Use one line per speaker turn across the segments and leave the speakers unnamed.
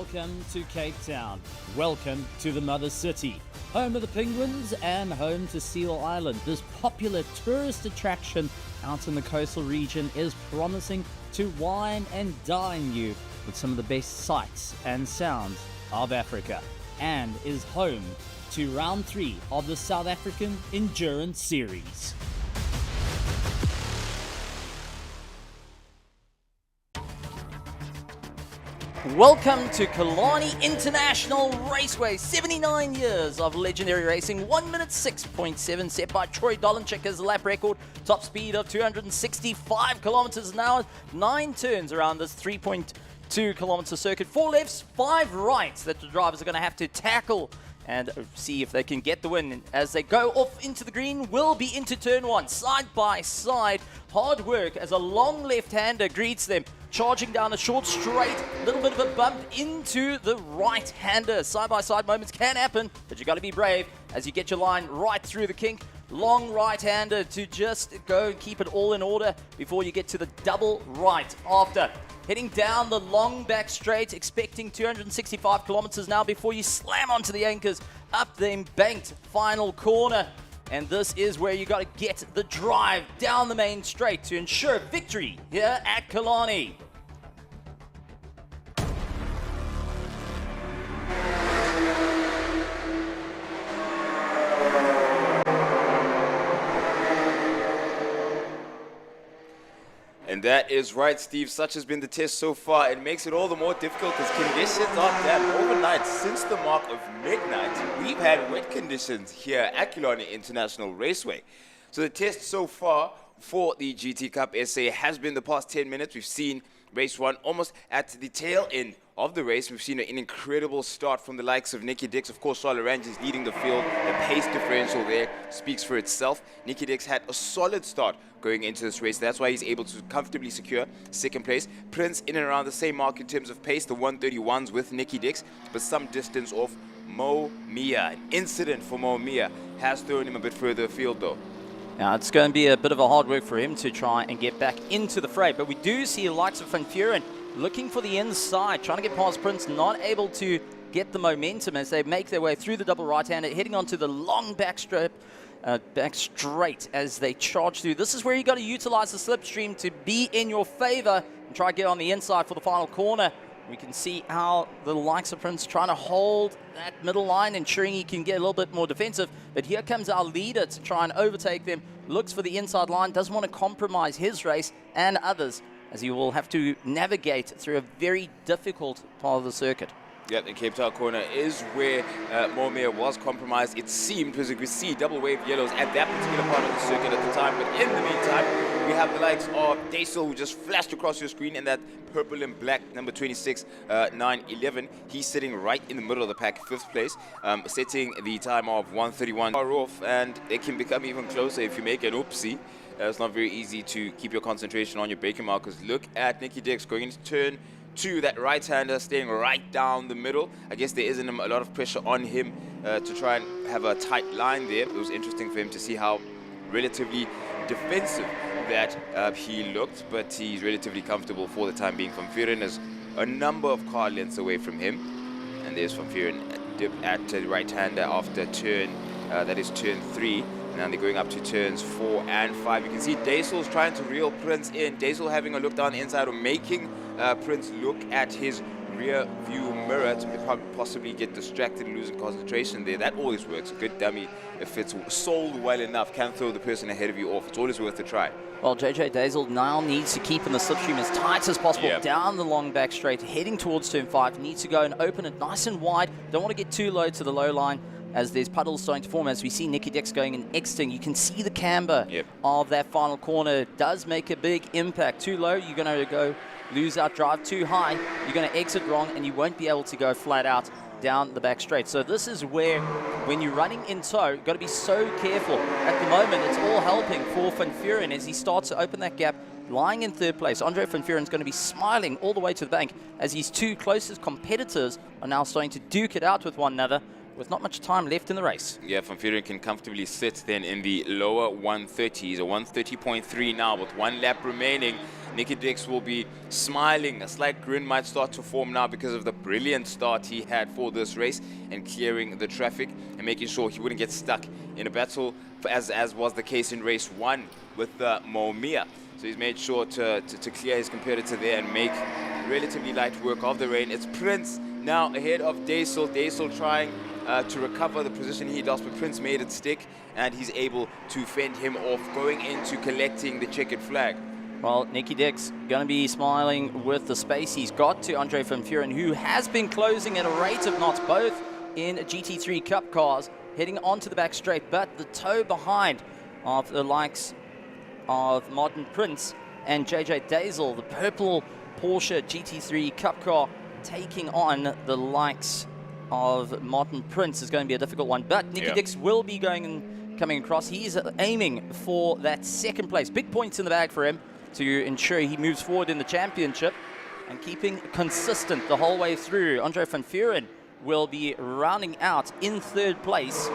Welcome to Cape Town. Welcome to the Mother City. Home of the Penguins and home to Seal Island. This popular tourist attraction out in the coastal region is promising to wine and dine you with some of the best sights and sounds of Africa, and is home to round 3 of the South African Endurance Series. Welcome to Killarney International Raceway. 79 years of legendary racing. 1 minute 6.7 set by Troy Dolenchik as lap record. Top speed of 265 kilometers an hour. 9 turns around this 3.2 kilometer circuit. 4 lefts, 5 rights that the drivers are going to have to tackle and see if they can get the win. As they go off into the green, will be into turn 1, side by side. Hard work as a long left-hander greets them, charging down a short straight, little bit of a bump into the right-hander. Side-by-side moments can happen, but you got to be brave as you get your line right through the kink. Long right-hander to just go and keep it all in order before you get to the double right after. Heading down the long back straight, expecting 265 kilometers now before you slam onto the anchors. Up the embanked final corner. And this is where you got to get the drive down the main straight to ensure victory here at Killarney.
And that is right, Steve. Such has been the test so far. It makes it all the more difficult because conditions are damp. Overnight, since the mark of midnight, we've had wet conditions here at Killarney International Raceway. So the test so far for the GT Cup SA has been the past 10 minutes. We've seen race 1 almost at the tail end of the race. We've seen an incredible start from the likes of Nicky Dix. Of course, Charlotte Range is leading the field. The pace differential there speaks for itself. Nicky Dix had a solid start going into this race. That's why he's able to comfortably secure second place. Prince in and around the same mark in terms of pace, the 131s with Nicky Dix, but some distance off Mo Mia. An incident for Mo Mia has thrown him a bit further afield though.
Now, it's going to be a bit of a hard work for him to try and get back into the fray, but we do see the likes of Van Vuren looking for the inside, trying to get past Prince, not able to get the momentum as they make their way through the double right-hander, heading onto the long back straight as they charge through. This is where you got to utilize the slipstream to be in your favor and try to get on the inside for the final corner. We can see how the likes of Prince trying to hold that middle line, ensuring he can get a little bit more defensive. But here comes our leader to try and overtake them. Looks for the inside line, doesn't want to compromise his race and others, as he will have to navigate through a very difficult part of the circuit.
Yep, the Cape Town corner is where Momir was compromised. It seemed, because you could see double wave yellows at that particular part of the circuit at the time. But in the meantime, we have the likes of Daisel, who just flashed across your screen in that purple and black number 26, 911. He's sitting right in the middle of the pack, 5th place, setting the time of 1:31. Far off, and it can become even closer if you make an oopsie. It's not very easy to keep your concentration on your braking markers. Look at Nicky Dix going into turn 2, that right-hander staying right down the middle. I guess there isn't a lot of pressure on him to try and have a tight line there. It was interesting for him to see how relatively defensive that he looked, but he's relatively comfortable for the time being. Van Vuren is a number of car lengths away from him, and there's Van Vuren dip at the right-hander after turn, that is turn 3. Now they're going up to turns 4 and 5. You can see Daisel's trying to reel Prince in. Daisel having a look down the inside, or making Prince look at his rear view mirror to possibly get distracted and losing concentration there. That always works. A good dummy, if it's sold well enough, can throw the person ahead of you off. It's always worth a try.
Well, JJ Daisel now needs to keep in the slipstream as tight as possible.
Yep.
Down the long back straight, heading towards turn 5. Needs to go and open it nice and wide. Don't want to get too low to the low line, as there's puddles starting to form. As we see Nicky Dix going and exiting, you can see the camber of that final corner. It does make a big impact. Too low, you're going to go lose out drive. Too high, you're going to exit wrong, and you won't be able to go flat out down the back straight. So this is where, when you're running in tow, you've got to be so careful. At the moment, it's all helping for Van Vuren as he starts to open that gap, lying in 3rd place. Andre Van Vuren's going to be smiling all the way to the bank as his 2 closest competitors are now starting to duke it out with one another, with not much time left in the race.
Yeah, Van Vuren can comfortably sit then in the lower 130s, a 130.3 now with 1 lap remaining. Nicky Dix will be smiling. A slight grin might start to form now because of the brilliant start he had for this race and clearing the traffic and making sure he wouldn't get stuck in a battle, as was the case in race 1 with Momia. So he's made sure to clear his competitor there and make relatively light work of the rain. It's Prince now ahead of Daisel. Daisel trying to recover the position he lost, but Prince made it stick, and he's able to fend him off, going into collecting the checkered flag.
Well, Nicky Dix going to be smiling with the space he's got to Andre van Vuuren, who has been closing at a rate of knots, both in GT3 Cup cars, heading onto the back straight, but the toe behind of the likes of Modern Prince and JJ Daisel, the purple Porsche GT3 Cup car, taking on the likes of Modern Prince is going to be a difficult one. But Nicky Dix will be coming across. He's aiming for that second place. Big points in the bag for him to ensure he moves forward in the championship and keeping consistent the whole way through. Andre van Vuuren will be rounding out in third place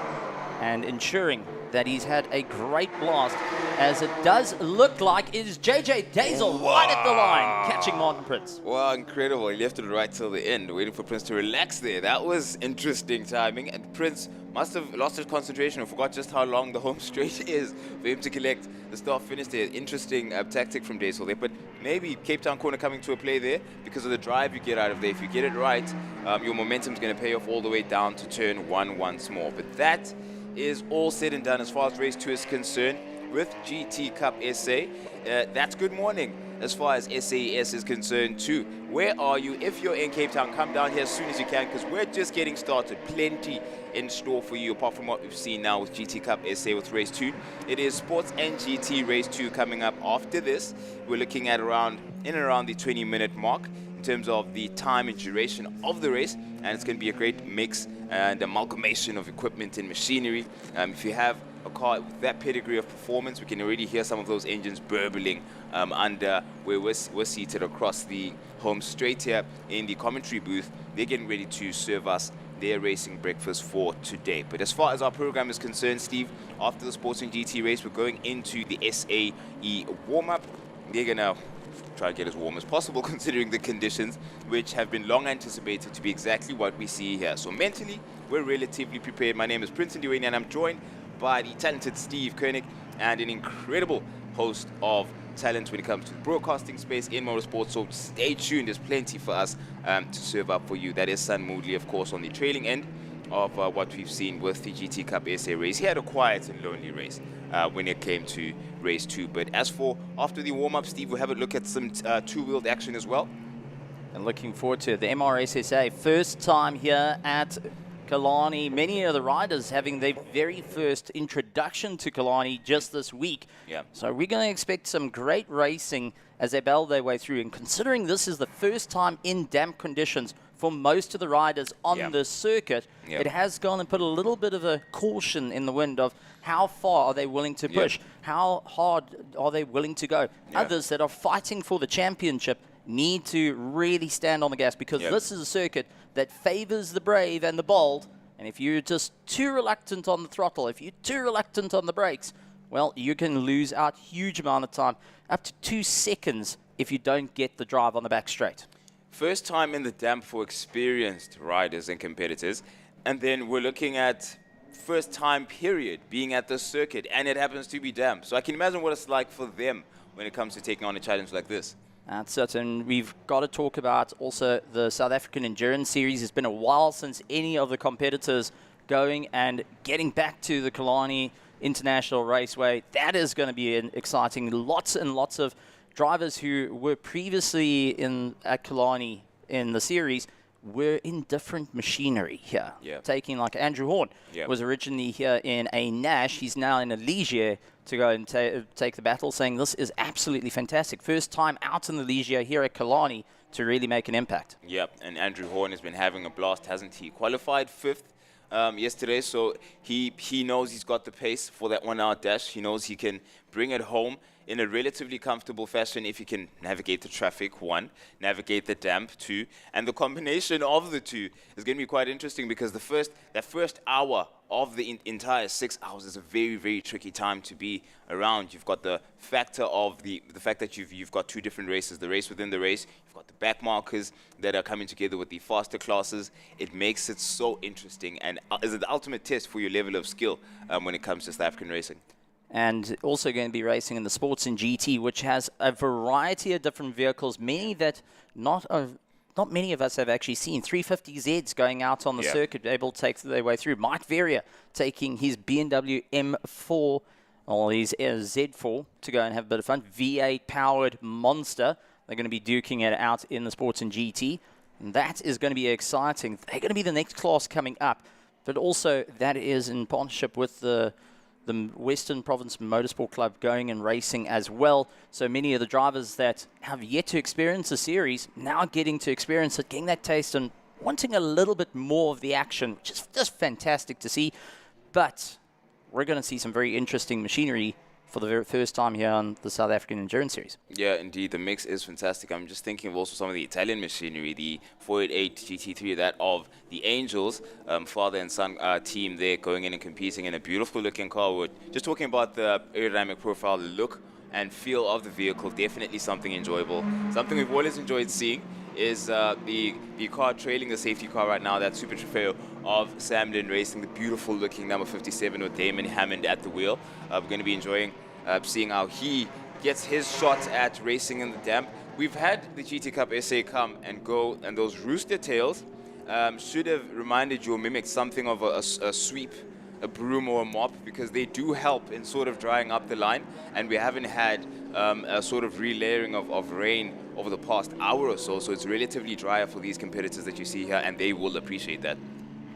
and ensuring that he's had a great blast, as it does look like it is JJ Daisel right at the line, catching Martin Prince.
Wow, incredible. He left it right till the end, waiting for Prince to relax there. That was interesting timing, and Prince must have lost his concentration and forgot just how long the home straight is for him to collect the start finish there. Interesting tactic from Daisel there, but maybe Cape Town corner coming to a play there because of the drive you get out of there. If you get it right, your momentum's going to pay off all the way down to turn 1 once more. But that is all said and done as far as race 2 is concerned with GT Cup SA. That's good morning as far as SAES is concerned too. Where are you? If you're in Cape Town, come down here as soon as you can, because we're just getting started. Plenty in store for you apart from what we've seen now with GT Cup SA with race 2. It is Sports and GT race 2 coming up after this. We're looking at around the 20-minute mark in terms of the time and duration of the race, and it's going to be a great mix and amalgamation of equipment and machinery. If you have a car with that pedigree of performance, we can already hear some of those engines burbling under where we're seated across the home straight here in the commentary booth. They're getting ready to serve us their racing breakfast for today. But as far as our program is concerned, Steve, after the Sports and GT race, we're going into the SAE warm-up. They're going to try to get as warm as possible considering the conditions, which have been long anticipated to be exactly what we see here. So mentally, we're relatively prepared. My name is Prince Ndiweni, and I'm joined by the talented Steve Koenig and an incredible host of talent when it comes to the broadcasting space in motorsport. So stay tuned. There's plenty for us to serve up for you. That is San Moodley, of course, on the trailing end of what we've seen with the GT Cup SA race. He had a quiet and lonely race when it came to race 2. But as for after the warm-up, Steve, we'll have a look at some two-wheeled action as well.
And looking forward to it. The MRSSA, first time here at Killarney. Many of the riders having their very first introduction to Killarney just this week.
Yeah.
So we're going to expect some great racing as they battle their way through. And considering this is the first time in damp conditions for most of the riders on the circuit, it has gone and put a little bit of a caution in the wind of how far are they willing to push, how hard are they willing to go. Others that are fighting for the championship need to really stand on the gas, because this is a circuit that favors the brave and the bold. And if you're just too reluctant on the throttle, if you're too reluctant on the brakes, well, you can lose out huge amount of time, up to 2 seconds, if you don't get the drive on the back straight.
First time in the damp for experienced riders and competitors. And then we're looking at first time period being at the circuit, and it happens to be damp. So I can imagine what it's like for them when it comes to taking on a challenge like this.
That's it, and we've got to talk about also the South African Endurance Series. It's been a while since any of the competitors going and getting back to the Killarney International Raceway. That is going to be exciting. Lots and lots of drivers who were previously at Killarney in the series were in different machinery here. Taking like Andrew Horn was originally here in a Nash. He's now in a Ligier to go and take the battle, saying this is absolutely fantastic. First time out in the Ligier here at Killarney to really make an impact.
Yep, and Andrew Horn has been having a blast, hasn't he? Qualified 5th yesterday, so he knows he's got the pace for that 1 hour dash. He knows he can bring it home in a relatively comfortable fashion if you can navigate the traffic, one, navigate the damp, two, and the combination of the two is going to be quite interesting because that first hour of the entire 6 hours is a very, very tricky time to be around. You've got the factor of the fact that you've got two different races, the race within the race. You've got the back markers that are coming together with the faster classes. It makes it so interesting and is the ultimate test for your level of skill when it comes to South African racing.
And also going to be racing in the Sports and GT, which has a variety of different vehicles, many that not many of us have actually seen. 350Zs going out on the circuit, able to take their way through. Mike Verrier taking his BMW M4, or his Z4, to go and have a bit of fun. V8 powered monster. They're going to be duking it out in the Sports and GT. And that is going to be exciting. They're going to be the next class coming up. But also, that is in partnership with the Western Province Motorsport Club going and racing as well. So many of the drivers that have yet to experience the series now getting to experience it, getting that taste and wanting a little bit more of the action, which is just fantastic to see. But we're going to see some very interesting machinery for the very first time here on the South African Endurance Series.
Yeah, indeed. The mix is fantastic. I'm just thinking of also some of the Italian machinery, the 488 GT3, that of the Angels, father and son team there going in and competing in a beautiful looking car. We're just talking about the aerodynamic profile, the look and feel of the vehicle. Definitely something enjoyable. Something we've always enjoyed seeing is the car trailing the safety car right now, that Super Trofeo of Samden Racing, the beautiful looking number 57 with Damon Hammond at the wheel. We're going to be enjoying seeing how he gets his shot at racing in the damp. We've had the GT Cup SA come and go, and those rooster tails should have reminded you or mimicked something of a sweep, a broom or a mop, because they do help in sort of drying up the line, and we haven't had a sort of relayering of rain over the past hour or so, so it's relatively drier for these competitors that you see here, and they will appreciate that.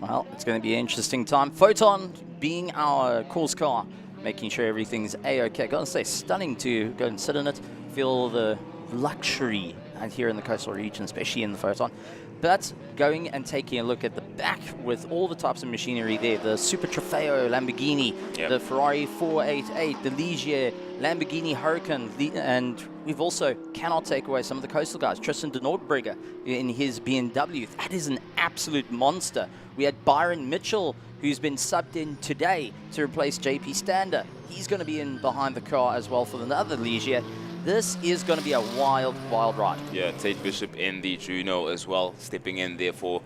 Well, it's going to be an interesting time. Photon being our course car, making sure everything's A-OK. Gotta say, stunning to go and sit in it, feel the luxury out here in the coastal region, especially in the Photon. But going and taking a look at the back with all the types of machinery there, the Super Trofeo Lamborghini, the Ferrari 488, the Ligier, Lamborghini Huracan, and we've also cannot take away some of the coastal guys. Tristan de Nordbrugge in his BMW. That is an absolute monster. We had Byron Mitchell, who's been subbed in today to replace JP Stander. He's going to be in behind the car as well for another Ligier. This is going to be a wild, wild ride. Yeah,
Tate Bishop in the Juno as well, stepping in there for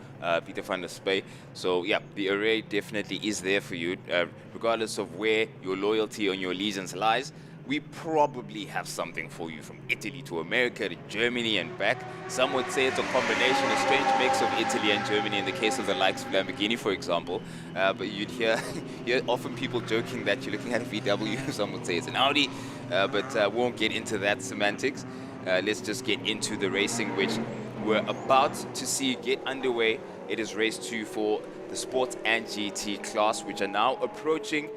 Peter van der Spey. So, yeah, the array definitely is there for you, regardless of where your loyalty and your allegiance lies. We probably have something for you from Italy to America to Germany and back. Some would say it's a combination, a strange mix of Italy and Germany in the case of the likes of Lamborghini, for example. But you'd hear often people joking that you're looking at a VW. Some would say it's an Audi, but we won't get into that semantics. Let's just get into the racing, which we're about to see get underway. It is race 2 for the Sports and GT class, which are now approaching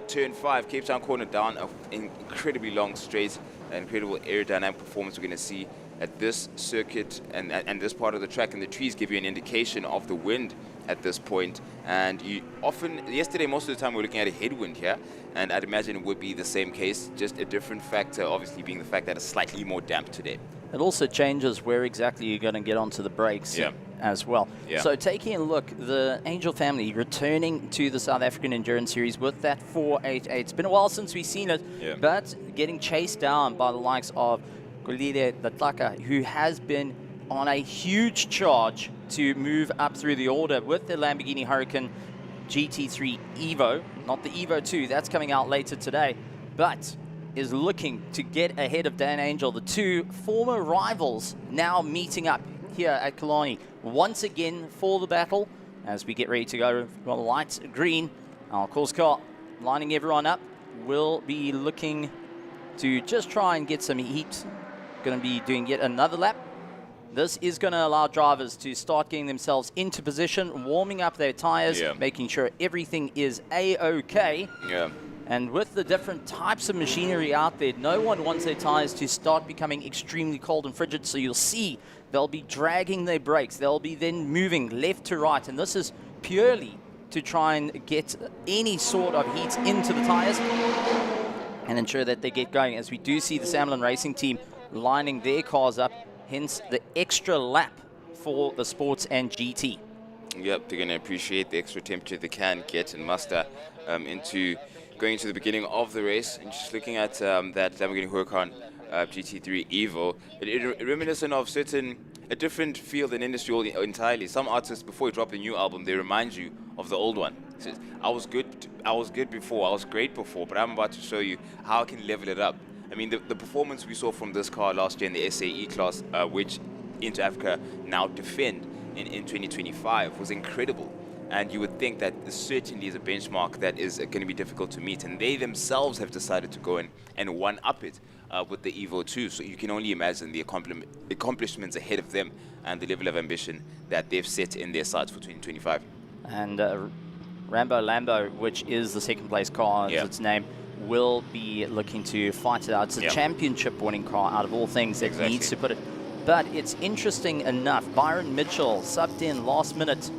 turn 5, Cape Town corner down, an incredibly long straight, incredible aerodynamic performance we're going to see at this circuit and this part of the track, and the trees give you an indication of the wind at this point. And you often, yesterday most of the time we were looking at a headwind here, and I'd imagine it would be the same case, just a different factor obviously being the fact that it's slightly more damp today.
It also changes where exactly you're going to get onto the brakes as well. So taking a look, the Angel family returning to the South African Endurance Series with that 488. It's been a while since we've seen it, but getting chased down by the likes of Kolile Datlaka, who has been on a huge charge to move up through the order with the Lamborghini Huracan GT3 Evo, not the Evo 2, that's coming out later today, but is looking to get ahead of Dan Angel. The two former rivals now meeting up here at Killarney once again for the battle as we get ready to go. Light green, our course car lining everyone up. We'll be looking to just try and get some heat. Going to be doing yet another lap. This is going to allow drivers to start getting themselves into position, warming up their tires, making sure everything is A-OK. And with the different types of machinery out there, no one wants their tires to start becoming extremely cold and frigid. So you'll see they'll be dragging their brakes. They'll be then moving left to right. And this is purely to try and get any sort of heat into the tires. and ensure that they get going, as we do see the Samlin Racing team lining their cars up, hence the extra lap for the Sports and GT.
Yep, they're going to appreciate the extra temperature they can get and muster into going into the beginning of the race. And just looking at that Lamborghini Huracan GT3 Evo, it reminiscent of a different field and industry entirely. Some artists, before you drop a new album, they remind you of the old one. So I was good before, I was great before, but I'm about to show you how I can level it up. I mean, the performance we saw from this car last year in the SAE class, which Inter Africa now defend in 2025, was incredible. And you would think that this certainly is a benchmark that is going to be difficult to meet. And they themselves have decided to go in and one-up it with the Evo 2. So you can only imagine the accomplishments ahead of them and the level of ambition that they've set in their sights for 2025.
And Rambo Lambo, which is the second place car, as its name, will be looking to fight it out. It's a championship winning car out of all things that needs to put it. But it's interesting enough, Byron Mitchell subbed in last minute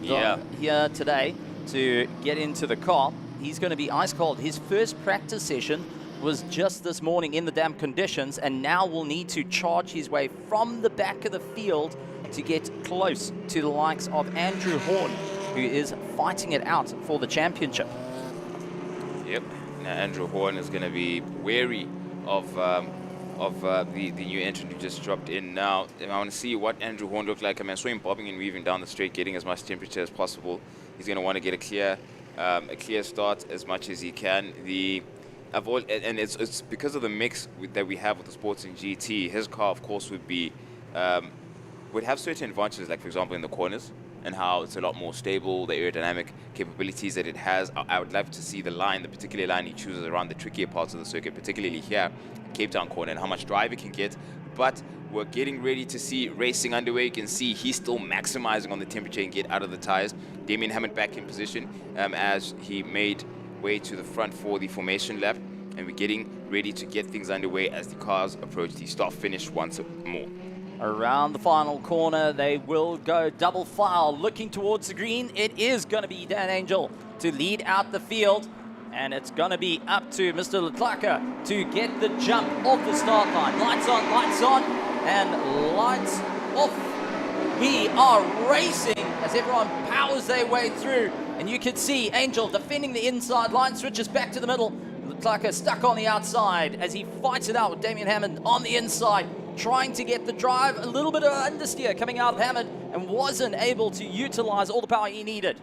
here today to get into the car. He's going to be ice cold. His first practice session was just this morning in the damp conditions, and now will need to charge his way from the back of the field to get close to the likes of Andrew Horn, who is fighting it out for the championship.
Yep. Now Andrew Horn is going to be wary of the new entrant who just dropped in now. And I want to see what Andrew Horn looked like. I mean, I saw him bobbing and weaving down the straight, getting as much temperature as possible. He's going to want to get a clear start as much as he can. And it's because of the mix that we have with the Sports and GT. His car, of course, would have certain advantages, like for example in the corners, and how it's a lot more stable, the aerodynamic capabilities that it has. I would love to see the particular line he chooses around the trickier parts of the circuit, particularly here, Cape Town corner, and how much drive it can get. But we're getting ready to see racing underway. You can see he's still maximizing on the temperature and get out of the tires. Damien Hammond back in position as he made way to the front for the formation lap. And we're getting ready to get things underway as the cars approach the start-finish once more.
Around the final corner, they will go double file, looking towards the green. It is going to be Dan Angel to lead out the field, and it's going to be up to Mr. Letlaka to get the jump off the start line. Lights on, and lights off. We are racing as everyone powers their way through, and you can see Angel defending the inside line, switches back to the middle. Letlaka stuck on the outside as he fights it out with Damien Hammond on the inside, trying to get the drive. A little bit of understeer coming out of Hammond, and wasn't able to utilize all the power he needed.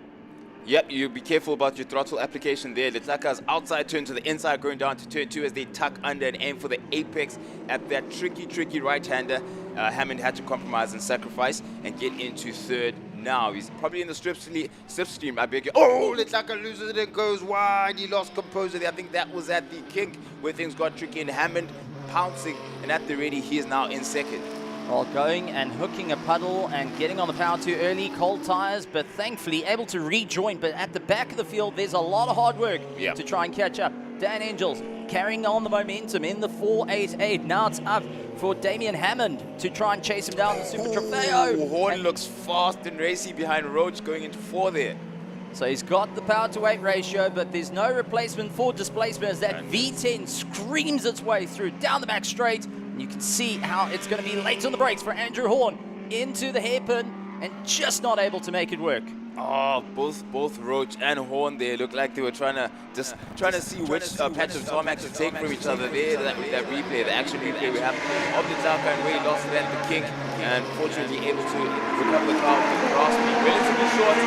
Yep, you be careful about your throttle application there. Letlaka's outside turn to the inside, going down to turn 2 as they tuck under and aim for the apex at that tricky right-hander. Hammond had to compromise and sacrifice and get into third. Now he's probably in the slipstream. I beg you. Oh, Letlaka loses it and goes wide. He lost composure there. I think that was at the kink where things got tricky, and Hammond pouncing, and at the ready, he is now in second.
Well, going and hooking a puddle and getting on the power too early, cold tires, but thankfully able to rejoin. But at the back of the field, there's a lot of hard work to try and catch up. Dan Angels carrying on the momentum in the 488. Now it's up for Damien Hammond to try and chase him down the Super Trofeo.
Horn looks fast and racy behind Roach going into 4 there.
So he's got the power to weight ratio, but there's no replacement for displacement as that V10 screams its way through down the back straight. And you can see how it's going to be late on the brakes for Andrew Horn into the hairpin and just not able to make it work.
Oh, both Roach and Horn there look like they were trying to see which patch of tarmac to take from each other there. That replay, the action replay we have of the Talca and Way lost it at the kink, and fortunately able to recover the car with the grass being relatively short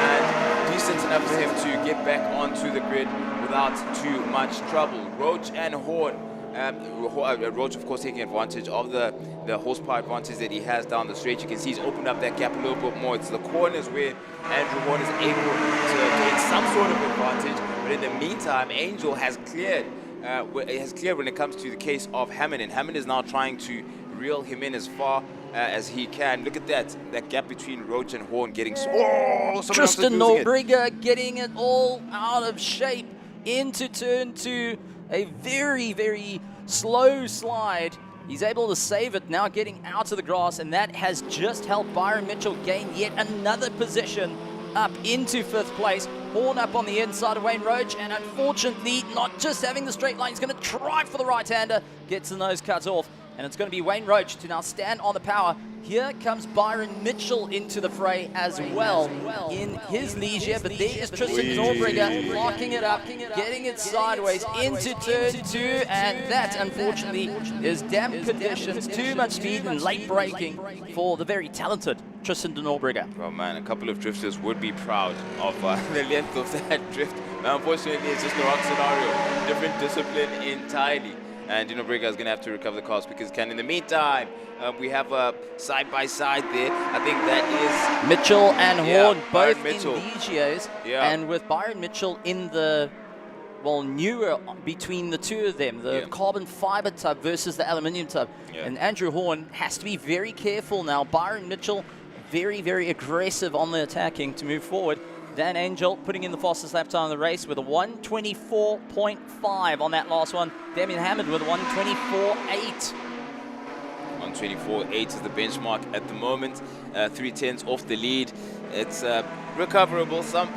and decent enough for him to get back onto the grid without too much trouble. Roach and Horn. Roach, of course, taking advantage of the horsepower advantage that he has down the straight. You can see he's opened up that gap a little bit more. It's the corners where Andrew Horn is able to gain some sort of advantage. But in the meantime, Angel has cleared when it comes to the case of Hammond. And Hammond is now trying to reel him in as far as he can. Look at that gap between Roach and Horn getting... Oh,
Tristan Norbriga getting it all out of shape into turn 2. A very, very slow slide. He's able to save it now, getting out of the grass, and that has just helped Byron Mitchell gain yet another position up into 5th place. Horn up on the inside of Wayne Roach, and unfortunately, not just having the straight line, he's going to try for the right-hander, gets the nose cut off, and it's going to be Wayne Roach to now stand on the power. Here comes Byron Mitchell into the fray as well in his leisure, but there is Tristan Norbrigger locking it up, getting it sideways into turn 2, and that unfortunately is damp conditions, too much speed and late braking for the very talented Tristan Norbrigger.
Well, man, a couple of drifters would be proud of the length of that drift. Unfortunately, it's just the wrong scenario, different discipline entirely. And Norbrigger is going to have to recover the cars because in the meantime, we have a side-by-side there. I think that is
Mitchell and Horn, both in
Mitchell.
Legios, and with Byron Mitchell in the, well, newer between the two of them, the carbon fiber tub versus the aluminium tub. And Andrew Horn has to be very careful now. Byron Mitchell, very, very aggressive on the attacking to move forward. Dan Angel putting in the fastest lap time of the race with a 1:24.5 on that last one. Damien Hammond with a 1:24.8.
1:24.8 is the benchmark at the moment. 3/10 off the lead. It's recoverable. Some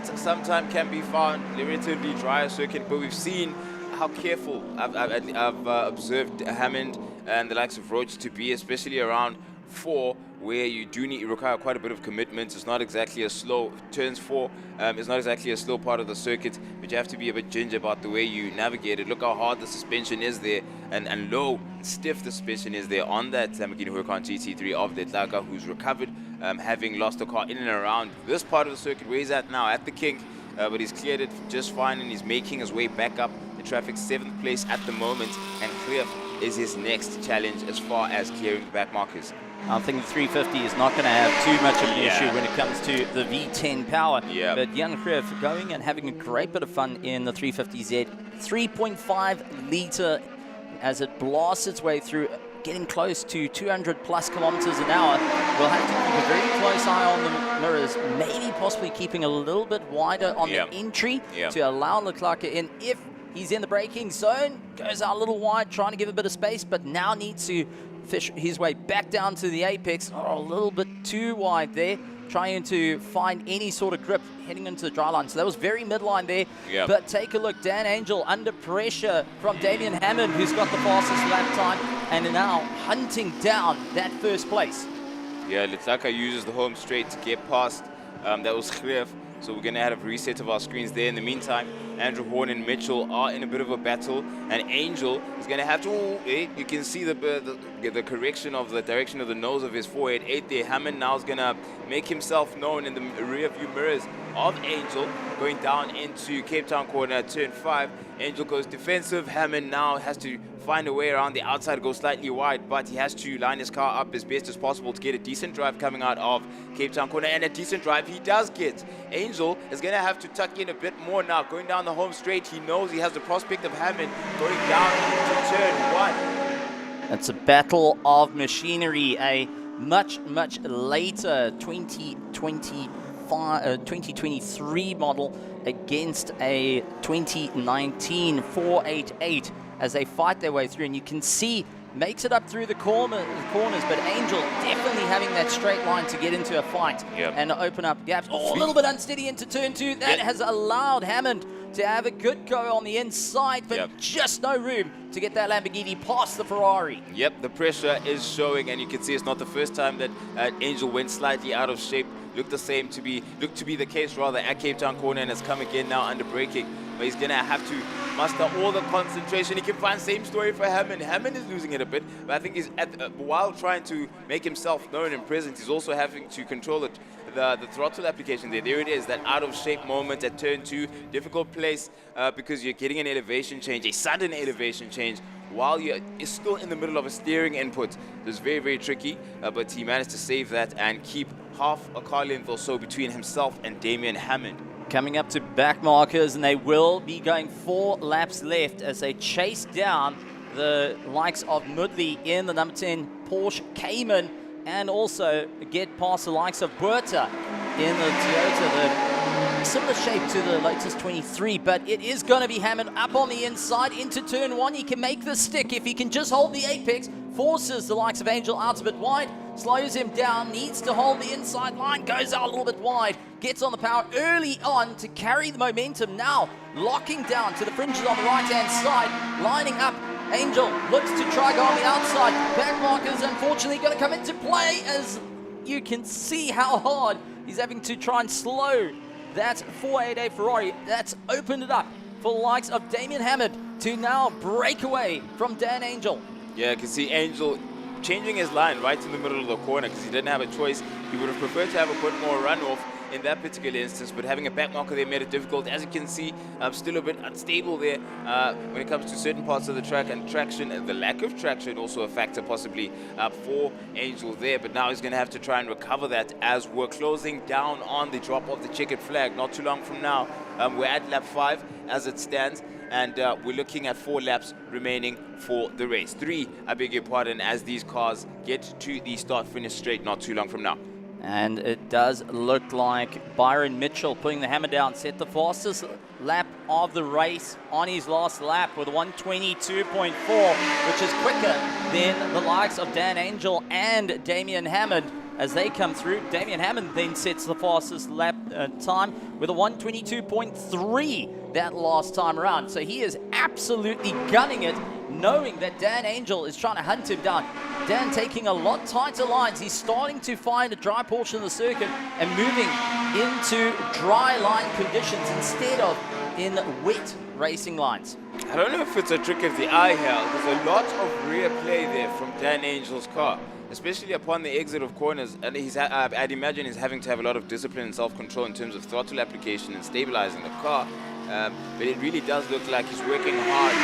time can be found. Relatively drier circuit, but we've seen how careful I've observed Hammond and the likes of Roach to be, especially around 4, where you do require quite a bit of commitment. It's not exactly a slow, turns 4, it's not exactly a slow part of the circuit, but you have to be a bit ginger about the way you navigate it. Look how hard the suspension is there, and low, stiff the suspension is there on that Lamborghini Huracan GT3 of Letlaka, who's recovered, having lost a car in and around this part of the circuit where he's at now, at the kink, but he's cleared it just fine, and he's making his way back up the traffic, 7th place at the moment, and Cliff is his next challenge as far as clearing the back markers.
I think the 350 is not going to have too much of an issue when it comes to the V10 power. But Jan Kriv going and having a great bit of fun in the 350Z. 3.5 litre as it blasts its way through, getting close to 200 plus kilometers an hour. We'll have to keep a very close eye on the mirrors, maybe possibly keeping a little bit wider on the entry to allow Leclerc in if he's in the braking zone. Goes out a little wide, trying to give a bit of space, but now needs to fish his way back down to the apex. A little bit too wide there, trying to find any sort of grip heading into the dry line. So that was very midline there. But take a look, Dan Angel under pressure from Damien Hammond, who's got the fastest lap time, and now hunting down that 1st place.
Letlaka uses the home straight to get past. That was Cliff. So we're going to have a reset of our screens there. In the meantime, Andrew Horn and Mitchell are in a bit of a battle, and Angel is going to have to, you can see the correction of the direction of the nose of his 488 there. Hammond now is going to make himself known in the rear view mirrors of Angel, going down into Cape Town corner, turn 5. Angel goes defensive. Hammond now has to find a way around the outside, go slightly wide, but he has to line his car up as best as possible to get a decent drive coming out of Cape Town corner, and a decent drive he does get. Angel is going to have to tuck in a bit more now, going down the home straight. He knows he has the prospect of Hammond going down into turn 1.
It's a battle of machinery, a much later 2023 model against a 2019 488 as they fight their way through, and you can see makes it up through the corners, but Angel definitely having that straight line to get into a fight and open up gaps. A little bit unsteady into turn 2. That has allowed Hammond to have a good go on the inside, but just no room to get that Lamborghini past the Ferrari.
The pressure is showing, and you can see it's not the first time that Angel went slightly out of shape. Looked to be the case rather at Cape Town corner, and it's come again now under braking. But he's gonna have to muster all the concentration he can find. Same story for Hammond. Hammond is losing it a bit, but I think he's while trying to make himself known and present, he's also having to control the throttle application there. There it is, that out of shape moment at turn 2. Difficult place because you're getting an elevation change, a sudden elevation change, while you're still in the middle of a steering input. It's very, very tricky, but he managed to save that and keep half a car length or so between himself and Damien Hammond.
Coming up to back markers, and they will be going 4 laps left as they chase down the likes of Mudley in the number 10 Porsche Cayman, and also get past the likes of Buerta in the Toyota, the Similar shape to the Lotus 23, but it is going to be Hammond up on the inside into turn one. He can make the stick if he can just hold the apex. Forces the likes of Angel out a bit wide, slows him down, needs to hold the inside line, goes out a little bit wide, gets on the power early on to carry the momentum. Now locking down to the fringes on the right-hand side, lining up. Angel looks to try go on the outside. Back markers unfortunately going to come into play, as you can see how hard he's having to try and slow that 488 Ferrari. That's opened it up for the likes of Damien Hammond to now break away from Dan Angel.
Yeah, I can see Angel changing his line right in the middle of the corner because he didn't have a choice. He would have preferred to have a bit more runoff in that particular instance, but having a back marker there made it difficult. As you can see, still a bit unstable there when it comes to certain parts of the track, and traction, and the lack of traction also a factor possibly for Angel there, but now he's going to have to try and recover that as we're closing down on the drop of the checkered flag. Not too long from now, we're at lap 5 as it stands, and we're looking at 4 laps remaining for the race. 3, I beg your pardon, as these cars get to the start-finish straight not too long from now.
And it does look like Byron Mitchell putting the hammer down, set the fastest lap of the race on his last lap with 122.4, which is quicker than the likes of Dan Angel and Damien Hammond as they come through. Damien Hammond then sets the fastest lap time with a 122.3 that last time around. So he is absolutely gunning it, knowing that Dan Angel is trying to hunt him down. Dan taking a lot tighter lines. He's starting to find a dry portion of the circuit and moving into dry line conditions instead of in wet racing lines.
I don't know if it's a trick of the eye here. There's a lot of rear play there from Dan Angel's car, especially upon the exit of corners, and I'd imagine he's having to have a lot of discipline and self-control in terms of throttle application and stabilizing the car. But it really does look like he's working hard to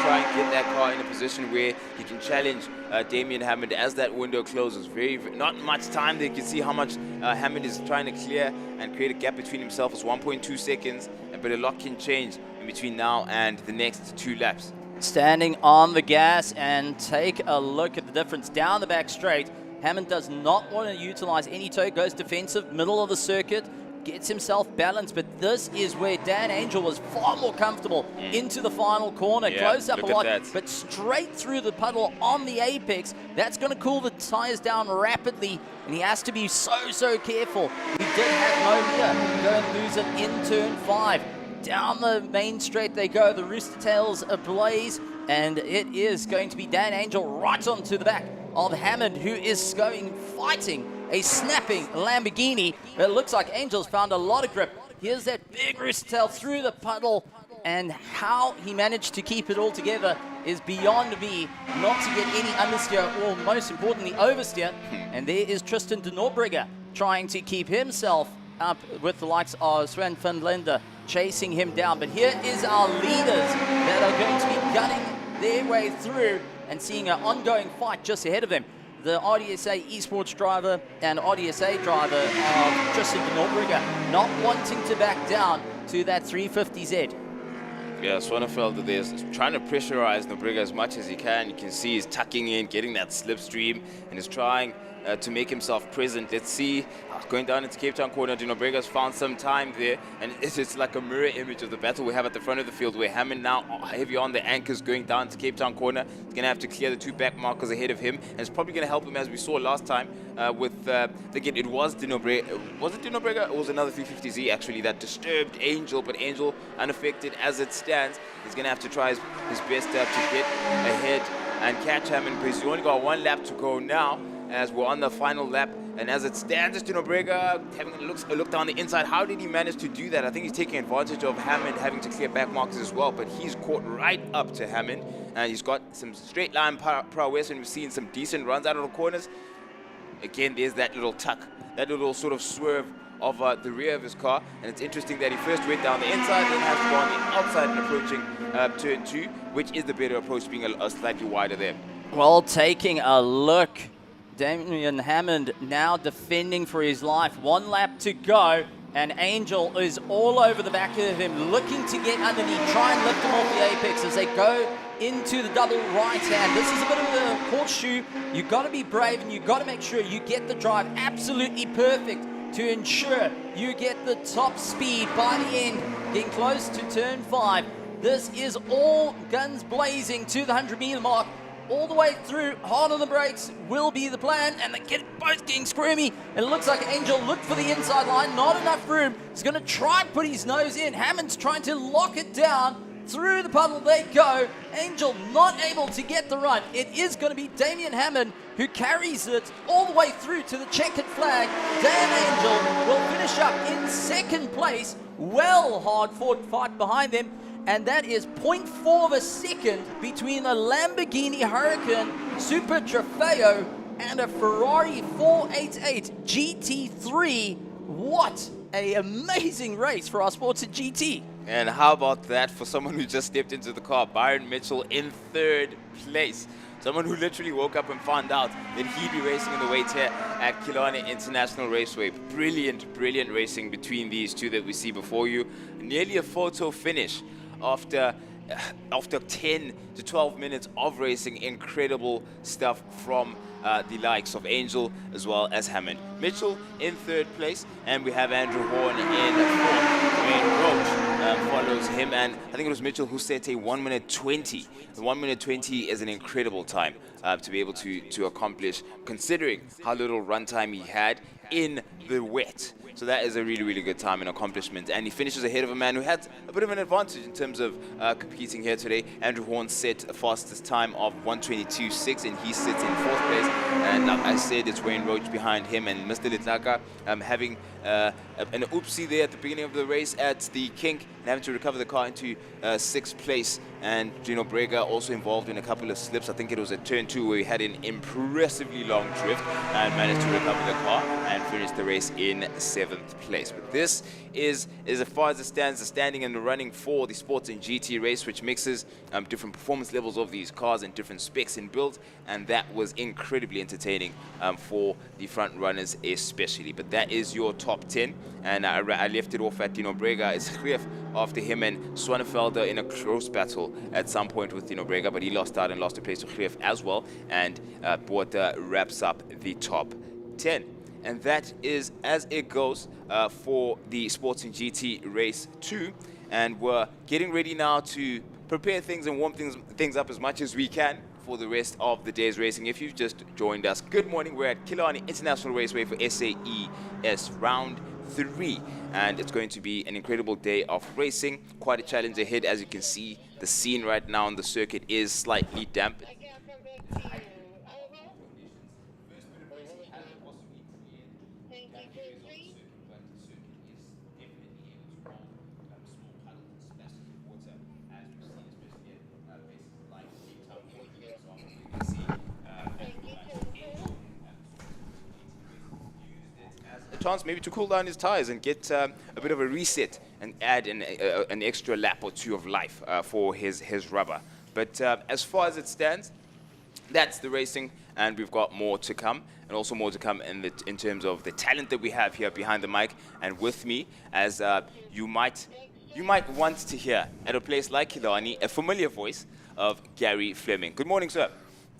try and get that car in a position where he can challenge Damien Hammond as that window closes. Not much time there. You can see how much Hammond is trying to clear and create a gap between himself. It's 1.2 seconds, but a lot can change in between now and the next 2 laps.
Standing on the gas, and take a look at the difference down the back straight. Hammond does not want to utilize any toe, goes defensive, middle of the circuit, gets himself balanced, but this is where Dan Angel was far more comfortable into the final corner.
Yeah,
close up a lot,
that.
but straight through the puddle on the apex. That's going to cool the tires down rapidly, and he has to be so careful. He did have no here, go and lose it in turn 5. Down the main straight they go, the rooster tails ablaze, and it is going to be Dan Angel right onto the back of Hammond, who is fighting a snapping Lamborghini. It looks like Angel's found a lot of grip. Here's that big rooster tail through the puddle, and how he managed to keep it all together is beyond me, not to get any understeer or, most importantly, oversteer. And there is Tristan de Norbrigger trying to keep himself up with the likes of Sven Finlander chasing him down. But here is our leaders that are going to be gunning their way through and seeing an ongoing fight just ahead of them. The RDSA esports driver and RDSA driver of Tristan de Norbrigger not wanting to back down to that 350Z.
Yeah, Swaneveld is trying to pressurize Norbrigger as much as he can. You can see he's tucking in, getting that slipstream, and is trying to make himself present. Let's see, going down into Cape Town corner, Norbrigger's found some time there, and it's like a mirror image of the battle we have at the front of the field, where Hammond now heavy on the anchors going down to Cape Town corner. He's going to have to clear the 2 back markers ahead of him, and it's probably going to help him, as we saw last time with, again, it was de Norbrigger. Was it de Norbrigger? It was another 350Z actually that disturbed Angel, but Angel unaffected as it stands. He's going to have to try his best to get ahead and catch Hammond, but he's only got 1 lap to go now, as we're on the final lap. And as it stands, Tino Brega having a look down the inside. How did he manage to do that? I think he's taking advantage of Hammond having to clear back markers as well, but he's caught right up to Hammond, and he's got some straight line prowess, and we've seen some decent runs out of the corners. Again, there's that little tuck, that little sort of swerve of the rear of his car, and it's interesting that he first went down the inside, then has to go on the outside and approaching turn 2, which is the better approach, being a slightly wider there.
Well, taking a look, Damien Hammond now defending for his life. 1 lap to go, and Angel is all over the back of him, looking to get underneath, try and lift him off the apex as they go into the double right hand. This is a bit of a horseshoe. You've got to be brave, and you've got to make sure you get the drive absolutely perfect to ensure you get the top speed by the end, getting close to turn 5. This is all guns blazing to the 100-meter mark. All the way through, hard on the brakes will be the plan, and they get both getting squirmy. And it looks like Angel looked for the inside line, not enough room. He's going to try and put his nose in. Hammond's trying to lock it down. Through the puddle they go. Angel not able to get the run. It is going to be Damien Hammond who carries it all the way through to the checkered flag. Dan Angel will finish up in second place. Well, hard-fought fight behind them. And that is 0.4 of a second between a Lamborghini Huracan Super Trofeo and a Ferrari 488 GT3. What an amazing race for our sports at GT.
And how about that for someone who just stepped into the car? Byron Mitchell in third place. Someone who literally woke up and found out that he'd be racing in the weight here at Killarney International Raceway. Brilliant, brilliant racing between these two that we see before you. Nearly a photo finish after 10 to 12 minutes of racing. Incredible stuff from the likes of Angel as well as Hammond. Mitchell in third place, and we have Andrew Horn in fourth. Wayne Roach follows him, and I think it was Mitchell who set a 1 minute 20. The 1 minute 20 is an incredible time to be able to accomplish, considering how little runtime he had in the wet. So that is a really, really good time and accomplishment. And he finishes ahead of a man who had a bit of an advantage in terms of competing here today. Andrew Horn set a fastest time of 1:22.6, and he sits in fourth place. And like I said, it's Wayne Roach behind him, and Mr. Litlaka having an oopsie there at the beginning of the race at the kink and having to recover the car into sixth place. And Gino Brega also involved in a couple of slips. I think it was at turn 2 where he had an impressively long drift and managed to recover the car and finish the race in 7th place. But this is as far as it stands, the standing and the running for the Sports and GT race, which mixes different performance levels of these cars and different specs and builds, and that was incredibly entertaining for the front runners especially. But that is your top 10, and I left it off at Dino Brega. It's Grief after him and Swanefelder in a close battle at some point with Dino Brega, but he lost out and lost a place to Grief as well, and Bota wraps up the top 10. And that is as it goes for the Sports and GT Race 2. And we're getting ready now to prepare things and warm things up as much as we can for the rest of the day's racing. If you've just joined us, good morning. We're at Killarney International Raceway for SAES Round 3. And it's going to be an incredible day of racing. Quite a challenge ahead. As you can see, the scene right now on the circuit is slightly damp. Chance maybe to cool down his tires and get a bit of a reset and add an extra lap or two of life for his rubber. But as far as it stands, that's the racing, and we've got more to come, and also more to come in terms of the talent that we have here behind the mic and with me, as you might want to hear at a place like Killarney, a familiar voice of Gary Fleming. Good morning, sir.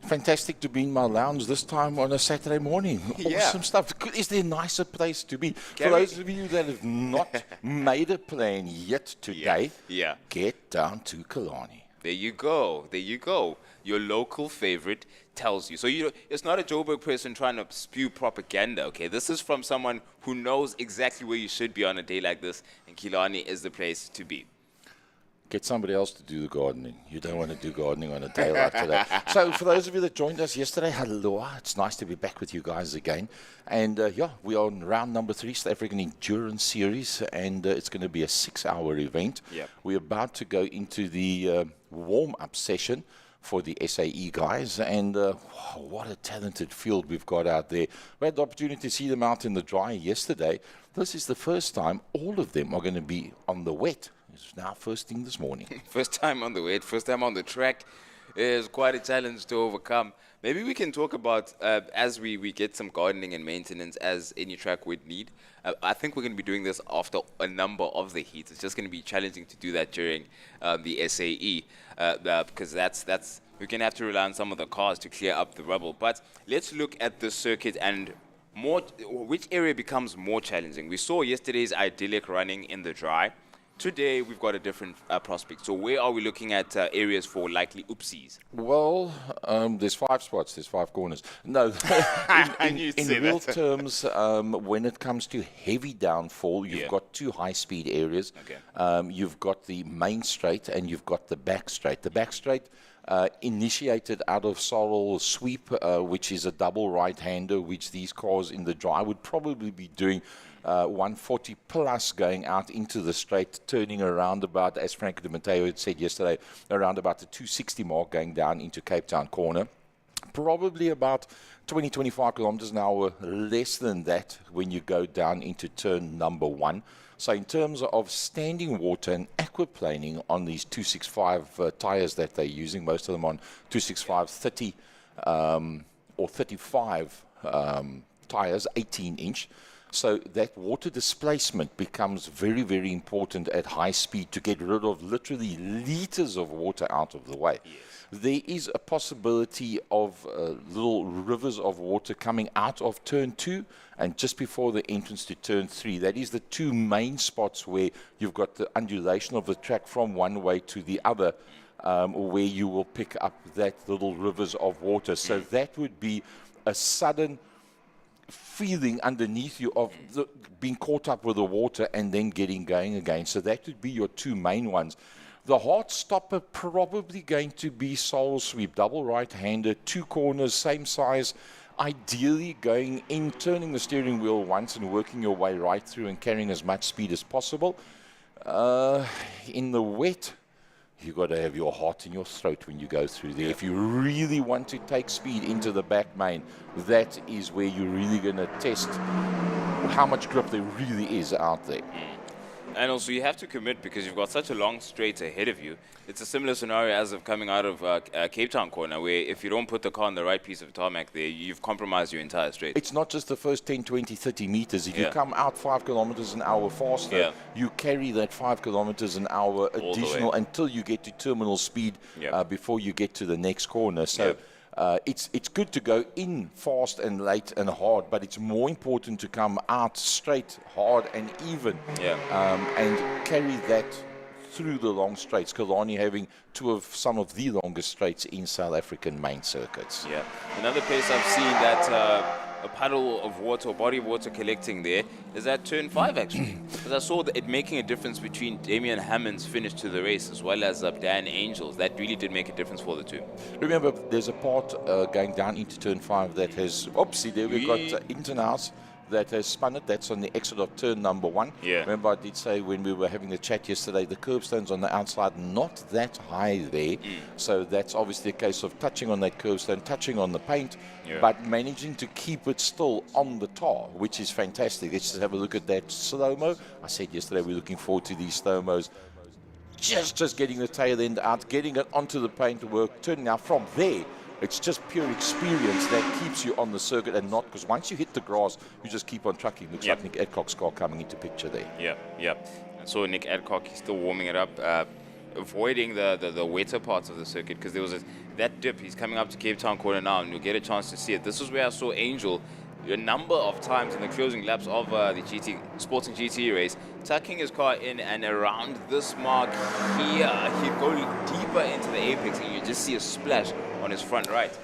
Fantastic to be in my lounge this time on a Saturday morning.
Yeah.
Awesome stuff. Is there a nicer place to be?
Gary.
For those of you that have not made a plan yet today,
Yeah.
get down to Killarney.
There you go. There you go. Your local favorite tells you. So it's not a Joburg person trying to spew propaganda, okay? This is from someone who knows exactly where you should be on a day like this, and Killarney is the place to be.
Get somebody else to do the gardening. You don't want to do gardening on a day like today. So for those of you that joined us yesterday, hello. It's nice to be back with you guys again. And yeah, we are on round number 3, South African Endurance Series, and it's going to be a 6-hour event.
Yep.
We're about to go into the warm-up session for the SAE guys, and wow, what a talented field we've got out there. We had the opportunity to see them out in the dry yesterday. This is the first time all of them are going to be on the wet. It's now first thing this morning.
First time on the wet, first time on the track is quite a challenge to overcome. Maybe we can talk about, as we get some gardening and maintenance as any track would need. I think we're going to be doing this after a number of the heats. It's just going to be challenging to do that during the SAE because we're going to have to rely on some of the cars to clear up the rubble. But let's look at the circuit and which area becomes more challenging? We saw yesterday's idyllic running in the dry. Today, we've got a different prospect. So where are we looking at areas for likely oopsies?
Well, there's 5 spots, there's 5 corners. No, in real terms, when it comes to heavy downfall, you've got 2 high-speed areas.
Okay.
You've got the main straight and you've got the back straight. The back straight initiated out of Sorrel Sweep, which is a double right-hander, which these cars in the dry would probably be doing 140 plus going out into the straight, turning around about, as Frank de Matteo had said yesterday, around about the 260 mark going down into Cape Town corner. Probably about 20-25 kilometers an hour less than that when you go down into turn number 1. So in terms of standing water and aquaplaning on these 265 tires that they're using, most of them on 265 30 or 35 tires, 18-inch. So that water displacement becomes very, very important at high speed to get rid of literally liters of water out of the way.
Yes.
There is a possibility of little rivers of water coming out of turn 2 and just before the entrance to turn 3. That is the 2 main spots where you've got the undulation of the track from one way to the other, where you will pick up that little rivers of water. So that would be a sudden feeling underneath you of being caught up with the water and then getting going again. So that would be your 2 main ones. The hard stopper probably going to be Sorrel Sweep, double right-hander, 2 corners, same size, ideally going in, turning the steering wheel once and working your way right through and carrying as much speed as possible. In the wet, you've got to have your heart in your throat when you go through there. If you really want to take speed into the back main, that is where you're really going to test how much grip there really is out there.
And also, you have to commit because you've got such a long straight ahead of you. It's a similar scenario as of coming out of Cape Town corner, where if you don't put the car on the right piece of tarmac there, you've compromised your entire straight.
It's not just the first 10, 20, 30 meters. If you come out 5 kilometers an hour faster, you carry that 5 kilometers an hour additional until you get to terminal speed before you get to the next corner. So it's good to go in fast and late and hard, but it's more important to come out straight, hard and even, and carry that through the long straights. Killarney having some of the longest straights in South African main circuits.
Yeah. Another place I've seen that a puddle of water or body of water collecting there is at turn 5 actually. Because I saw it making a difference between Damian Hammond's finish to the race as well as Dan Angel's. That really did make a difference for the 2.
Remember, there's a part going down into turn 5 that has, oopsie, there we've got Internaus that has spun it. That's on the exit of turn number 1. Remember, I did say when we were having the chat yesterday, the curbstones on the outside not that high there. So that's obviously a case of touching on that curbstone, touching on the paint, but managing to keep it still on the tar, which is fantastic. Let's just have a look at that slow-mo. I said yesterday we're looking forward to these slow-mos. Just getting the tail end out, getting it onto the paint work, turning now from there. It's just pure experience that keeps you on the circuit and not because once you hit the grass, you just keep on trucking. Looks like Nick Adcock's car coming into picture there.
I saw Nick Adcock, he's still warming it up, avoiding the wetter parts of the circuit because there was that dip. He's coming up to Cape Town corner now and you'll get a chance to see it. This is where I saw Angel a number of times in the closing laps of the Sporting GT race, tucking his car in and around this mark here, he'd go deeper into the apex and you just see a splash on his front right.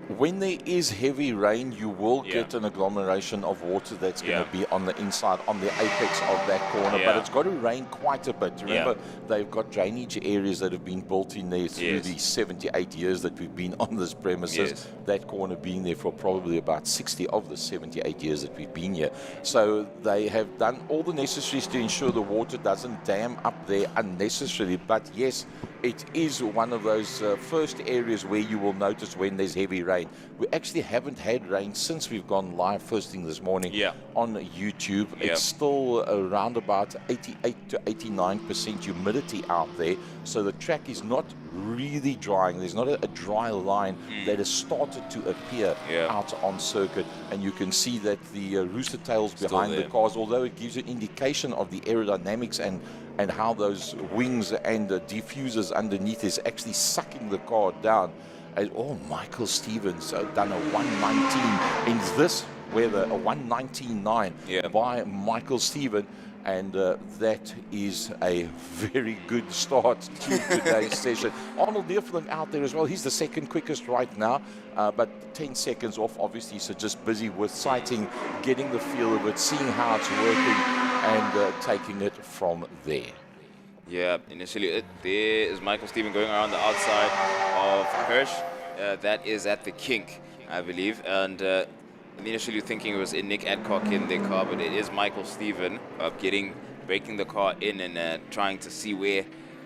When there is heavy rain, you will get an agglomeration of water that's going to be on the inside, on the apex of that corner. But it's got to rain quite a bit. Remember, they've got drainage areas that have been built in there through the 78 years that we've been on this premises. That corner being there for probably about 60 of the 78 years that we've been here. So they have done all the necessaries to ensure the water doesn't dam up there unnecessarily. But yes, it is one of those first areas where you will notice when there's heavy rain. We actually haven't had rain since we've gone live first thing this morning on YouTube. It's still around about 88 to 89% humidity out there. So the track is not really drying. There's not a dry line that has started to appear out on circuit. And you can see that the rooster tails behind the cars, although it gives you an indication of the aerodynamics and how those wings and the diffusers underneath is actually sucking the car down. Michael Stevens done a 119 in this weather, a 1:19.9
Yeah.
by Michael Stephen. And that is a very good start to today's session. Arnold Neerfling out there as well. He's the second quickest right now, but 10 seconds off, obviously. So just busy with sighting, getting the feel of it, seeing how it's working, and taking it from there.
Yeah, initially there is Michael Stephen going around the outside of Hirsch. That is at the kink, I believe. And initially thinking it was Nick Adcock in their car, but it is Michael Stephen breaking the car in and trying to see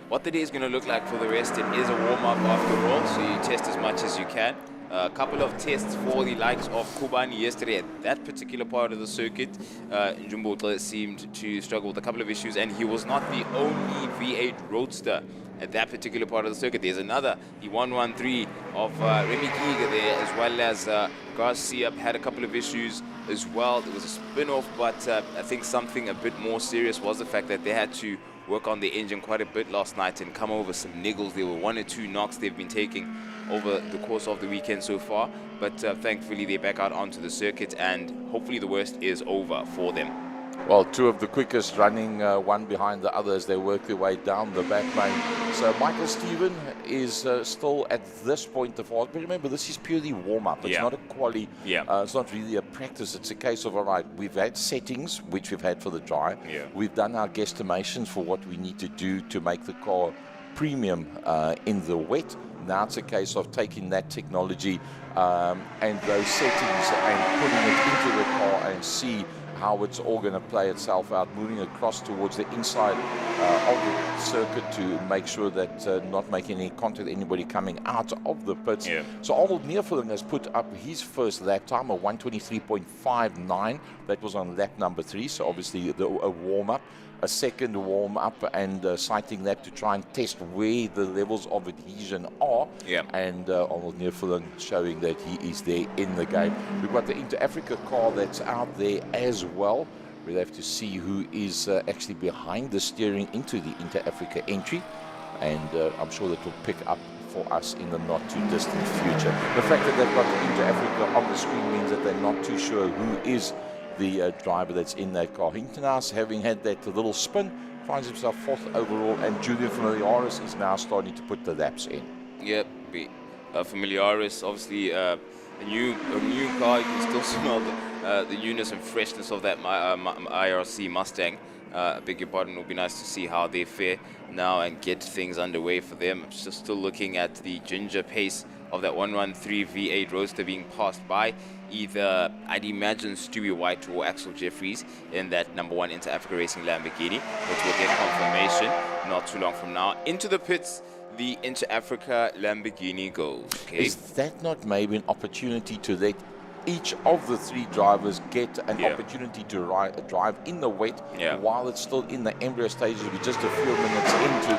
what the day is going to look like for the rest. It is a warm-up after all, so you test as much as you can. A couple of tests for the likes of Kubani yesterday at that particular part of the circuit. Njumbo seemed to struggle with a couple of issues, and he was not the only V8 roadster at that particular part of the circuit. There's another, the 113 of Remy Giga there, as well as Garcia had a couple of issues as well. There was a spin-off, but I think something a bit more serious was the fact that they had to work on the engine quite a bit last night and come over some niggles. There were 1 or 2 knocks they've been taking over the course of the weekend so far, but thankfully they're back out onto the circuit, and hopefully the worst is over for them.
Well, 2 of the quickest running, one behind the other as they work their way down the back lane. So Michael Stephen is still at this point the fastest. But remember, this is purely warm-up. It's not a quali. It's not really a practice. It's a case of, all right, we've had settings, which we've had for the dry. We've done our guesstimations for what we need to do to make the car premium in the wet. Now it's a case of taking that technology and those settings and putting it into the car and see how it's all going to play itself out, moving across towards the inside of the circuit to make sure that not making any contact with anybody coming out of the pits. So Arnold Neerfling has put up his first lap time of 1:23.59. That was on lap number 3, so obviously a warm-up. A second warm-up and sighting that to try and test where the levels of adhesion are. And Arnold Neerfling showing that he is there in the game. We've got the Inter-Africa car that's out there as well. We'll have to see who is actually behind the steering into the Inter-Africa entry. And I'm sure that will pick up for us in the not too distant future. The fact that they've got Inter-Africa on the screen means that they're not too sure who is the driver that's in that car. Hintenas, having had that little spin, finds himself 4th overall, and Julian Familiaris is now starting to put the laps in.
Familiaris, obviously a new car. You can still smell the newness and freshness of that IRC Mustang. Beg your pardon. It will be nice to see how they fare now and get things underway for them. I'm just still looking at the ginger pace of that 113 V8 roadster being passed by either, I'd imagine, Stewie White or Axel Jeffries in that number 1 Inter-Africa Racing Lamborghini, which will get confirmation not too long from now. Into the pits, the Inter-Africa Lamborghini goes.
Is that not maybe an opportunity to let each of the 3 drivers get an opportunity to drive in the wet while it's still in the embryo stages? We're just a few minutes into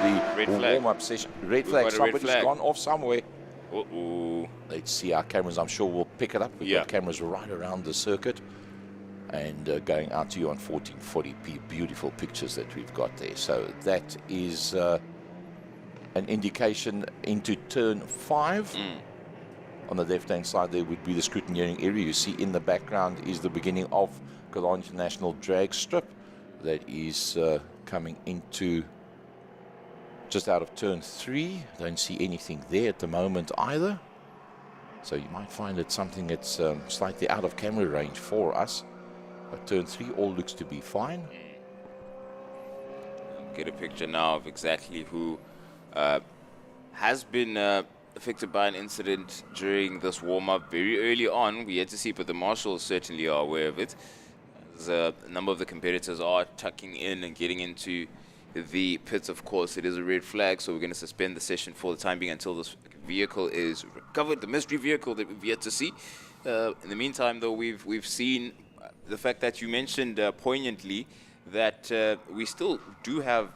the warm-up session. Red flag, somebody's gone off somewhere. Let's see our cameras. I'm sure we'll pick it up. We've got cameras right around the circuit. And going out to you on 1440p. Beautiful pictures that we've got there. So that is an indication into turn 5. On the left-hand side there would be the scrutineering area. You see in the background is the beginning of Killarney International drag strip. That is coming into just out of turn 3. Don't see anything there at the moment either. So you might find it something that's slightly out of camera range for us. But turn 3 all looks to be fine.
Get a picture now of exactly who has been affected by an incident during this warm-up very early on. We had to see, but the marshals certainly are aware of it. As a number of the competitors are tucking in and getting into the pits. Of course, it is a red flag, so we're going to suspend the session for the time being until this vehicle is recovered, the mystery vehicle that we've yet to see. In the meantime, though, we've seen the fact that you mentioned poignantly that we still do have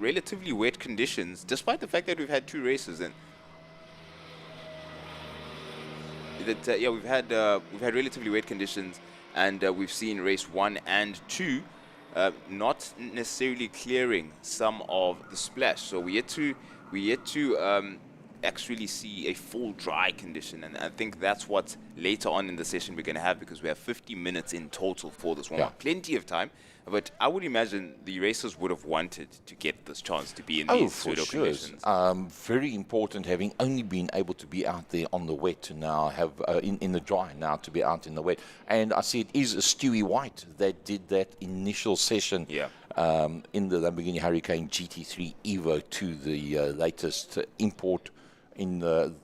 relatively wet conditions, despite the fact that we've had 2 races. And that we've had relatively wet conditions, and we've seen race 1 and 2 not necessarily clearing some of the splash. So we yet to actually see a full dry condition, and I think that's what later on in the session we're going to have, because we have 50 minutes in total for this warm-up.
Yeah.
Plenty of time, but I would imagine the racers would have wanted to get this chance to be in
Oh,
these
for
pseudo
sure.
conditions.
Very important, having only been able to be out there on the wet to now have in the dry now to be out in the wet. And I see it is Stewie White that did that initial session.
Yeah.
In the Lamborghini Hurricane GT3 Evo 2, the latest import in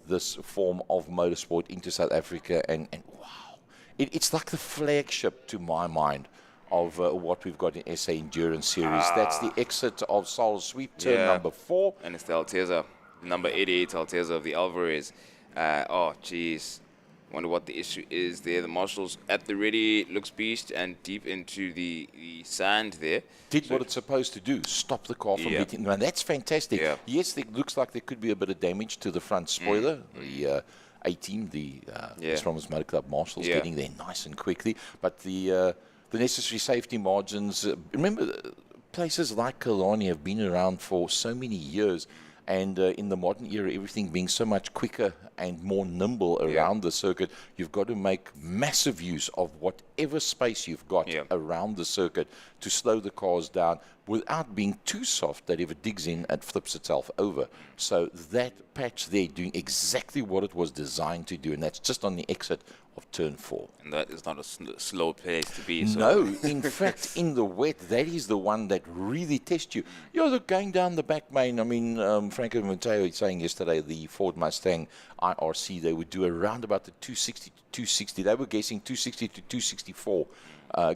this form of motorsport into South Africa. And wow, it's like the flagship to my mind of what we've got in SA Endurance Series. That's the exit of Sol Sweep, turn number 4.
And it's the Alteza, number 88 Alteza of the Alvarez. Oh, jeez. Wonder what the issue is there. The marshals at the ready, looks beast and deep into the sand there.
Did what it's supposed to do, stop the car from hitting them. And that's fantastic.
Yeah.
Yes, it looks like there could be a bit of damage to the front spoiler. The A-team, the Stromers Motor Club marshals, getting there nice and quickly. But the necessary safety margins, remember, places like Killarney have been around for so many years. And in the modern era, everything being so much quicker and more nimble around the circuit, you've got to make massive use of whatever space you've got around the circuit to slow the cars down without being too soft that if it digs in, it flips itself over. So that patch there doing exactly what it was designed to do, and that's just on the exit of turn 4.
And that is not a slow place to be. So.
No, in fact, in the wet, that is the one that really tests you. You're going down the back main. I mean, Franco Mateo was saying yesterday, the Ford Mustang IRC, they would do around about the 260 to 260. They were guessing 260 to 264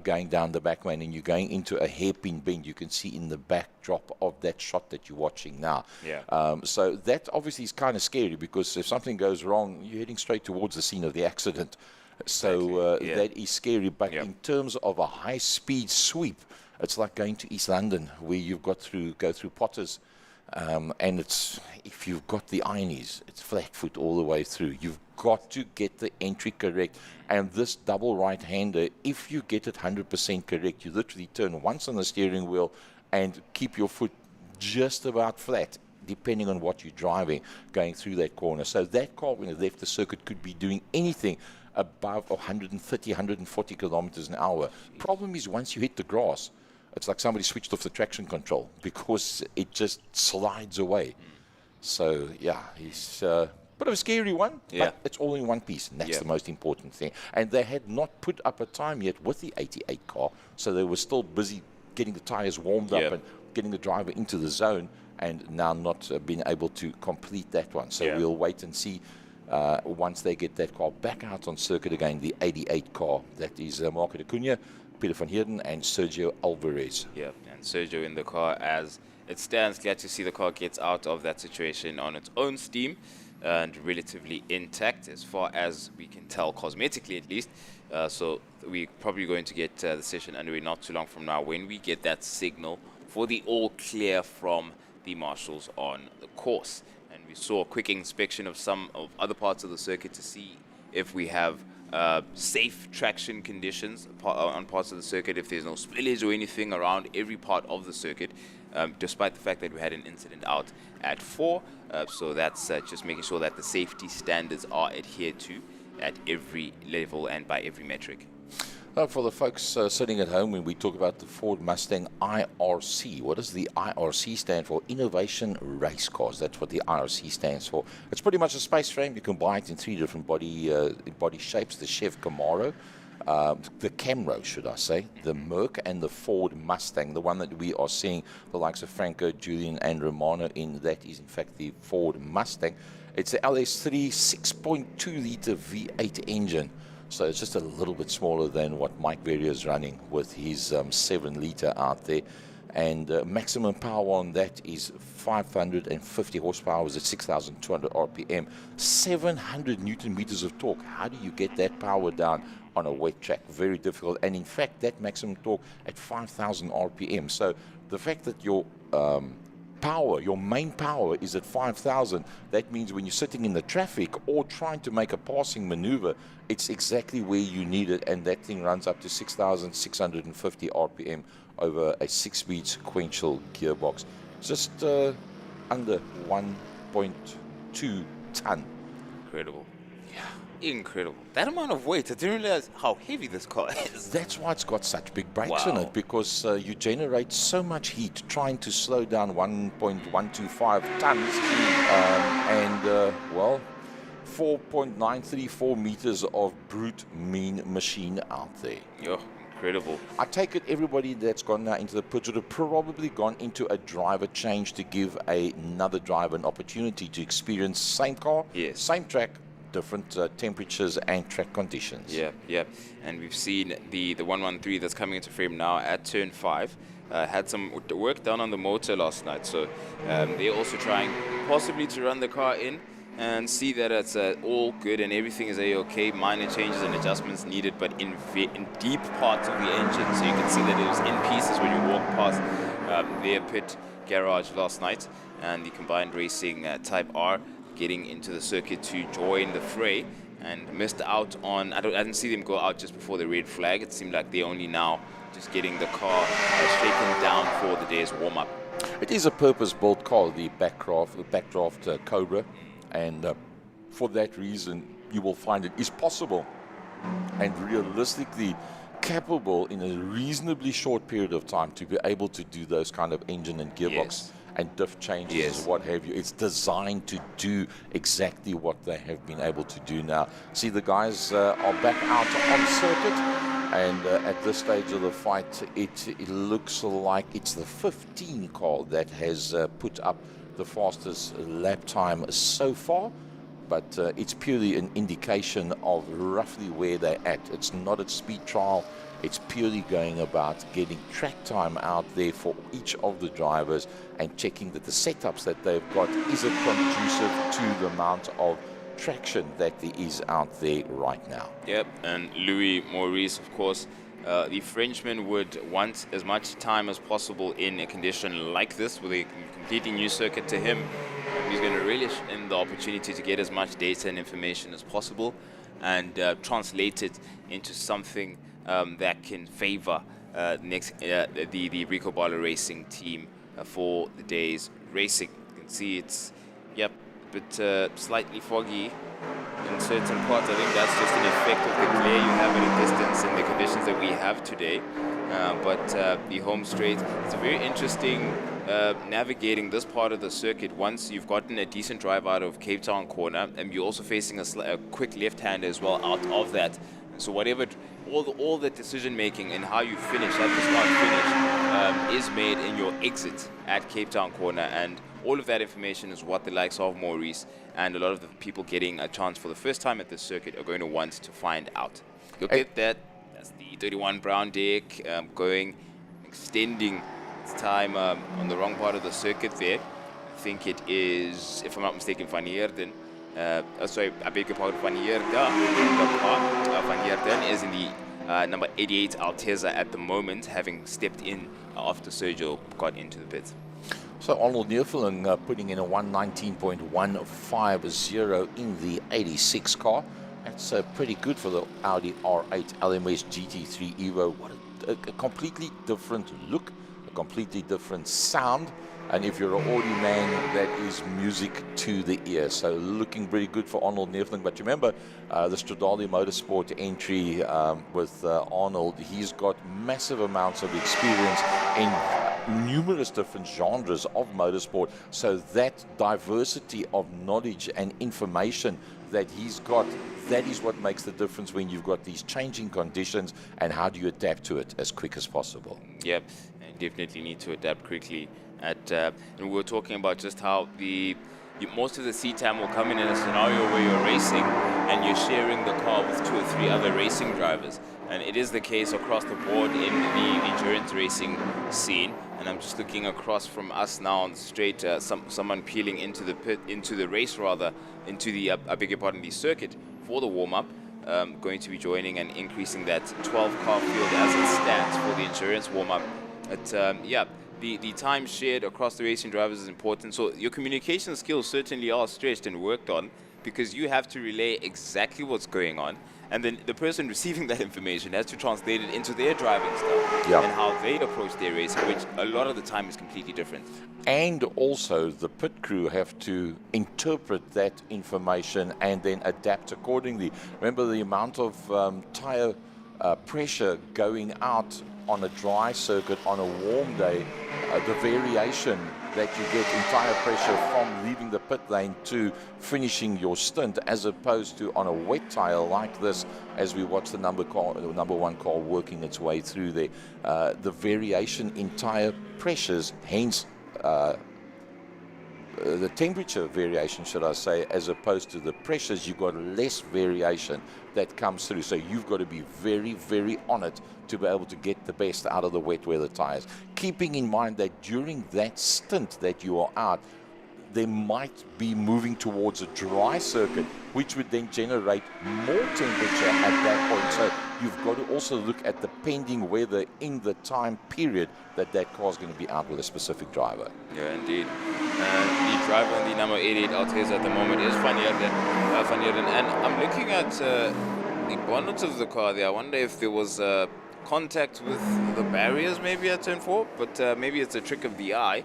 going down the back main, and you're going into a hairpin bend. You can see in the backdrop of that shot that you're watching now. So that obviously is kind of scary, because if something goes wrong, you're heading straight towards the scene of the accident. So that is scary. But in terms of a high-speed sweep, it's like going to East London, where you've got go through Potters, and it's, if you've got the ironies, it's flat foot all the way through. You've got to get the entry correct. And this double right-hander, if you get it 100% correct, you literally turn once on the steering wheel and keep your foot just about flat, depending on what you're driving, going through that corner. So that car, when it left the circuit, could be doing anything above 130, 140 kilometers an hour. Problem is, once you hit the grass, it's like somebody switched off the traction control, because it just slides away. So, yeah, it's a bit of a scary one, but it's all in one piece, and that's the most important thing. And they had not put up a time yet with the 88 car, so they were still busy getting the tires warmed up and getting the driver into the zone, and now not being able to complete that one. So we'll wait and see once they get that car back out on circuit again, the 88 car. That is Marco de Cunha, Peter van Heerden, and Sergio Alvarez.
Yeah, and Sergio in the car as it stands. Glad to see the car gets out of that situation on its own steam and relatively intact, as far as we can tell, cosmetically at least. So we're probably going to get the session underway not too long from now, when we get that signal for the all clear from the marshals on the course. And we saw a quick inspection of some of other parts of the circuit to see if we have safe traction conditions on parts of the circuit, if there's no spillage or anything around every part of the circuit, despite the fact that we had an incident out at 4. So that's just making sure that the safety standards are adhered to at every level and by every metric.
For the folks sitting at home, when we talk about the Ford Mustang IRC, what does the IRC stand for? Innovation Race Cars. That's what the IRC stands for. It's pretty much a space frame. You can buy it in 3 different body shapes. The Chev Camaro, the Camaro, should I say, the Merc, and the Ford Mustang. The one that we are seeing the likes of Franco, Julian, and Romano in, that is in fact the Ford Mustang. It's the LS3 6.2 litre V8 engine. So it's just a little bit smaller than what Mike Verrier is running with his 7 litre out there. And maximum power on that is 550 horsepower at 6,200 RPM, 700 Newton meters of torque. How do you get that power down on a wet track? Very difficult. And in fact, that maximum torque at 5,000 RPM. So the fact that your power, your main power, is at 5,000, that means when you're sitting in the traffic or trying to make a passing maneuver, it's exactly where you need it, and that thing runs up to 6,650 RPM over a 6-speed sequential gearbox. Just under 1.2 ton.
Incredible. Yeah, incredible. That amount of weight, I didn't realize how heavy this car is.
That's why it's got such big brakes in
Wow.
it, because you generate so much heat trying to slow down 1.125 tons well, 4.934 meters of brute mean machine out there.
Yeah, incredible.
I take it everybody that's gone now into the pit would have probably gone into a driver change to give another driver an opportunity to experience same car,
Yes.
same track, different temperatures and track conditions.
Yeah. And we've seen the 113 that's coming into frame now at turn 5. Had some work done on the motor last night, so they're also trying possibly to run the car in and see that it's all good and everything is a-okay. Minor changes and adjustments needed, but in deep parts of the engine, so you can see that it was in pieces when you walk past their pit garage last night. And the Combined Racing Type R getting into the circuit to join the fray, and missed out on, I didn't see them go out just before the red flag. It seemed like they're only now just getting the car shaken down for the day's warm-up.
It is a purpose-built car, the backdraft Cobra, and for that reason you will find it is possible and realistically capable in a reasonably short period of time to be able to do those kind of engine and gearbox and diff changes, what have you. It's designed to do exactly what they have been able to do now. See, the guys are back out on circuit, and at this stage of the fight, it looks like it's the 15 car that has put up the fastest lap time so far. But it's purely an indication of roughly where they're at. It's not a speed trial. It's purely going about getting track time out there for each of the drivers and checking that the setups that they've got isn't conducive to the amount of traction that there is out there right now.
Yep, and Louis Maurice, of course, the Frenchman would want as much time as possible in a condition like this with a completely new circuit to him. He's going to relish in the opportunity to get as much data and information as possible and translate it into something that can favor the Rico Barlow Racing team for the day's racing. You can see it's, a bit slightly foggy in certain parts. I think that's just an effect of the glare you have at a distance and the conditions that we have today. But the home straight, it's very interesting navigating this part of the circuit once you've gotten a decent drive out of Cape Town corner, and you're also facing a quick left-hander as well out of that. So whatever, all the decision making and how you finish at the start finish is made in your exit at Cape Town corner, and all of that information is what the likes of Maurice and a lot of the people getting a chance for the first time at this circuit are going to want to find out. Look at that. That's the 31 Brown deck extending its time on the wrong part of the circuit there. I think it is, if I'm not mistaken, Van Heerden. Sorry, I beg your pardon, Van Heerden. Van Heerden is in the number 88 Alteza at the moment, having stepped in after Sergio got into the pits.
So Arnold Neerfeling putting in a 119.150 in the 86 car. That's pretty good for the Audi R8 LMS GT3 Evo. What a completely different look, a completely different sound. And if you're an Audi man, that is music to the ear. So looking pretty good for Arnold Neerfeling. But remember, the Stradale Motorsport entry with Arnold, he's got massive amounts of experience in numerous different genres of motorsport. So that diversity of knowledge and information that he's got, that is what makes the difference when you've got these changing conditions, and how do you adapt to it as quick as possible.
Yep, and definitely need to adapt quickly. And we were talking about just how most of the seat time will come in a scenario where you're racing and you're sharing the car with 2 or 3 other racing drivers. And it is the case across the board in the endurance racing scene. And I'm just looking across from us now on the straight, someone peeling into the pit, into the circuit for the warm-up, going to be joining and increasing that 12-car field as it stands for the endurance warm-up. The time shared across the racing drivers is important. So your communication skills certainly are stretched and worked on, because you have to relay exactly what's going on And then the person receiving that information has to translate it into their driving style
Yeah.
and how they approach their racing, which a lot of the time is completely different.
And also the pit crew have to interpret that information and then adapt accordingly. Remember the amount of tire pressure going out on a dry circuit on a warm day, the variation that you get in tire pressure from leaving the pit lane to finishing your stint, as opposed to on a wet tire like this, as we watch the number one car working its way through there. The variation in tire pressures, hence the temperature variation, should I say, as opposed to the pressures, you've got less variation that comes through. So you've got to be very, very on it to be able to get the best out of the wet weather tires. Keeping in mind that during that stint that you are out, they might be moving towards a dry circuit, which would then generate more temperature at that point. So you've got to also look at the pending weather in the time period that that car is going to be out with a specific driver.
Yeah, indeed. The driver in the number 88 Alteza at the moment is Van Heerden. And I'm looking at the bonnet of the car there. I wonder if there was contact with the barriers maybe at turn 4, but maybe it's a trick of the eye.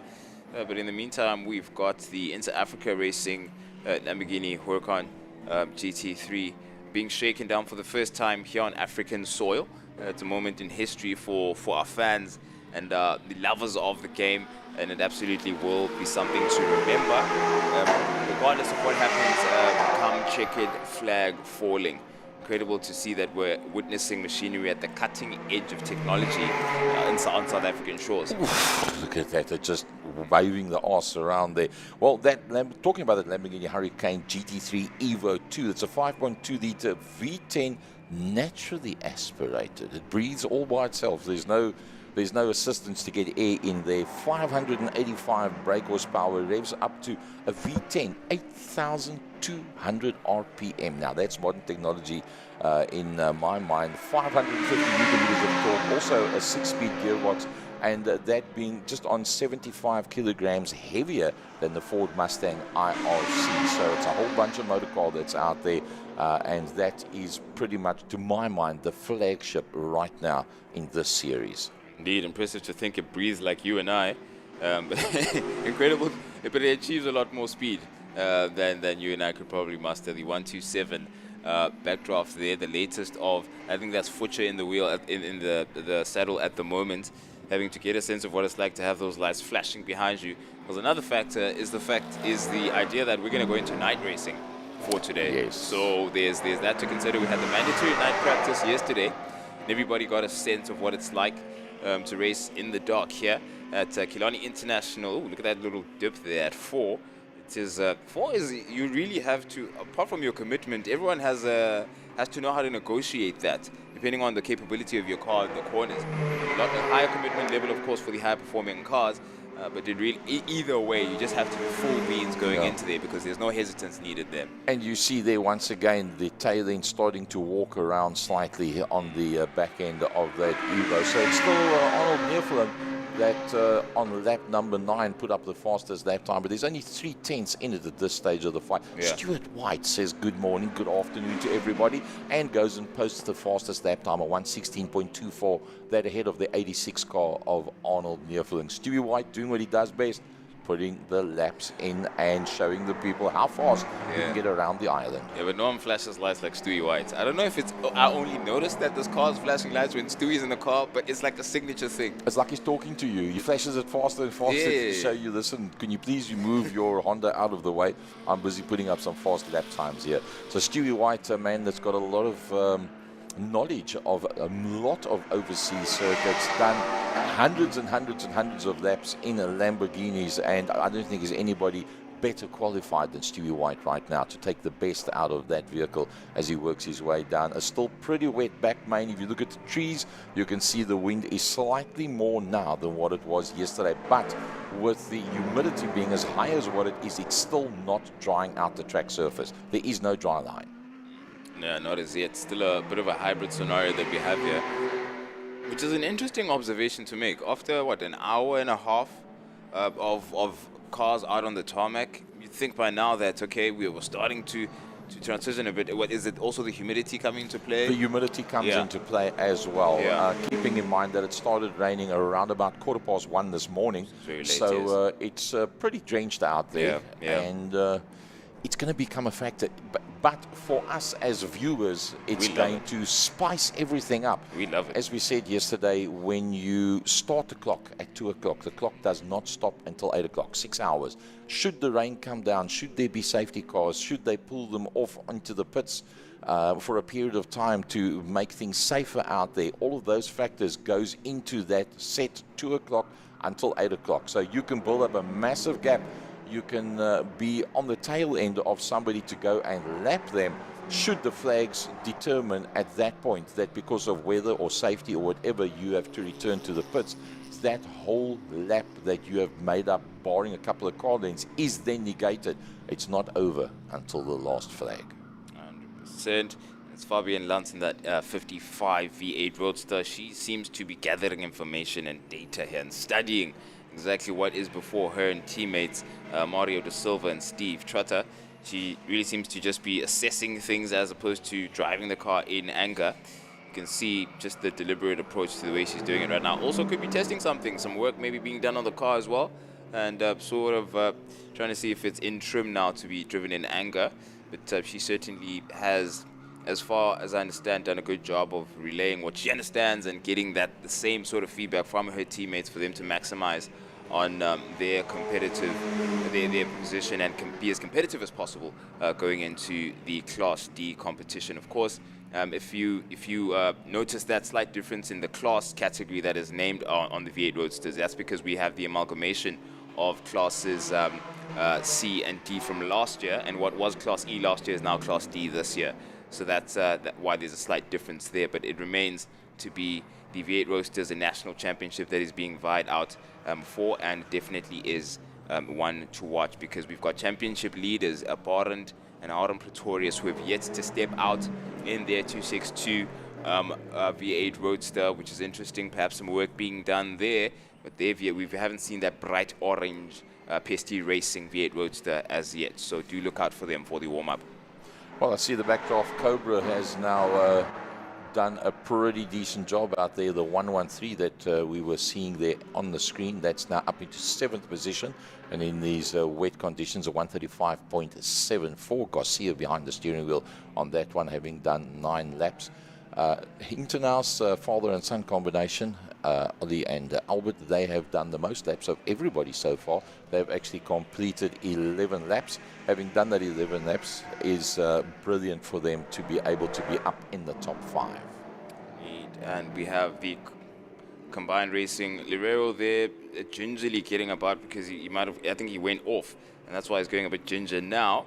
But in the meantime, we've got the Inter-Africa Racing Lamborghini Huracan GT3 being shaken down for the first time here on African soil. It's a moment in history for our fans and the lovers of the game, and it absolutely will be something to remember. Regardless of what happens, come checkered flag falling. Incredible to see that we're witnessing machinery at the cutting edge of technology on South African shores.
Look at that, they're just waving the arse around there. Well, talking about that Lamborghini Huracan GT3 Evo 2, it's a 5.2 litre V10 naturally aspirated. It breathes all by itself. There's no assistance to get air in there. 585 brake horsepower, revs up to a V10, 8,200 RPM. Now that's modern technology in my mind. 550 newton meters of torque, also a 6-speed gearbox, and that being just on 75 kilograms heavier than the Ford Mustang IRC. So it's a whole bunch of motor car that's out there, and that is pretty much, to my mind, the flagship right now in this series.
Indeed, impressive to think it breathes like you and I. Incredible, but it achieves a lot more speed than you and I could probably muster. The 127 backdraft there, the latest of, I think that's Futcher in the wheel, in the saddle at the moment, having to get a sense of what it's like to have those lights flashing behind you. Because another factor is the idea that we're going to go into night racing for today.
Yes.
So there's that to consider. We had the mandatory night practice yesterday, and everybody got a sense of what it's like to race in the dark here at Killarney International. Ooh, look at that little dip there at 4. It is 4 is, you really have to, apart from your commitment, everyone has to know how to negotiate that depending on the capability of your car in the corners. Not a higher commitment level, of course, for the high performing cars, but it really, either way, you just have to be full beans going into there, because there's no hesitance needed there.
And you see there once again the tail end starting to walk around slightly on the back end of that Evo. So it's still Arnold Neerfelen that on lap number 9 put up the fastest lap time, but there's only 3/10 in it at this stage of the fight.
Yeah.
Stuart White says good morning, good afternoon to everybody, and goes and posts the fastest lap time of 1:16.24, that ahead of the 86 car of Arnold Neerfelen. Stewie White doing what he does best, putting the laps in and showing the people how fast you can get around the island.
Yeah, but no one flashes lights like Stewie White. I don't know if it's, I only noticed that this car is flashing lights when Stewie's in the car, but it's like a signature thing.
It's like he's talking to you. He flashes it faster and faster to show you, listen, can you please move your Honda out of the way? I'm busy putting up some fast lap times here. So Stewie White, a man that's got a lot of knowledge of a lot of overseas circuits, done hundreds and hundreds and hundreds of laps in Lamborghinis, and I don't think there's anybody better qualified than Stewie White right now to take the best out of that vehicle as he works his way down a still pretty wet back main. If you look at the trees, you can see the wind is slightly more now than what it was yesterday, but with the humidity being as high as what it is, it's still not drying out the track surface. There is no dry line.
No, not as yet. Still a bit of a hybrid scenario that we have here, which is an interesting observation to make. After, what, an hour and a half of cars out on the tarmac, you'd think by now that, okay, we were starting to to transition a bit, what is it? Also the humidity coming into play?
The humidity comes into play as well. Keeping in mind that it started raining around about 1:15 this morning.
Very late,
So it's pretty drenched out there. And it's going to become a factor. But for us as viewers, it's going to spice everything up.
We love it.
As we said yesterday, when you start the clock at 2 o'clock, the clock does not stop until 8 o'clock, 6 hours. Should the rain come down, should there be safety cars, should they pull them off onto the pits for a period of time to make things safer out there, all of those factors goes into that set 2 o'clock until 8 o'clock. So you can build up a massive gap. You can be on the tail end of somebody to go and lap them, should the flags determine at that point that because of weather or safety or whatever you have to return to the pits, that whole lap that you have made up, barring a couple of car lengths, is then negated. It's not over until the last flag.
100%. It's Fabian Lantz in that 55 V8 Roadster. She seems to be gathering information and data here and studying exactly what is before her and teammates Mario Da Silva and Steve Trotter. She really seems to just be assessing things as opposed to driving the car in anger. You can see just the deliberate approach to the way she's doing it right now. Also could be testing something, some work maybe being done on the car as well, and sort of trying to see if it's in trim now to be driven in anger. But she certainly has, as far as I understand, done a good job of relaying what she understands and getting the same sort of feedback from her teammates for them to maximize on their competitive, their position and be as competitive as possible going into the Class D competition. Of course, if you notice that slight difference in the class category that is named on the V8 Roadsters, that's because we have the amalgamation of classes C and D from last year, and what was Class E last year is now Class D this year. So that's why there's a slight difference there, but it remains to be the V8 Roasters, a national championship that is being vied out for, and definitely is one to watch because we've got championship leaders, Barend and Aaron Pretorius, who have yet to step out in their 262 V8 Roadster, which is interesting. Perhaps some work being done there, but we haven't seen that bright orange PSG Racing V8 Roadster as yet, so do look out for them for the warm-up.
Well, I see the backdraft Cobra has now done a pretty decent job out there. The 113 that we were seeing there on the screen, that's now up into 7th position. And in these wet conditions, a 135.74. Garcia behind the steering wheel on that one, having done 9 laps. Hintenau's father and son combination, Ollie and Albert, they have done the most laps of everybody so far. They've actually completed 11 laps. Having done that 11 laps is brilliant for them to be able to be up in the top 5.
And we have the combined racing Lerero there gingerly getting about because he might have, I think he went off, and that's why he's going a bit ginger now,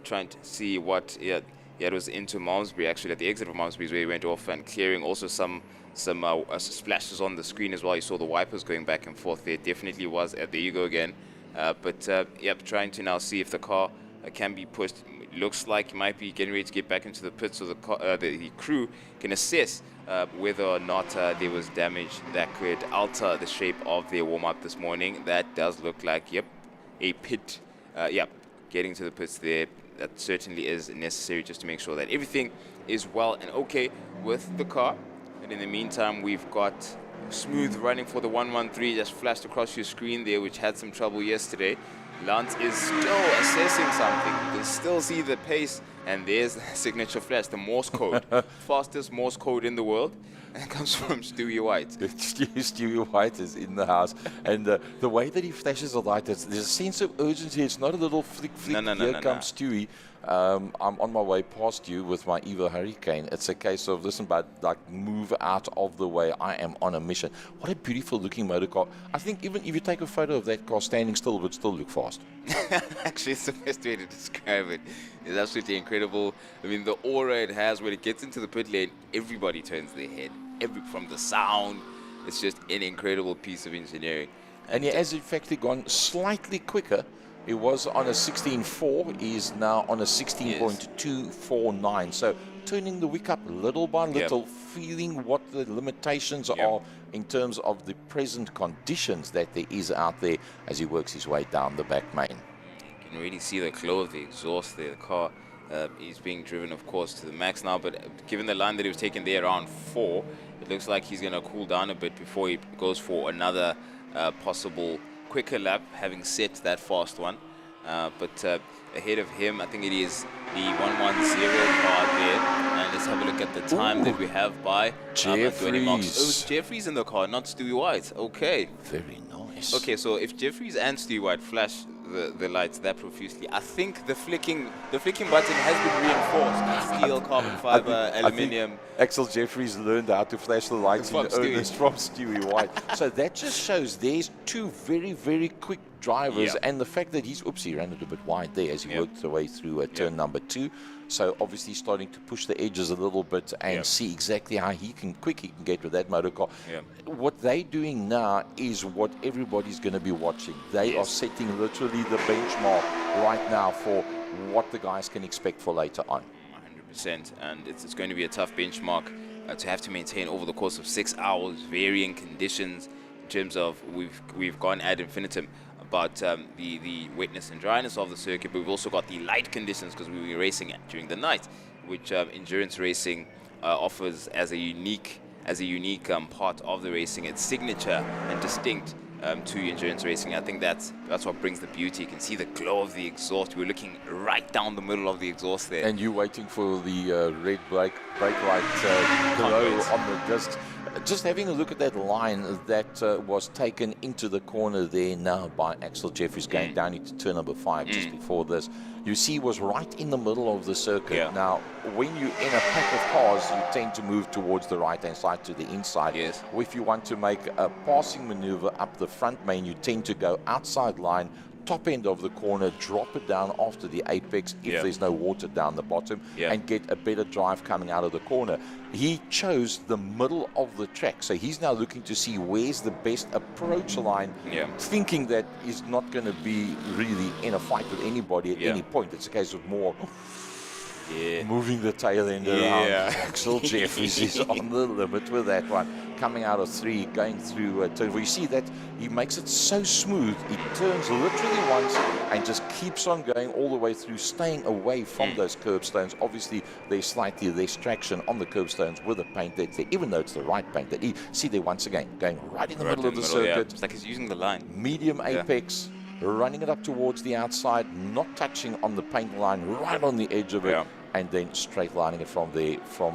trying to see what it was into Malmesbury, actually at the exit of Malmesbury where he went off, and clearing also some splashes on the screen as well. You saw the wipers going back and forth there. Definitely was, there you go again. Trying to now see if the car can be pushed. It looks like he might be getting ready to get back into the pits, so the crew can assess whether or not there was damage that could alter the shape of their warm-up this morning. That does look like, a pit. Getting to the pits there. That certainly is necessary just to make sure that everything is well and okay with the car. And in the meantime, we've got smooth running for the 113 just flashed across your screen there, which had some trouble yesterday. Lance is still assessing something. You can still see the pace, and there's the signature flash, the Morse code. Fastest Morse code in the world. And it comes from Stewie White.
Stewie White is in the house. And the way that he flashes the light, there's a sense of urgency. It's not a little flick. Here comes Stewie. I'm on my way past you with my Evo Hurricane. It's a case of, listen, bud, like, move out of the way. I am on a mission. What a beautiful looking motor car. I think even if you take a photo of that car standing still, it would still look fast.
Actually, it's the best way to describe it. It's absolutely incredible. I mean, the aura it has when it gets into the pit lane, everybody turns their head. From the sound, it's just an incredible piece of engineering.
And he has in fact gone slightly quicker. It was on a 16.4, he's now on a 16.249. So turning the wick up little by little, feeling what the limitations are in terms of the present conditions that there is out there as he works his way down the back main.
You can really see the glow of the exhaust there. The car He's being driven, of course, to the max now, but given the line that he was taking there around 4, it looks like he's going to cool down a bit before he goes for another possible quicker lap, having set that fast one. But ahead of him, I think it is the 110 car there. And let's have a look at the time that we have by
Jeffries.
Oh, it's Jeffries in the car, not Stewie White. Okay.
Very nice.
Okay, so if Jeffries and Stewie White flash the lights that profusely, I think the flicking button has been reinforced. Steel, carbon fiber, aluminium.
Axel Jeffries learned how to flash the lights in earnest from Stewie White. So that just shows there's two very, very quick drivers, and the fact that he ran it a bit wide there as he worked their way through turn number 2. So obviously starting to push the edges a little bit and see exactly how quick he can get with that motor car. What they're doing now is what everybody's going to be watching. They are setting literally the benchmark right now for what the guys can expect for later on.
100%, and it's going to be a tough benchmark to have to maintain over the course of 6 hours, varying conditions in terms of we've gone ad infinitum about the wetness and dryness of the circuit, but we've also got the light conditions because we were racing during the night, which endurance racing offers as a unique part of the racing. It's signature and distinct to endurance racing. I think that's what brings the beauty. You can see the glow of the exhaust. We're looking right down the middle of the exhaust there.
And you waiting for the red brake light glow on the disc. Just having a look at that line that was taken into the corner there now by Axel Jeffries going down into turn number 5 just before this. You see was right in the middle of the circuit. Now, when you're in a pack of cars, you tend to move towards the right-hand side to the inside. If you want to make a passing maneuver up the front main, you tend to go outside line, top end of the corner, drop it down after the apex if there's no water down the bottom, and get a better drive coming out of the corner. He chose the middle of the track, so he's now looking to see where's the best approach line, thinking that he's not going to be really in a fight with anybody at any point. It's a case of more moving the tail end around. Axel Jeffries is on the limit with that one. Coming out of 3, going through turn 4. You see that he makes it so smooth. He turns literally once and just keeps on going all the way through, staying away from those curbstones. Obviously, there's slightly less traction on the curbstones with the paint that's there, even though it's the right paint. That see there once again, going right in the middle of the circuit.
It's like he's using the line.
Medium apex, running it up towards the outside, not touching on the paint line, right on the edge of it. And then straight lining it from there, from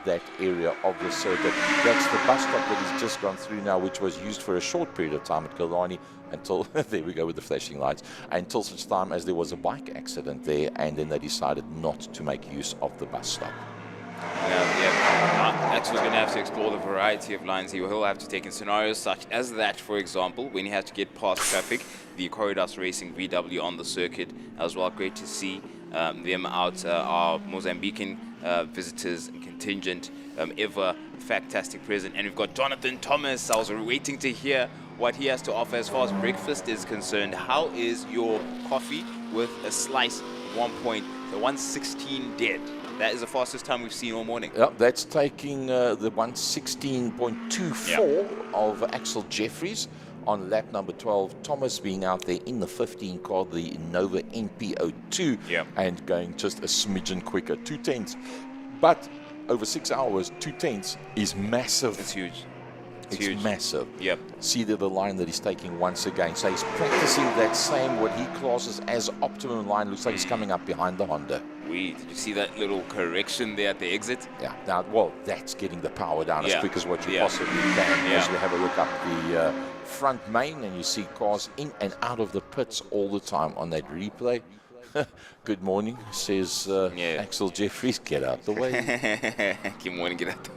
that area of the circuit. That's the bus stop that he's just gone through now, which was used for a short period of time at Killarney until, there we go with the flashing lights, until such time as there was a bike accident there, and then they decided not to make use of the bus stop.
Axel's going to have to explore the variety of lines he will have to take in scenarios such as that, for example, when he has to get past traffic, the Corridus Racing VW on the circuit as well. Great to see them out, our Mozambican visitors and contingent, ever fantastic present. And we've got Jonathan Thomas. I was waiting to hear what he has to offer as far as breakfast is concerned. How is your coffee with a slice 1:16 dead? That is the fastest time we've seen all morning.
Yep, that's taking the 1:16.24 of Axel Jeffries on lap number 12. Thomas being out there in the 15 car, the Nova NPO2, and going just a smidgen quicker, 2/10. But over 6 hours, 2/10 is massive.
It's huge.
It's huge. Massive.
Yep.
See the line that he's taking once again. So he's practicing that same, what he classes as optimum line. Looks like he's coming up behind the Honda.
Did you see that little correction there at the exit?
Yeah. Now, well, that's getting the power down as quick as what you possibly can. As we have a look up the front main, and you see cars in and out of the pits all the time on that replay. Good morning, says Axel Jeffries. Get out the way.
Good morning, get out the way.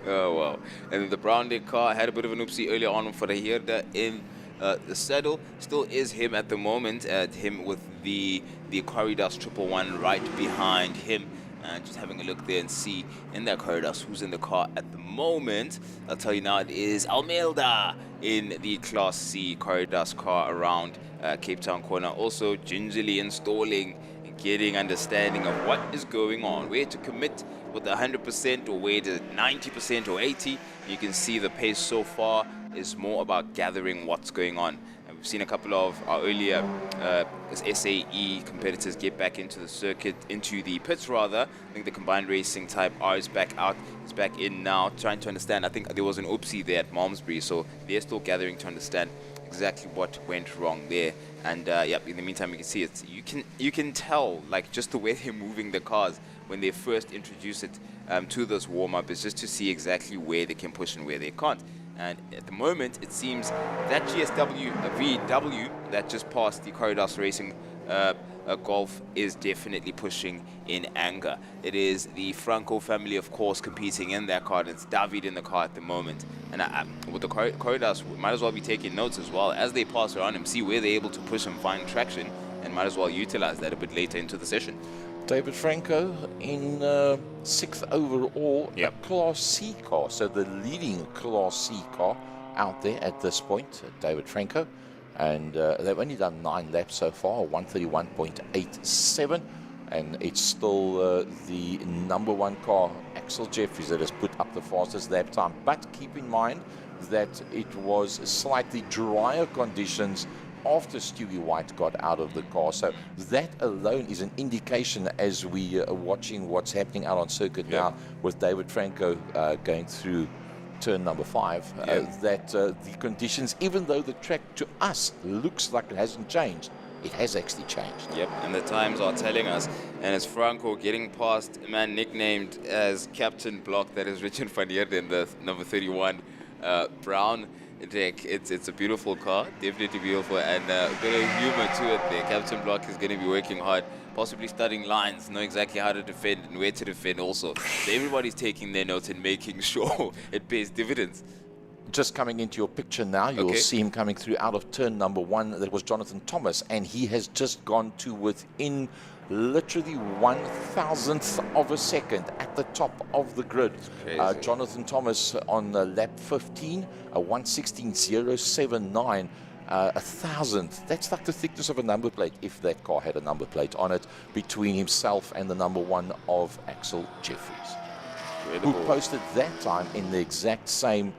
Oh, wow. And the brown deck car had a bit of an oopsie earlier on for the Herda in the saddle. Still is him at the moment, him with the Corridus 111 right behind him. Just having a look there and see in that Corridus who's in the car at the moment. I'll tell you now, it is Almeida in the Class C Corridus car around Cape Town corner. Also gingerly installing and getting understanding of what is going on, where to commit with 100% or where to 90% or 80. You can see the pace so far is more about gathering what's going on. And We've seen a couple of our earlier SAE competitors get back into the circuit, into the pits rather. I think the combined racing type R is back out, is back in now, trying to understand. I think there was an oopsie there at Malmesbury, so they're still gathering to understand exactly what went wrong there. And yeah, in the meantime, you can see it. You can tell, like, just the way they're moving the cars when they first introduce it to this warm-up is just to see exactly where they can push and where they can't. And at the moment, it seems that GSW VW that just passed the Corridors Racing Golf is definitely pushing in anger. It is the Franco family, of course, competing in that car. And it's David in the car at the moment. And with the Corridors, might as well be taking notes as well as they pass around him, see where they're able to push and find traction, and might as well utilize that a bit later into the session.
David Franco in 6th overall,
Yep.
a Class C car, so the leading Class C car out there at this point, David Franco. And they've only done 9 laps so far, 131.87, and it's still the number 1 car, Axel Jeffries, that has put up the fastest lap time. But keep in mind that it was slightly drier conditions after Stewie White got out of the car. So that alone is an indication, as we are watching what's happening out on circuit now with David Franco going through turn number 5, that the conditions, even though the track to us looks like it hasn't changed, it has actually changed.
Yep, and the times are telling us. And it's Franco getting past a man nicknamed as Captain Block, that is Richard van Heerden in the number 31 brown deck. It's a beautiful car, definitely beautiful, and a bit of humor to it there. Captain Block is going to be working hard, possibly studying lines, know exactly how to defend and where to defend also. So everybody's taking their notes and making sure it pays dividends.
Just coming into your picture now, you'll see him coming through out of turn number 1. That was Jonathan Thomas, and he has just gone to within literally 1,000th of a second at the top of the grid. Jonathan Thomas on lap 15, a 1:16.079. 1,000th. That's like the thickness of a number plate, if that car had a number plate on it, between himself and the number 1 of Axel Jeffries, who posted that time in the exact same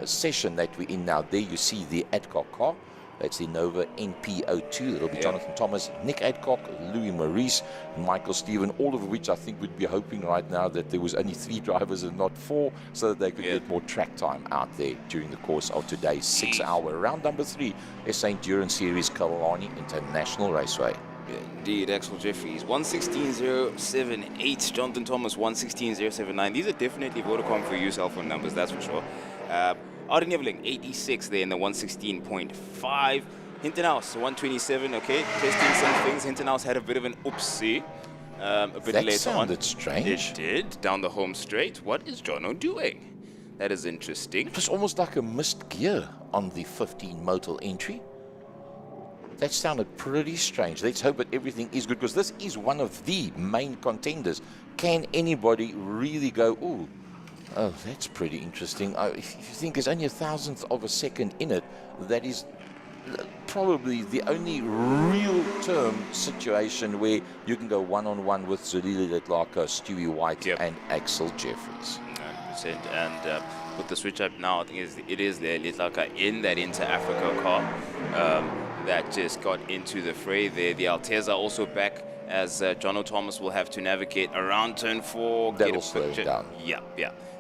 session that we're in now. There you see the Adcock car. That's the Nova NP02. That'll be Jonathan Thomas, Nick Adcock, Louis Maurice, Michael Stephen, all of which I think would be hoping right now that there was only 3 drivers and not 4, so that they could get more track time out there during the course of today's 6-hour round number 3 SA Endurance Series Killarney International Raceway.
Indeed, Axel Jeffries, 1:16.078. Jonathan Thomas, 1:16.079. These are definitely Vodacom for you cell phone numbers, that's for sure. Arden Eveling, 86 there in the 1:16.5. Hintenhouse, 1:27, okay, testing some things. Hintenhouse had a bit of an oopsie a bit later on.
That sounded strange.
It did, down the home straight. What is Jono doing? That is interesting.
It was almost like a missed gear on the 15 modal entry. That sounded pretty strange. Let's hope that everything is good, because this is one of the main contenders. Can anybody really go, ooh, oh, that's pretty interesting. If you think there's only 1,000th of a second in it, that is probably the only real term situation where you can go one-on-one with Zolile Letlaka, Stewie White, and Axel Jeffries.
100%. And with the switch up now, I think it is there, Letlaka in that Inter-Africa car that just got into the fray there. The Alteza also back, as Jono Thomas will have to navigate around turn 4.
That'll slow him down.
Yeah.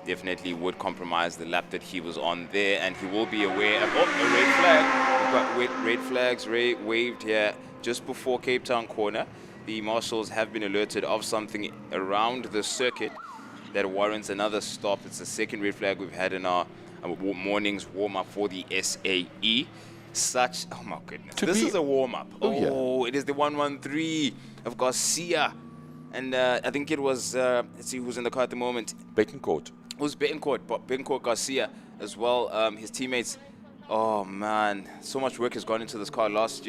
Definitely would compromise the lap that he was on there, and he will be aware of a red flag. We've got red flags waved here just before Cape Town corner. The marshals have been alerted of something around the circuit that warrants another stop. It's the second red flag we've had in our morning's warm-up for the SAE. Oh my goodness, this is a warm-up. It is the 113 of Garcia, and I think it was, let's see who's in the car at the moment.
Betancourt.
It was Betancourt Garcia as well. His teammates, oh man, so much work has gone into this car last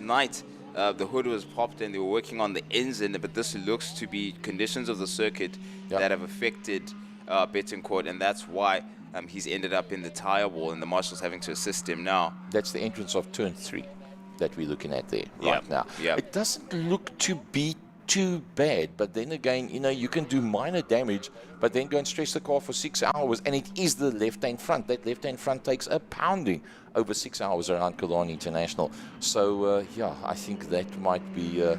night. The hood was popped and they were working on the engine, but this looks to be conditions of the circuit that have affected Betancourt, and that's why he's ended up in the tire wall, and the marshal's having to assist him now.
That's the entrance of turn 3 that we're looking at there right now. It doesn't look to be too bad. But then again, you know, you can do minor damage, but then go and stress the car for 6 hours, and it is the left-hand front. That left-hand front takes a pounding over 6 hours around Killarney International. So, yeah, I think that might be a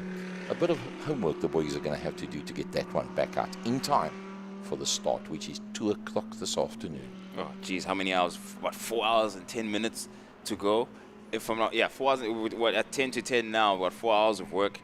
bit of homework the boys are going to have to do to get that one back out in time for the start, which is 2 o'clock this afternoon.
Oh, geez, how many hours? What, 4 hours and 10 minutes to go? If I'm not, yeah, 4 hours. What, at 10 to 10 now? What, 4 hours of work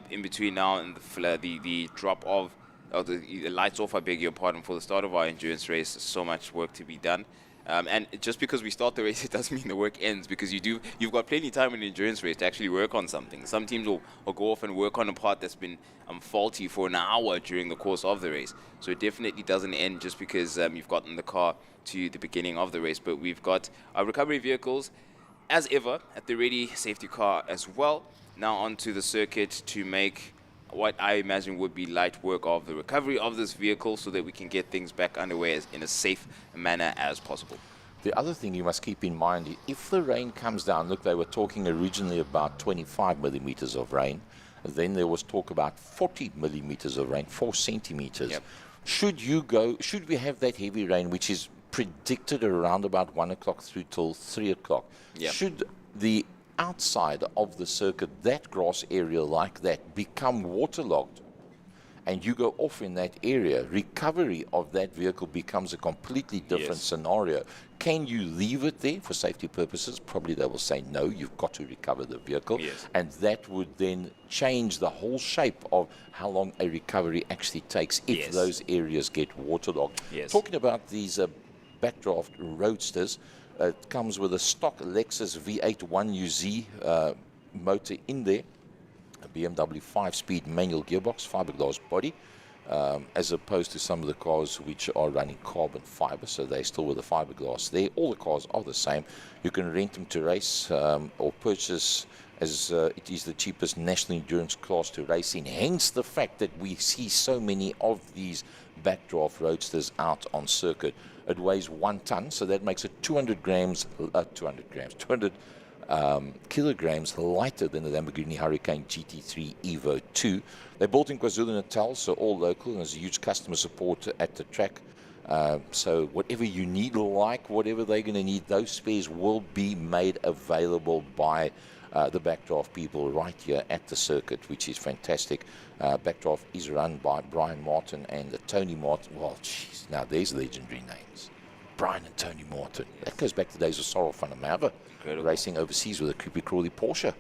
in between now and the drop of the lights off, I beg your pardon, for the start of our endurance race. So much work to be done. And just because we start the race, it doesn't mean the work ends, because you've got plenty of time in the endurance race to actually work on something. Some teams will go off and work on a part that's been faulty for an hour during the course of the race. So it definitely doesn't end just because you've gotten the car to the beginning of the race. But we've got our recovery vehicles, as ever, at the ready, safety car as well. Now onto the circuit to make what I imagine would be light work of the recovery of this vehicle so that we can get things back underway in a safe manner as possible.
The other thing you must keep in mind, if the rain comes down, look, they were talking originally about 25 millimeters of rain. Then there was talk about 40 millimeters of rain, 4 centimeters.
Yep.
Should we have that heavy rain, which is predicted around about 1 o'clock through till 3 o'clock?
Yep.
Should the outside of the circuit, that grass area like that, become waterlogged, and you go off in that area, recovery of that vehicle becomes a completely different scenario. Can you leave it there for safety purposes? Probably they will say no, you've got to recover the vehicle. And that would then change the whole shape of how long a recovery actually takes if those areas get waterlogged. Talking about these backdraft roadsters, it comes with a stock Lexus V8 1UZ motor in there, a BMW 5-speed manual gearbox, fiberglass body, as opposed to some of the cars which are running carbon fiber, so they're still with the fiberglass there. All the cars are the same. You can rent them to race or purchase, as it is the cheapest national endurance class to race in. Hence the fact that we see so many of these backdraft roadsters out on circuit. It weighs 1 ton, so that makes it 200 kilograms lighter than the Lamborghini Hurricane GT3 Evo 2. They're built in KwaZulu-Natal, so all local, and there's huge customer support at the track. So whatever you need, like whatever they're going to need, those spares will be made available by the backdraft people right here at the circuit, which is fantastic. Backdraft is run by Brian Martin and Tony Martin. Well, geez, now there's legendary names. Brian and Tony Martin. That goes back to the days of Sorrel van der Merwe, racing overseas with a creepy crawly Porsche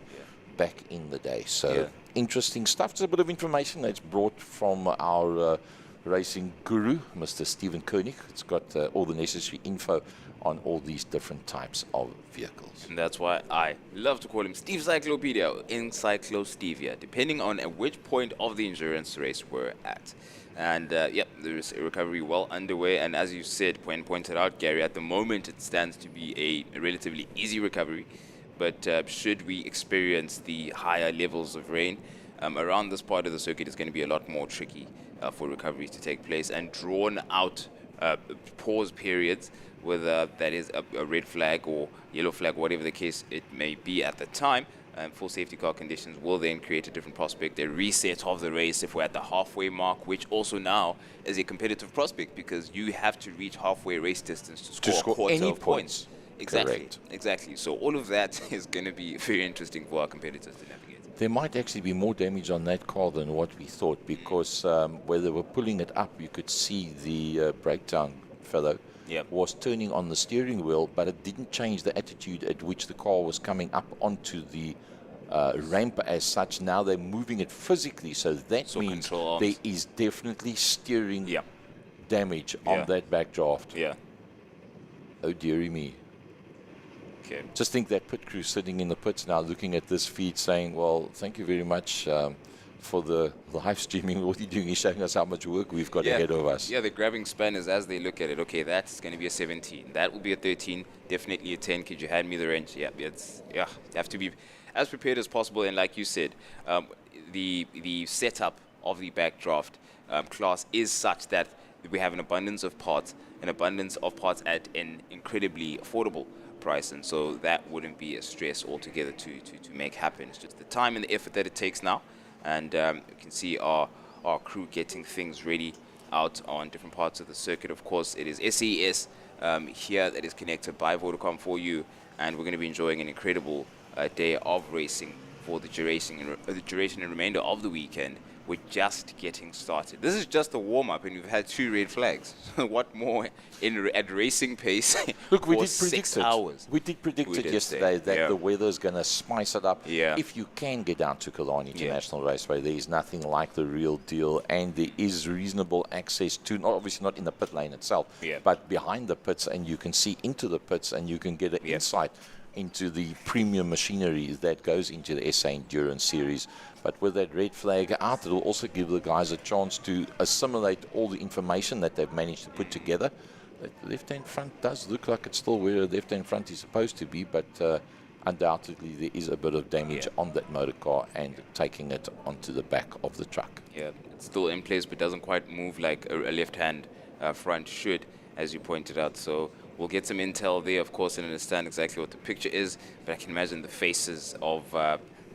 back in the day. So interesting stuff. Just a bit of information that's brought from our racing guru, Mr. Stephen Koenig. It's got all the necessary info on all these different types of vehicles.
And that's why I love to call him Steve Cyclopedia or Encyclostevia, depending on at which point of the endurance race we're at. And there is a recovery well underway. And as you said, when pointed out, Gary, at the moment it stands to be a relatively easy recovery. But should we experience the higher levels of rain around this part of the circuit, it's going to be a lot more tricky for recovery to take place, and drawn out pause periods, whether that is a red flag or yellow flag, whatever the case it may be at the time. Full safety car conditions will then create a different prospect, a reset of the race if we're at the halfway mark, which also now is a competitive prospect because you have to reach halfway race distance to score a quarter
any
of points. Exactly.
Correct.
Exactly. So all of that is going to be very interesting for our competitors to navigate.
There might actually be more damage on that car than what we thought, because where they were pulling it up, you could see the breakdown fellow was turning on the steering wheel, but it didn't change the attitude at which the car was coming up onto the ramp as such. Now they're moving it physically, so that means there is definitely steering damage on that backdraft. Oh dearie me. Just think that pit crew sitting in the pits now looking at this feed saying, well, thank you very much for the live streaming. What are you doing? He's showing us how much work we've got ahead of us.
Yeah, they're grabbing spanners as they look at it. Okay, that's going to be a 17. That will be a 13. Definitely a 10. Could you hand me the wrench? You have to be as prepared as possible. And like you said, the setup of the backdraft class is such that we have an abundance of parts at an incredibly affordable price, and so that wouldn't be a stress altogether to make happen. It's just the time and the effort that it takes now and you can see our crew getting things ready out on different parts of the circuit. Of course, it is SES here that is connected by Vodacom for you, and we're going to be enjoying an incredible day of racing for the duration and remainder of the weekend. We're just getting started. This is just a warm-up, and we've had 2 red flags. What more at racing pace?
Look, we
for
did predict
6
it.
hours.
We did predict it
did
yesterday
say,
that
yeah.
the weather's going to spice it up.
Yeah.
If you can get down to Killarney
Yeah.
International Raceway, there is nothing like the real deal, and there is reasonable access to, obviously not in the pit lane itself,
Yeah.
but behind the pits, and you can see into the pits, and you can get an
Yeah.
insight into the premium machinery that goes into the SA Endurance Series. But with that red flag out, it will also give the guys a chance to assimilate all the information that they've managed to put together. That left-hand front does look like it's still where the left-hand front is supposed to be, but undoubtedly there is a bit of damage on that motor car and taking it onto the back of the truck.
Yeah, it's still in place, but doesn't quite move like a left-hand front should, as you pointed out. So we'll get some intel there, of course, and understand exactly what the picture is. But I can imagine the faces of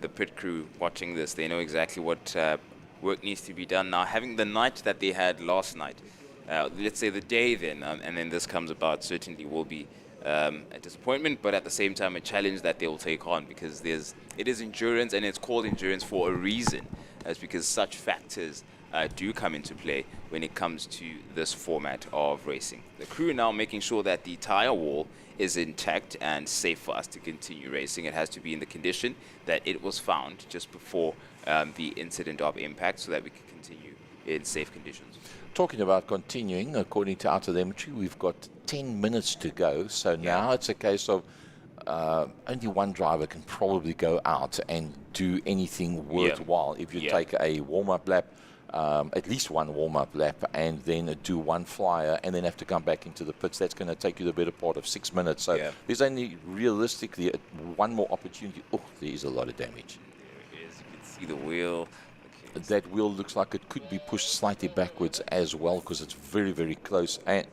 the pit crew watching this. They know exactly what work needs to be done now. Having the night that they had last night, let's say the day then, and then this comes about, certainly will be a disappointment, but at the same time a challenge that they will take on, because it is endurance, and it's called endurance for a reason. That's because such factors do come into play when it comes to this format of racing. The crew now making sure that the tire wall is intact and safe for us to continue racing. It has to be in the condition that it was found just before the incident of impact, so that we can continue in safe conditions.
Talking about continuing, according to our telemetry, we've got 10 minutes to go. So now it's a case of only one driver can probably go out and do anything worthwhile. If you take a warm-up lap, at least one warm-up lap, and then do one flyer, and then have to come back into the pits, that's going to take you the better part of 6 minutes. So there's only realistically one more opportunity. Oh, there is a lot of damage.
There it is. You can see the wheel.
That wheel looks like it could be pushed slightly backwards as well, because it's very, very close. And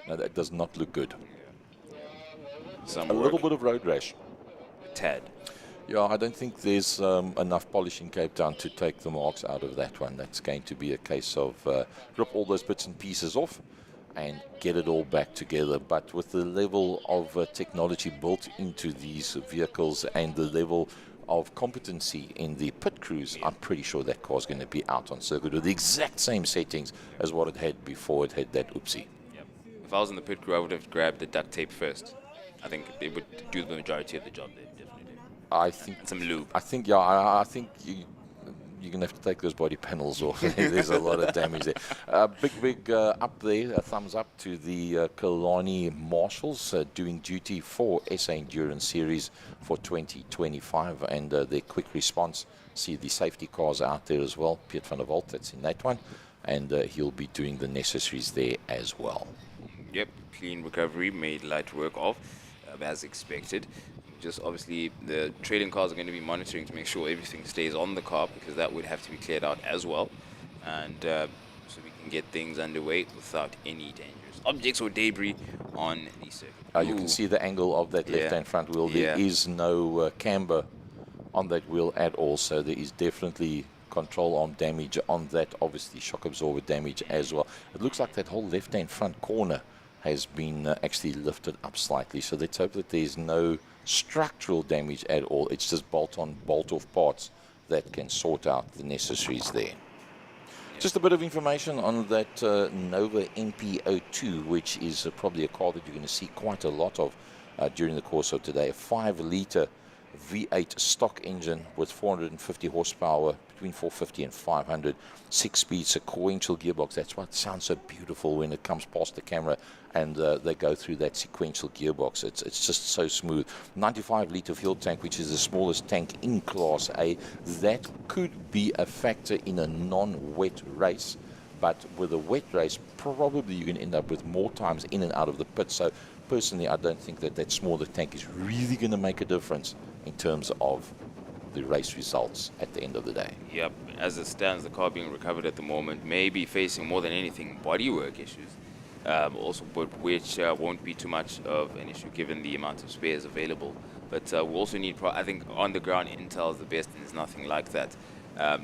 no, that does not look good. A little bit of road rash.
Tad.
Yeah, I don't think there's enough polish in Cape Town to take the marks out of that one. That's going to be a case of rip all those bits and pieces off and get it all back together. But with the level of technology built into these vehicles and the level of competency in the pit crews, I'm pretty sure that car's going to be out on circuit with the exact same settings as what it had before it had that oopsie.
Yep. If I was in the pit crew, I would have grabbed the duct tape first. I think it would do the majority of the job there, definitely.
I think
some lube.
I think I think you're gonna have to take those body panels off. There's a lot of damage there. Big up there, a thumbs up to the Killarney Marshals doing duty for SA Endurance Series for 2025, and their quick response. See the safety cars out there as well. Piet van der Walt, that's in that one, and he'll be doing the necessaries there as well.
Yep, clean recovery, made light work of, as expected. Just obviously the trailing cars are going to be monitoring to make sure everything stays on the car, because that would have to be cleared out as well, and so we can get things underway without any dangerous objects or debris on the circuit.
You can see the angle of that left-hand front wheel. There is no camber on that wheel at all, so there is definitely control arm damage on that, obviously shock absorber damage as well. It looks like that whole left-hand front corner has been actually lifted up slightly, so let's hope that there's no structural damage at all. It's just bolt-on, bolt-off parts that can sort out the necessaries there. Just a bit of information on that Nova NP02, which is probably a car that you're going to see quite a lot of during the course of today. A 5-litre V8 stock engine with 450 horsepower, between 450 and 500, 6-speed sequential gearbox. That's what sounds so beautiful when it comes past the camera and they go through that sequential gearbox. It's just so smooth. 95-litre fuel tank, which is the smallest tank in Class A. That could be a factor in a non-wet race, but with a wet race, probably you're going to end up with more times in and out of the pit. So personally, I don't think that that smaller tank is really going to make a difference in terms of the race results at the end of the day.
Yep, as it stands, the car being recovered at the moment may be facing more than anything bodywork issues, also, but which won't be too much of an issue given the amount of spares available. But we also need, I think, on the ground intel is the best, and there's nothing like that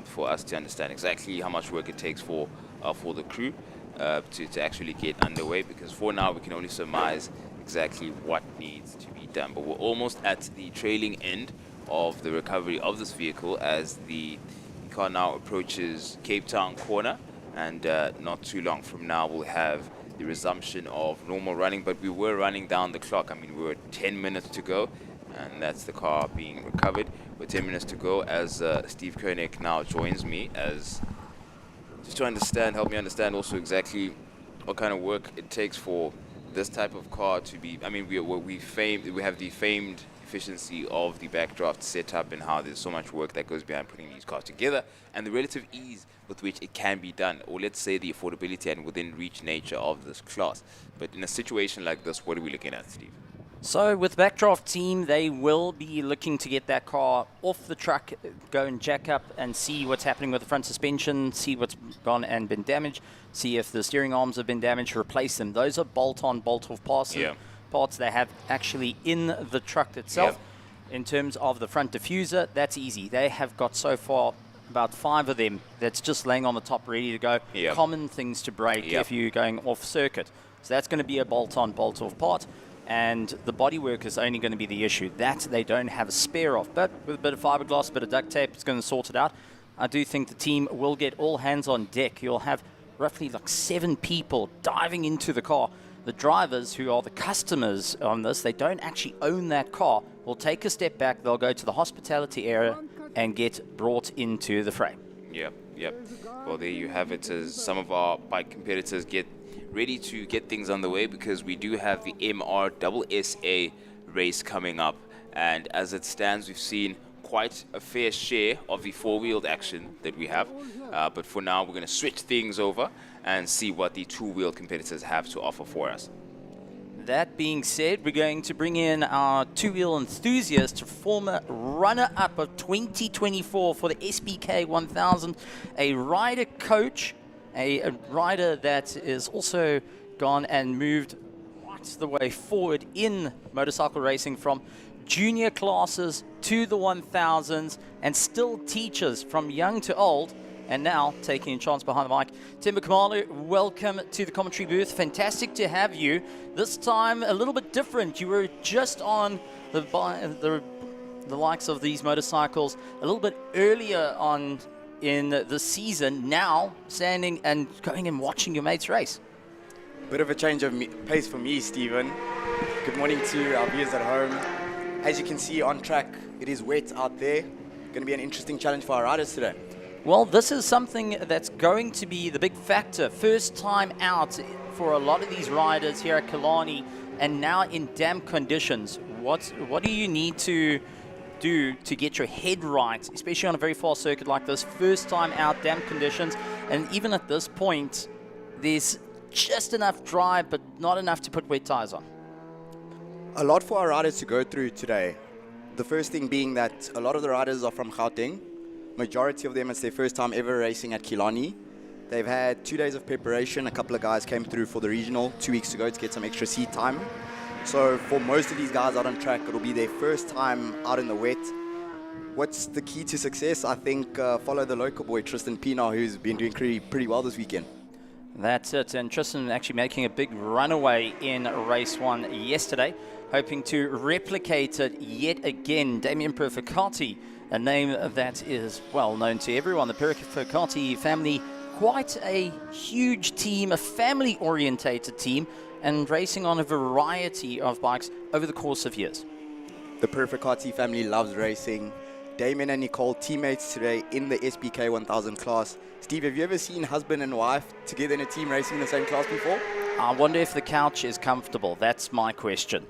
for us to understand exactly how much work it takes for the crew to actually get underway, because for now we can only surmise exactly what needs to be done. But we're almost at the trailing end of the recovery of this vehicle as the car now approaches Cape Town corner, and not too long from now we'll have the resumption of normal running. But we were running down the clock. I mean, we were 10 minutes to go, and that's the car being recovered. With 10 minutes to go, as Steve Koenig now joins me, as just to understand, help me understand also exactly what kind of work it takes for this type of car to be. I mean, we have the famed efficiency of the backdraft setup and how there's so much work that goes behind putting these cars together, and the relative ease with which it can be done, or let's say the affordability and within reach nature of this class. But in a situation like this, what are we looking at, Steve?
So with the Backdraft team, they will be looking to get that car off the truck, go and jack up and see what's happening with the front suspension, see what's gone and been damaged, see if the steering arms have been damaged, replace them. Those are bolt-on, bolt-off parts they have actually in the truck itself. In terms of the front diffuser, that's easy. They have got so far about 5 of them that's just laying on the top ready to go. Common things to break if you're going off circuit. So that's going to be a bolt-on, bolt-off part. And the bodywork is only going to be the issue. That they don't have a spare of. But with a bit of fiberglass, a bit of duct tape, it's going to sort it out. I do think the team will get all hands on deck. You'll have roughly like 7 people diving into the car. The drivers, who are the customers on this, they don't actually own that car, will take a step back. They'll go to the hospitality area and get brought into the fray.
Yep. Well, there you have it, as some of our bike competitors get ready to get things on the way, because we do have the MRSSA race coming up, and as it stands, we've seen quite a fair share of the four-wheeled action that we have, but for now we're going to switch things over and see what the two-wheeled competitors have to offer for us.
That being said, we're going to bring in our two-wheel enthusiast, former runner-up of 2024 for the SBK 1000, a rider coach, a rider that is also gone and moved right the way forward in motorcycle racing from junior classes to the 1000s, and still teaches from young to old, and now taking a chance behind the mic. Timber Kamalu, welcome to the commentary booth. Fantastic to have you. This time a little bit different. You were just on the likes of these motorcycles a little bit earlier on in the season, now standing and going and watching your mates race.
Bit of a change of pace for me, Stephen. Good morning to our viewers at home. As you can see on track, it is wet out there. Going to be an interesting challenge for our riders today.
Well, this is something that's going to be the big factor. First time out for a lot of these riders here at Killarney, and now in damp conditions. What do you need to do to get your head right, especially on a very fast circuit like this? First time out, damp conditions, and even at this point, there's just enough dry, but not enough to put wet tires on.
A lot for our riders to go through today. The first thing being that a lot of the riders are from Gauteng. Majority of them, it's their first time ever racing at Killarney. They've had 2 days of preparation. A couple of guys came through for the regional 2 weeks ago to get some extra seat time. So for most of these guys out on track, it'll be their first time out in the wet. What's the key to success? I think follow the local boy, Tristan Pienaar, who's been doing pretty well this weekend.
That's it, and Tristan actually making a big runaway in race 1 yesterday, hoping to replicate it yet again. Damien Perficati, a name that is well known to everyone. The Perficati family, quite a huge team, a family-orientated team, and racing on a variety of bikes over the course of years.
The Perficati family loves racing. Damien and Nicole, teammates today in the SBK 1000 class. Steve, have you ever seen husband and wife together in a team racing in the same class before?
I wonder if the couch is comfortable. That's my question.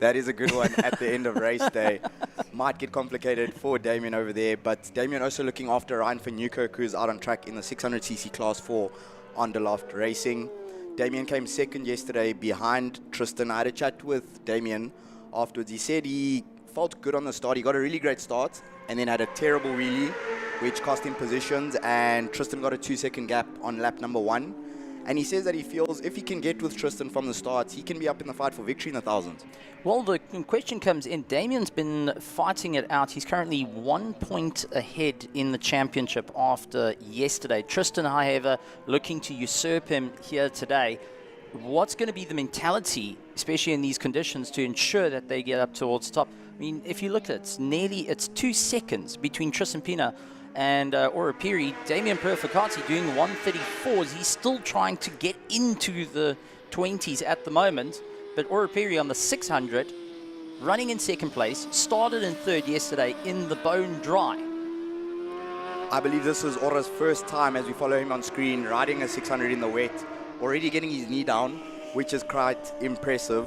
That is a good one at the end of race day. Might get complicated for Damien over there, but Damien also looking after Ryan van Newkirk, who's out on track in the 600cc class for Onderloft Racing. Damien came second yesterday behind Tristan. I had a chat with Damien afterwards. He said he felt good on the start. He got a really great start and then had a terrible wheelie, which cost him positions, and Tristan got a 2-second gap on lap number 1. And he says that he feels if he can get with Tristan from the start, he can be up in the fight for victory in the 1000s.
Well, the question comes in. Damien's been fighting it out. He's currently 1 point ahead in the championship after yesterday. Tristan, however, looking to usurp him here today. What's going to be the mentality, especially in these conditions, to ensure that they get up towards the top? I mean, if you look at it, it's 2 seconds between Tristan Pina and Orapiri. Damien Perfecati doing 134s. He's still trying to get into the 20s at the moment. But Orapiri on the 600, running in second place, started in third yesterday in the bone dry.
I believe this is Ora's first time, as we follow him on screen, riding a 600 in the wet, already getting his knee down, which is quite impressive.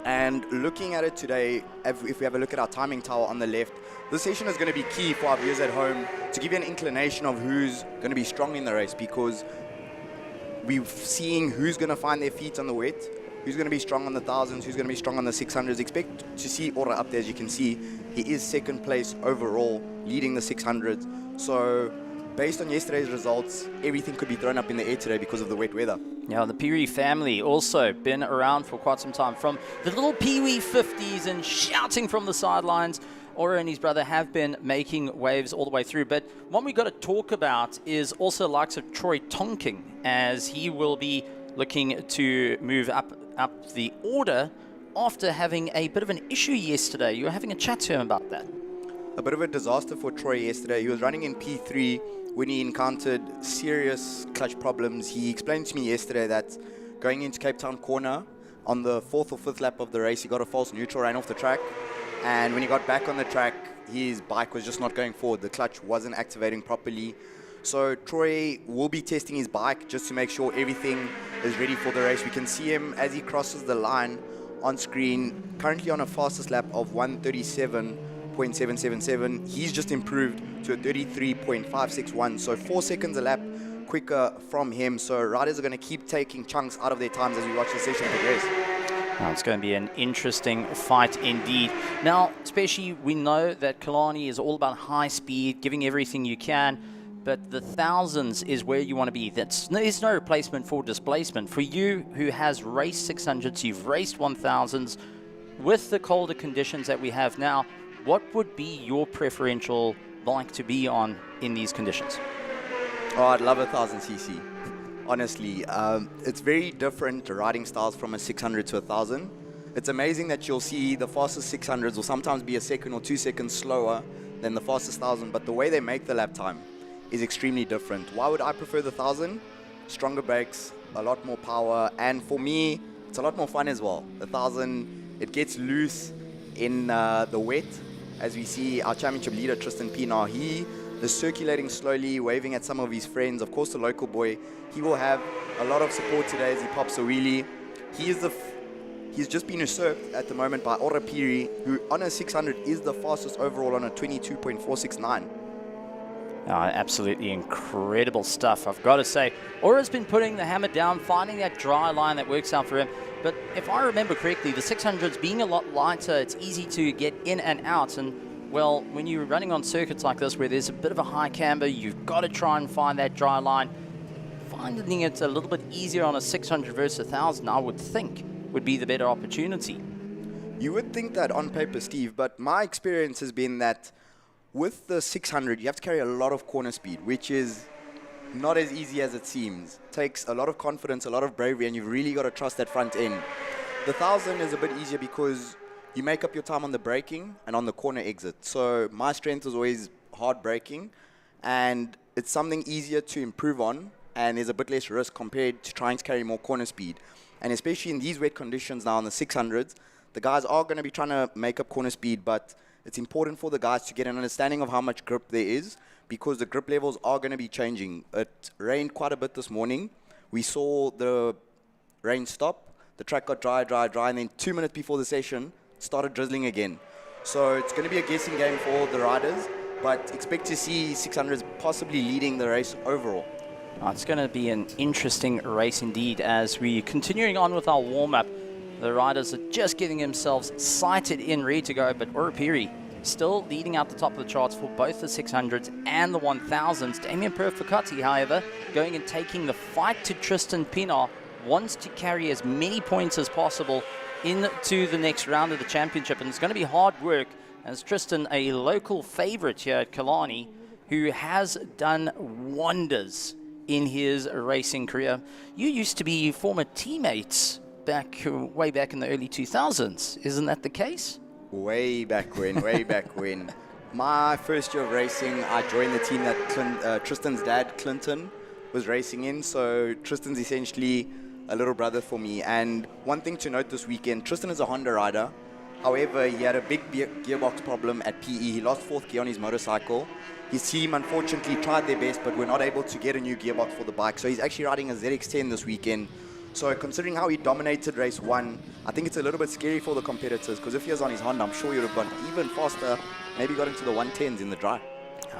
And looking at it today, if we have a look at our timing tower on the left, this session is going to be key for our viewers at home to give you an inclination of who's going to be strong in the race, because we're seeing who's going to find their feet on the wet, who's going to be strong on the 1000s, who's going to be strong on the 600s. Expect to see Ora up there. As you can see, he is second place overall, leading the 600s. So based on yesterday's results, everything could be thrown up in the air today because of the wet weather.
Yeah, the Piri family also been around for quite some time, from the little Pee-wee 50s and shouting from the sidelines. Ora and his brother have been making waves all the way through. But one we got to talk about is also the likes of Troy Tonking, as he will be looking to move up the order after having a bit of an issue yesterday. You were having a chat to him about that.
A bit of a disaster for Troy yesterday. He was running in P3 when he encountered serious clutch problems. He explained to me yesterday that going into Cape Town corner on the 4th or 5th lap of the race, he got a false neutral, ran off the track. And when he got back on the track, his bike was just not going forward. The clutch wasn't activating properly. So Troy will be testing his bike just to make sure everything is ready for the race. We can see him as he crosses the line on screen, currently on a fastest lap of 1:37.777. He's just improved to a 33.561, so 4 seconds a lap quicker from him. So riders are going to keep taking chunks out of their times as we watch the session progress.
Now, it's going to be an interesting fight indeed. Now, especially we know that Killarney is all about high speed, giving everything you can. But the 1000s is where you want to be. There's no replacement for displacement. For you who has raced 600s, you've raced 1000s, with the colder conditions that we have now, what would be your preferential bike to be on in these conditions?
Oh, I'd love a 1000cc. Honestly, it's very different riding styles from a 600 to a 1000. It's amazing that you'll see the fastest 600s will sometimes be a second or 2 seconds slower than the fastest 1000, but the way they make the lap time is extremely different. Why would I prefer the 1000? Stronger brakes, a lot more power, and for me, it's a lot more fun as well. The 1000, it gets loose in the wet. As we see our championship leader, Tristan Pina, he is circulating slowly, waving at some of his friends. Of course, the local boy, he will have a lot of support today as he pops a wheelie. He's just been usurped at the moment by Orapiri, who on a 600 is the fastest overall on a 22.469.
Absolutely incredible stuff, I've got to say. Ora's been putting the hammer down, finding that dry line that works out for him. But if I remember correctly, the 600s being a lot lighter, it's easy to get in and out. And, well, when you're running on circuits like this where there's a bit of a high camber, you've got to try and find that dry line. Finding it a little bit easier on a 600 versus 1000, I would think, would be the better opportunity.
You would think that on paper, Steve, but my experience has been that with the 600, you have to carry a lot of corner speed, which is not as easy as it seems. Takes a lot of confidence, a lot of bravery, and you've really got to trust that front end. The 1000 is a bit easier because you make up your time on the braking and on the corner exit. So my strength was always hard braking, and it's something easier to improve on, and there's a bit less risk compared to trying to carry more corner speed. And especially in these wet conditions now on the 600s, the guys are going to be trying to make up corner speed, but it's important for the guys to get an understanding of how much grip there is, because the grip levels are going to be changing. It rained quite a bit this morning. We saw the rain stop, the track got dry, and then 2 minutes before the session, it started drizzling again. So it's going to be a guessing game for all the riders, but expect to see 600s possibly leading the race overall.
It's going to be an interesting race indeed as we're continuing on with our warm-up. The riders are just getting themselves sighted in, ready to go, but Orapiri still leading out the top of the charts for both the 600s and the 1000s. Damien Perfecati, however, going and taking the fight to Tristan Pienaar, wants to carry as many points as possible into the next round of the championship, and it's going to be hard work as Tristan, a local favorite here at Killarney, who has done wonders in his racing career. You used to be former teammates way back in the early 2000s. Isn't that the case?
Way back when, way back when. My first year of racing, I joined the team that Tristan's dad, Clinton, was racing in. So Tristan's essentially a little brother for me. And one thing to note this weekend, Tristan is a Honda rider. However, he had a big gearbox problem at PE. He lost fourth gear on his motorcycle. His team, unfortunately, tried their best, but were not able to get a new gearbox for the bike. So he's actually riding a ZX-10 this weekend. So considering how he dominated race 1, I think it's a little bit scary for the competitors, because if he was on his Honda, I'm sure he would have gone even faster, maybe got into the 110s in the dry.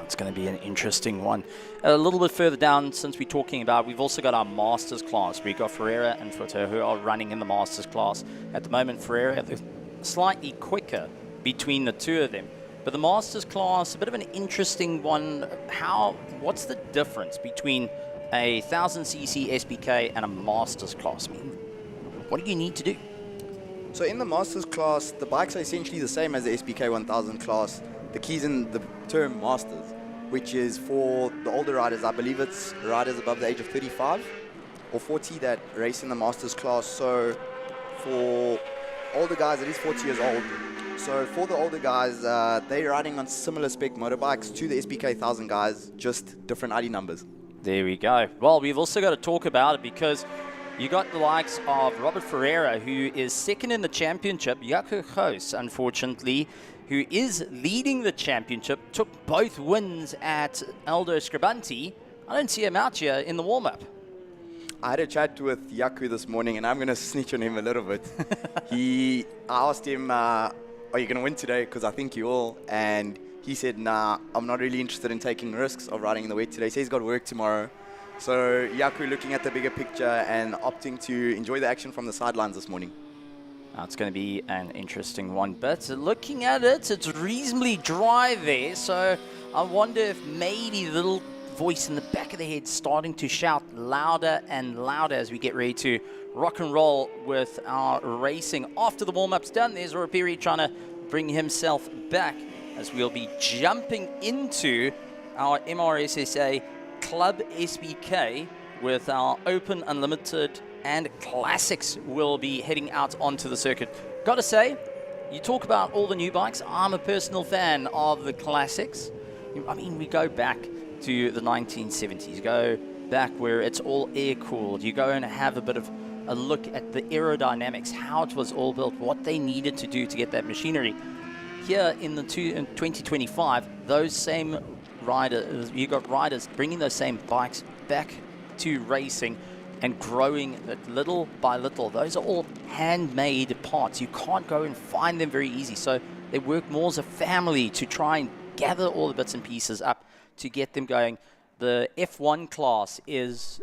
It's going to be an interesting one. A little bit further down, since we're talking about, we've also got our Masters class. We've got Ferreira and Futter who are running in the Masters class. At the moment, Ferreira slightly quicker between the two of them. But the Masters class, a bit of an interesting one. What's the difference between a 1000cc SBK and a Masters class? I mean, what do you need to do?
So in the Masters class, the bikes are essentially the same as the SBK 1000 class. The key's in the term Masters, which is for the older riders. I believe it's riders above the age of 35 or 40 that race in the Masters class. So for older guys, it is 40 years old. So for the older guys, they're riding on similar spec motorbikes to the SBK 1000 guys, just different ID numbers.
There we go. Well, we've also got to talk about it because you got the likes of Robert Ferreira, who is second in the championship. Jaco Goos, unfortunately, who is leading the championship, took both wins at Aldo Scribanti. I don't see him out here in the warm-up.
I had a chat with Jaco this morning, and I'm going to snitch on him a little bit. I asked him, are you going to win today? Because I think you will. And he said, nah, I'm not really interested in taking risks of riding in the wet today. He says he's got work tomorrow. So Jaco looking at the bigger picture and opting to enjoy the action from the sidelines this morning.
It's going to be an interesting one. But looking at it, it's reasonably dry there. So I wonder if maybe the little voice in the back of the head starting to shout louder and louder as we get ready to rock and roll with our racing. After the warm-up's done, there's Rapiri trying to bring himself back as we'll be jumping into our MRSSA Club SBK with our Open, Unlimited and Classics will be heading out onto the circuit. Got to say, you talk about all the new bikes. I'm a personal fan of the Classics. I mean, we go back to the 1970s, go back where it's all air-cooled. You go and have a bit of a look at the aerodynamics, how it was all built, what they needed to do to get that machinery. Here in 2025, those same riders, you got riders bringing those same bikes back to racing and growing it little by little. Those are all handmade parts. You can't go and find them very easy. So they work more as a family to try and gather all the bits and pieces up to get them going. The F1 class is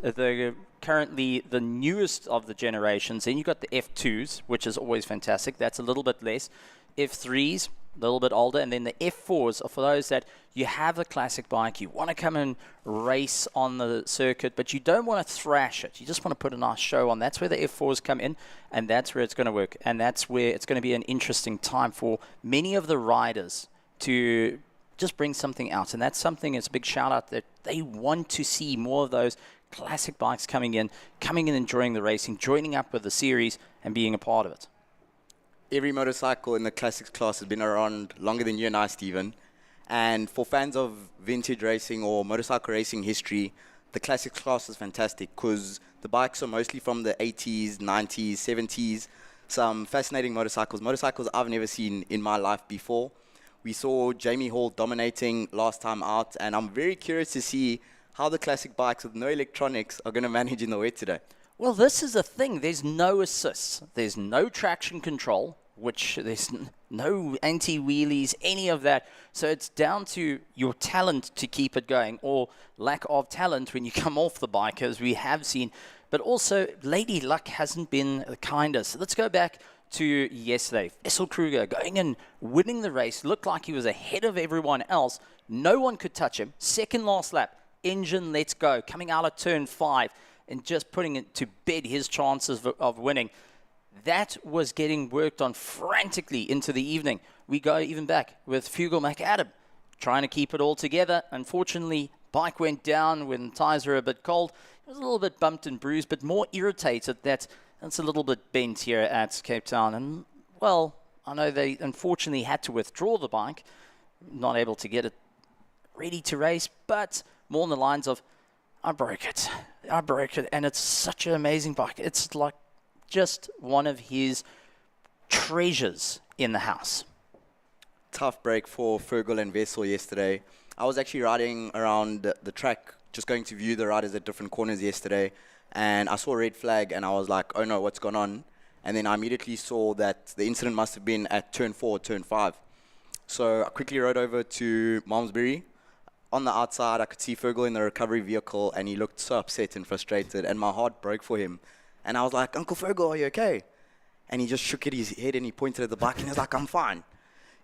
currently the newest of the generations. Then you've got the F2s, which is always fantastic. That's a little bit less. F3s, a little bit older. And then the F4s are for those that you have a classic bike, you want to come and race on the circuit, but you don't want to thrash it. You just want to put a nice show on. That's where the F4s come in, and that's where it's going to work. And that's where it's going to be an interesting time for many of the riders to just bring something out. And that's something, it's a big shout out that they want to see more of those classic bikes coming in, enjoying the racing, joining up with the series and being a part of it.
Every motorcycle in the classics class has been around longer than you and I, Stephen. And for fans of vintage racing or motorcycle racing history, the classics class is fantastic because the bikes are mostly from the 80s, 90s, 70s. Some fascinating motorcycles I've never seen in my life before. We saw Jamie Hall dominating last time out, and I'm very curious to see how the classic bikes with no electronics are going to manage in the wet today.
Well, this is the thing. There's no assists. There's no traction control, which there's no anti-wheelies, any of that. So it's down to your talent to keep it going, or lack of talent when you come off the bike, as we have seen but also Lady Luck hasn't been the kindest. Let's go back to yesterday. Vessel Kruger going and winning the race. Looked like he was ahead of everyone else. No one could touch him. Second last lap, engine let's go. Coming out of turn 5 and just putting it to bed his chances of winning. That was getting worked on frantically into the evening. We go even back with Fugel McAdam trying to keep it all together. Unfortunately, bike went down when tyres were a bit cold. It was a little bit bumped and bruised, but more irritated that it's a little bit bent here at Cape Town. And, well, I know they unfortunately had to withdraw the bike, not able to get it ready to race, but more on the lines of, I broke it, and it's such an amazing bike. It's like just one of his treasures in the house.
Tough break for Fergal and Vessel yesterday. I was actually riding around the track, just going to view the riders at different corners yesterday, and I saw a red flag, and I was like, oh no, what's going on? And then I immediately saw that the incident must have been at turn 4 or turn 5. So I quickly rode over to Malmesbury. On the outside, I could see Fergal in the recovery vehicle, and he looked so upset and frustrated, and my heart broke for him. And I was like, Uncle Fergal, are you okay? And he just shook his head, and he pointed at the bike, and he was like, I'm fine.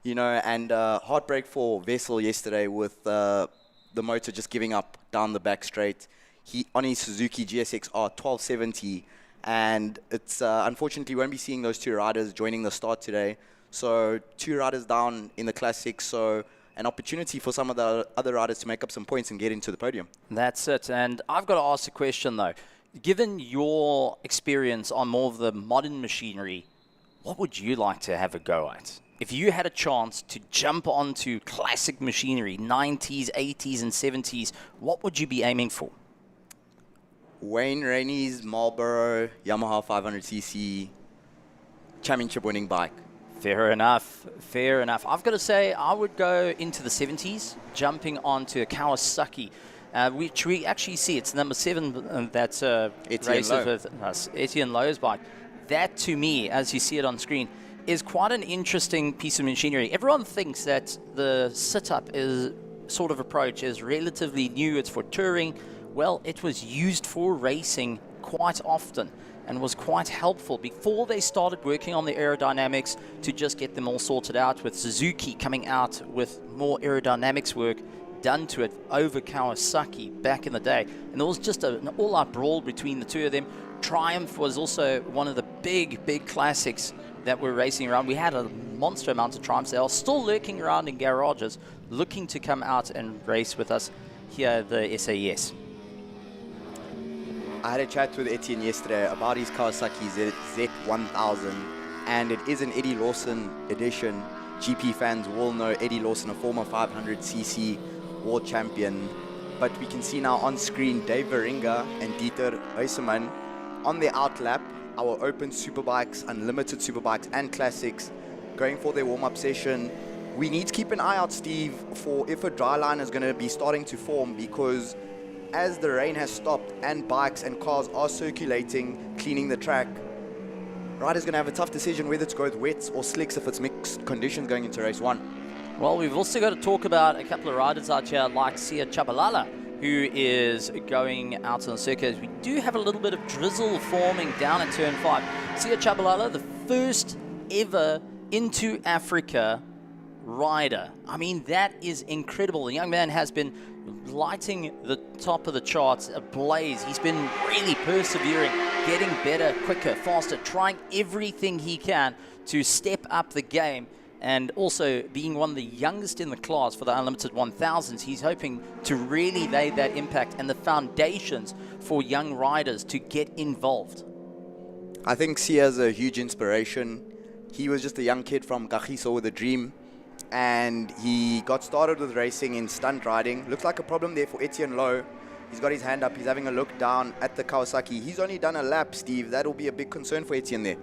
You know, and heartbreak for Vessel yesterday with the motor just giving up down the back straight. He on his Suzuki GSX-R 1270, and it's unfortunately won't be seeing those two riders joining the start today. So 2 riders down in the Classic, so an opportunity for some of the other riders to make up some points and get into the podium.
That's it. And I've got to ask a question though. Given your experience on more of the modern machinery, what would you like to have a go at? If you had a chance to jump onto classic machinery, 90s, 80s, and 70s, what would you be aiming for?
Wayne Rainey's Marlboro Yamaha 500cc championship-winning bike.
Fair enough. Fair enough. I've got to say, I would go into the 70s, jumping onto a Kawasaki, which we actually see. It's number 7 that races with us, Etienne Lowe's bike. That, to me, as you see it on screen, is quite an interesting piece of machinery. Everyone thinks that the sit-up sort of approach is relatively new. It's for touring. Well, it was used for racing quite often and was quite helpful before they started working on the aerodynamics to just get them all sorted out, with Suzuki coming out with more aerodynamics work done to it over Kawasaki back in the day. And there was just an all-out brawl between the two of them. Triumph was also one of the big classics that were racing around. We had a monster amount of Triumphs. They are still lurking around in garages, looking to come out and race with us here at the SAS.
I had a chat with Etienne yesterday about his Kawasaki Z1000, and it is an Eddie Lawson edition. GP fans will know Eddie Lawson, a former 500cc world champion. But we can see now on screen Dave Veringa and Dieter Huisemann on their outlap, our open superbikes, unlimited superbikes and classics, going for their warm-up session. We need to keep an eye out, Steve, for if a dry line is going to be starting to form, because as the rain has stopped and bikes and cars are circulating, cleaning the track, riders going to have a tough decision whether to go with wets or slicks if it's mixed conditions going into race 1.
Well, we've also got to talk about a couple of riders out here like Sia Chabalala, who is going out on the circuit. We do have a little bit of drizzle forming down at turn 5. Sia Chabalala, the first ever into Africa rider. I mean, that is incredible. The young man has been lighting the top of the charts ablaze. He's been really persevering, getting better, quicker, faster, trying everything he can to step up the game. And also being one of the youngest in the class for the Unlimited 1000s, he's hoping to really lay that impact and the foundations for young riders to get involved.
I think Sia's a huge inspiration. He was just a young kid from Kagiso with a dream, and he got started with racing in stunt riding. Looks like a problem there for Etienne Lowe. He's got his hand up. He's having a look down at the Kawasaki. He's only done a lap, Steve. That'll be a big concern for Etienne there.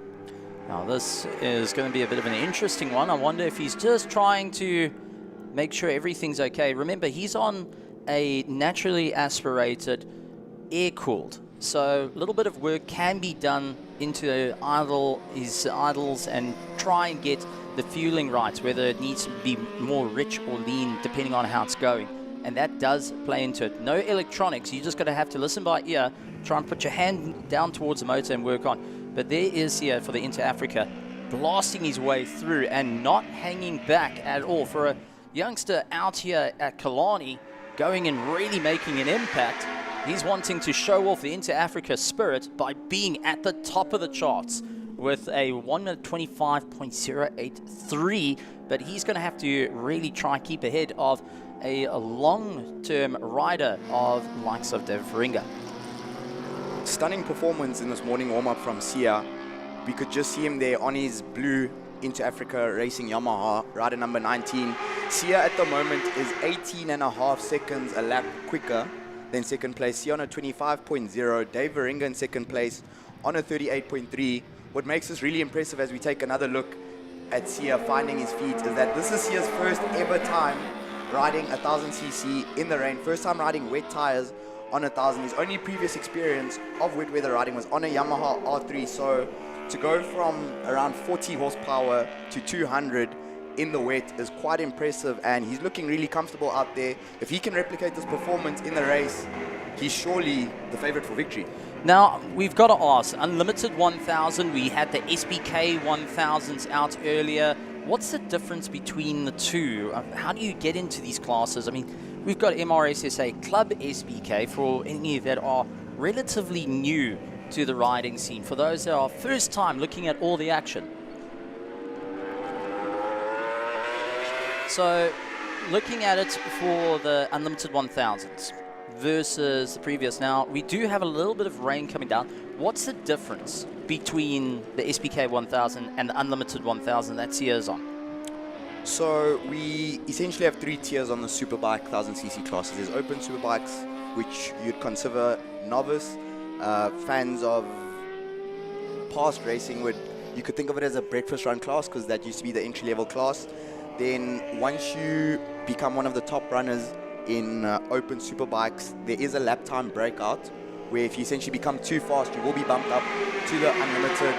Now, this is going to be a bit of an interesting one. I wonder if he's just trying to make sure everything's okay. Remember, he's on a naturally aspirated, air-cooled. So a little bit of work can be done into his idles and try and get the fueling right, whether it needs to be more rich or lean, depending on how it's going. and that does play into it. No electronics, you just got to have to listen by ear, try and put your hand down towards the motor and work on. But there is here for the Inter-Africa, blasting his way through and not hanging back at all. For a youngster out here at Killarney, going and really making an impact, he's wanting to show off the Inter-Africa spirit by being at the top of the charts with a 1 minute 25.083, but he's going to have to really try and keep ahead of a long-term rider of likes of David Faringa.
Stunning performance in this morning warm-up from Sia. We could just see him there on his blue Inter-Africa Racing Yamaha, rider number 19. Sia at the moment is 18.5 seconds a lap quicker than second place. Sia on a 25.0, Dave Faringa in second place on a 38.3. What makes this really impressive as we take another look at Sia finding his feet is that this is Sia's first ever time riding 1000cc in the rain, first time riding wet tires on 1000. His only previous experience of wet weather riding was on a Yamaha R3, so to go from around 40 horsepower to 200 in the wet is quite impressive, and he's looking really comfortable out there. If he can replicate this performance in the race, he's surely the favorite for victory.
Now, we've got to ask, Unlimited 1000, we had the SBK 1000s out earlier. What's the difference between the two? How do you get into these classes? I mean, we've got MRSSA Club SBK for any that are relatively new to the riding scene, for those that are first time looking at all the action. So, looking at it for the Unlimited 1000s versus the previous. Now, we do have a little bit of rain coming down. What's the difference between the SBK 1000 and the Unlimited 1000 that Sia's on?
So we essentially have three tiers on the Superbike 1000cc classes. There's open Superbikes, which you'd consider novice. Fans of past racing you could think of it as a breakfast run class, because that used to be the entry level class. Then once you become one of the top runners in open Superbikes, there is a lap time breakout where if you essentially become too fast, you will be bumped up to the Unlimited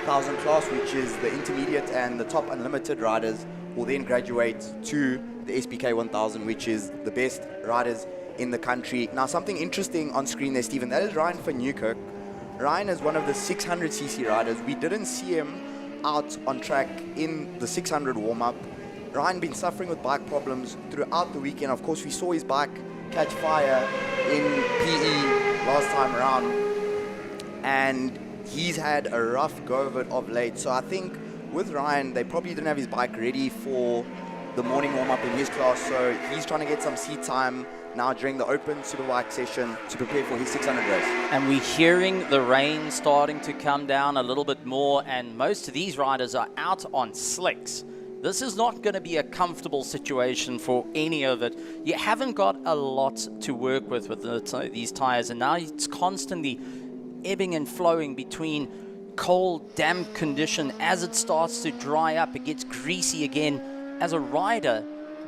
1000 class, which is the intermediate, and the top Unlimited riders will then graduate to the SBK 1000, which is the best riders in the country. Now, something interesting on screen there, Stephen, that is Ryan van Nieuwkerk. Ryan is one of the 600cc riders. We didn't see him out on track in the 600 warm-up. Ryan been suffering with bike problems throughout the weekend. Of course, we saw his bike catch fire in PE last time around, and he's had a rough go of it of late. So I think with Ryan, they probably didn't have his bike ready for the morning warm-up in his class, so he's trying to get some seat time now during the open Superbike session to prepare for his 600 race.
And we're hearing the rain starting to come down a little bit more, and most of these riders are out on slicks. This is not going to be a comfortable situation for any of it. You haven't got a lot to work with these tires, and now it's constantly ebbing and flowing between cold, damp condition. As it starts to dry up, it gets greasy again. As a rider,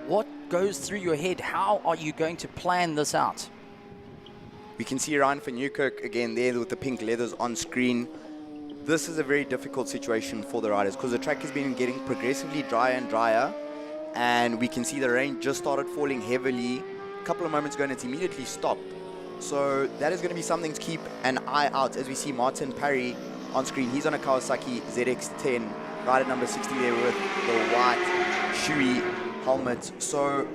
what goes through your head? How are you going to plan this out?
We can see Ryan van Nieuwkerk again there with the pink leathers on screen. This is a very difficult situation for the riders because the track has been getting progressively drier and drier, and we can see the rain just started falling heavily a couple of moments ago and it's immediately stopped. So that is going to be something to keep an eye out as we see Martin Parry on screen. He's on a Kawasaki ZX-10, rider number 60 there with the white shoey helmet. So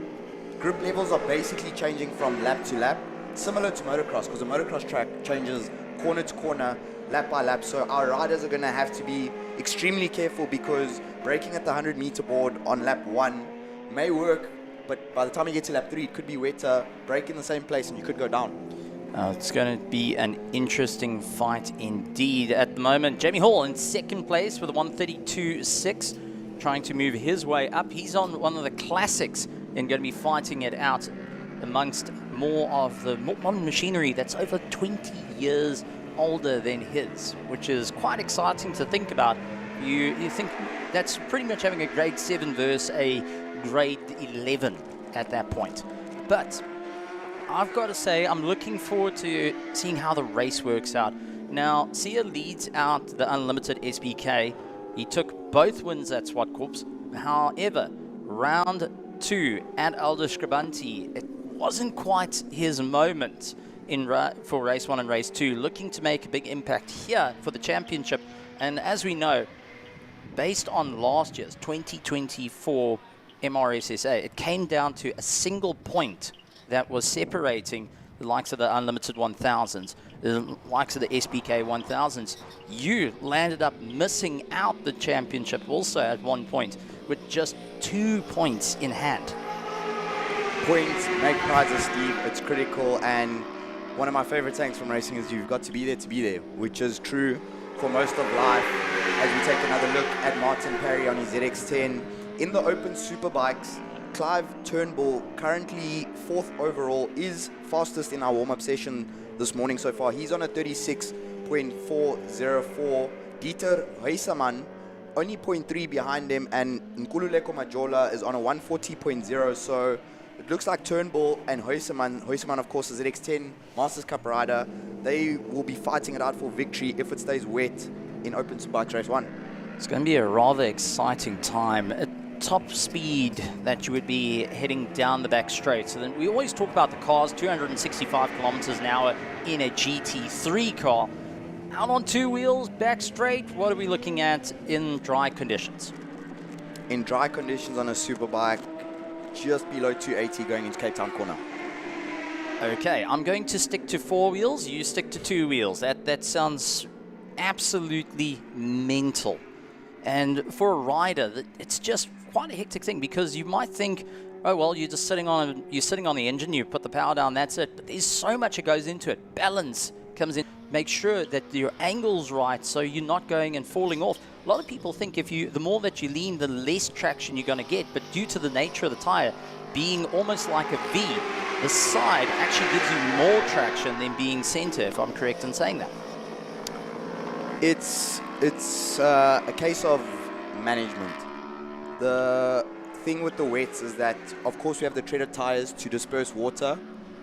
grip levels are basically changing from lap to lap, similar to motocross, because the motocross track changes corner to corner, lap by lap. So our riders are going to have to be extremely careful, because braking at the 100-meter board on lap 1 may work, but by the time you get to lap 3, it could be wetter, brake in the same place, and you could go down.
It's going to be an interesting fight indeed. At the moment, Jamie Hall in second place with a 132.6, trying to move his way up. He's on one of the classics and going to be fighting it out amongst more of the modern machinery that's over 20 years older than his, which is quite exciting to think about. You think that's pretty much having a grade 7 versus a grade 11 at that point. But I've got to say, I'm looking forward to seeing how the race works out. Now, Sia leads out the Unlimited SBK. He took both wins at SWAT Corps. However, round 2 at Alder Scribanti, wasn't quite his moment for race 1 and race 2, looking to make a big impact here for the championship. And as we know, based on last year's 2024 MRSSA, it came down to a single point that was separating the likes of the Unlimited 1000s, the likes of the SBK 1000s. You landed up missing out the championship also at one point with just 2 points in hand.
Points make prizes, Steve. It's critical, and one of my favorite sayings from racing is you've got to be there, which is true for most of life. As we take another look at Martin Parry on his ZX10. In the open superbikes, Clive Turnbull, currently 4th overall, is fastest in our warm-up session this morning so far. He's on a 36.404. Dieter Huisaman, only 0.3 behind him, and Nkululeko Majola is on a 140.0. So it looks like Turnbull and Huisaman, of course, is ZX10 Masters Cup rider. They will be fighting it out for victory if it stays wet in Open Superbikes Race 1.
It's going to be a rather exciting time. At top speed that you would be heading down the back straight. So then we always talk about the cars, 265 kilometers an hour in a GT3 car. Out on 2 wheels, back straight, what are we looking at in dry conditions?
In dry conditions on a superbike, just below 280 going into Cape Town corner.
Okay, I'm going to stick to 4 wheels, you stick to 2 wheels. That sounds absolutely mental. And for a rider, it's just quite a hectic thing, because you might think, oh well, you're sitting on the engine, you put the power down, that's it. But there's so much that goes into it. Balance comes in. Make sure that your angle's right so you're not going and falling off. A lot of people think the more that you lean, the less traction you're going to get. But due to the nature of the tire being almost like a V, the side actually gives you more traction than being center, if I'm correct in saying that.
It's a case of management. The thing with the wets is that, of course, we have the treaded tires to disperse water,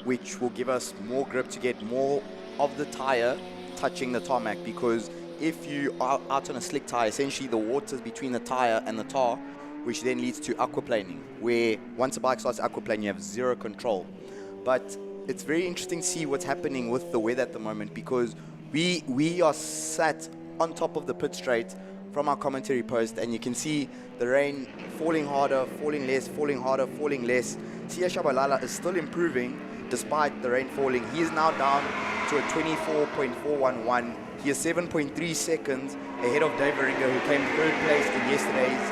which will give us more grip to get more of the tire touching the tarmac, because if you are out on a slick tire, essentially the water's between the tire and the tar, which then leads to aquaplaning, where once a bike starts aquaplaning, you have zero control. But it's very interesting to see what's happening with the weather at the moment, because we are sat on top of the pit straight from our commentary post, and you can see the rain falling harder, falling less, falling harder, falling less. Sia Shabalala is still improving despite the rain falling. He is now down to a 24.411. He is 7.3 seconds ahead of Dave Varinga, who came 3rd place in yesterday's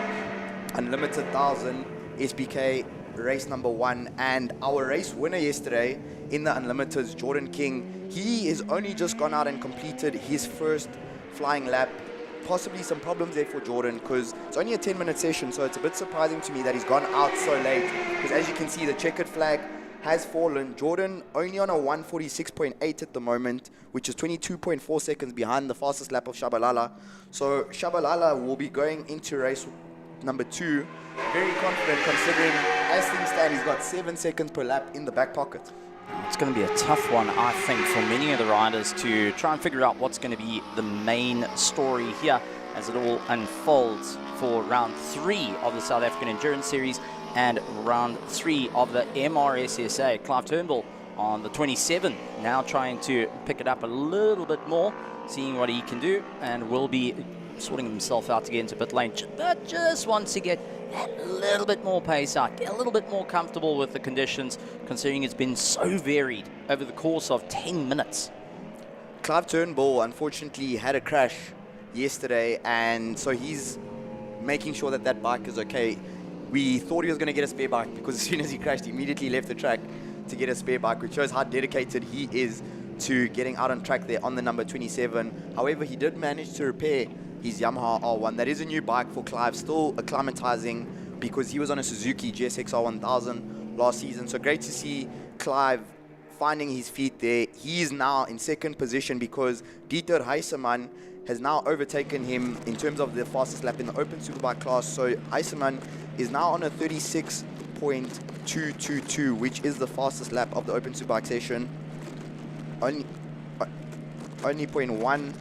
Unlimited 1000 SBK race number 1. And our race winner yesterday in the Unlimiteds, Jordan King, he has only just gone out and completed his first flying lap. Possibly some problems there for Jordan, because it's only a 10-minute session, so it's a bit surprising to me that he's gone out so late, because as you can see, the checkered flag has fallen. Jordan only on a 146.8 at the moment, which is 22.4 seconds behind the fastest lap of Shabalala. So Shabalala will be going into race number 2 very confident, considering as things stand, he's got 7 seconds per lap in the back pocket.
It's going to be a tough one, I think, for many of the riders to try and figure out what's going to be the main story here as it all unfolds for round 3 of the South African Endurance Series and round 3 of the MRSSA. Clive Turnbull on the 27, now trying to pick it up a little bit more, seeing what he can do, and will be sorting himself out to get into pit lane, but just wants to get a little bit more pace out, get a little bit more comfortable with the conditions, considering it's been so varied over the course of 10 minutes.
Clive Turnbull, unfortunately, had a crash yesterday, and so he's making sure that that bike is okay. We thought he was going to get a spare bike, because as soon as he crashed, he immediately left the track to get a spare bike, which shows how dedicated he is to getting out on track there on the number 27. However, he did manage to repair his Yamaha R1. That is a new bike for Clive, still acclimatizing, because he was on a Suzuki GSX R1000 last season. So great to see Clive finding his feet there. He is now in 2nd position, because Dieter Huisaman has now overtaken him in terms of the fastest lap in the Open Superbike class. So Huisaman is now on a 36.222, which is the fastest lap of the Open Superbike session. Only 0.1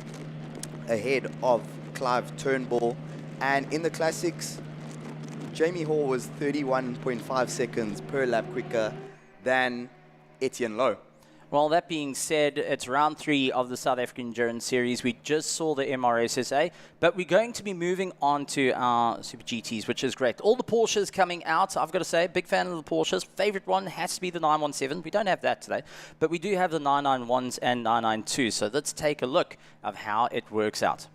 ahead of Clive Turnbull. And in the classics, Jamie Hall was 31.5 seconds per lap quicker than Etienne Lowe.
Well, that being said, it's round 3 of the South African Endurance Series. We just saw the MRSSA, but we're going to be moving on to our Super GTs, which is great. All the Porsches coming out. I've got to say, big fan of the Porsches. Favorite one has to be the 917. We don't have that today, but we do have the 991s and 992. So let's take a look of how it works out.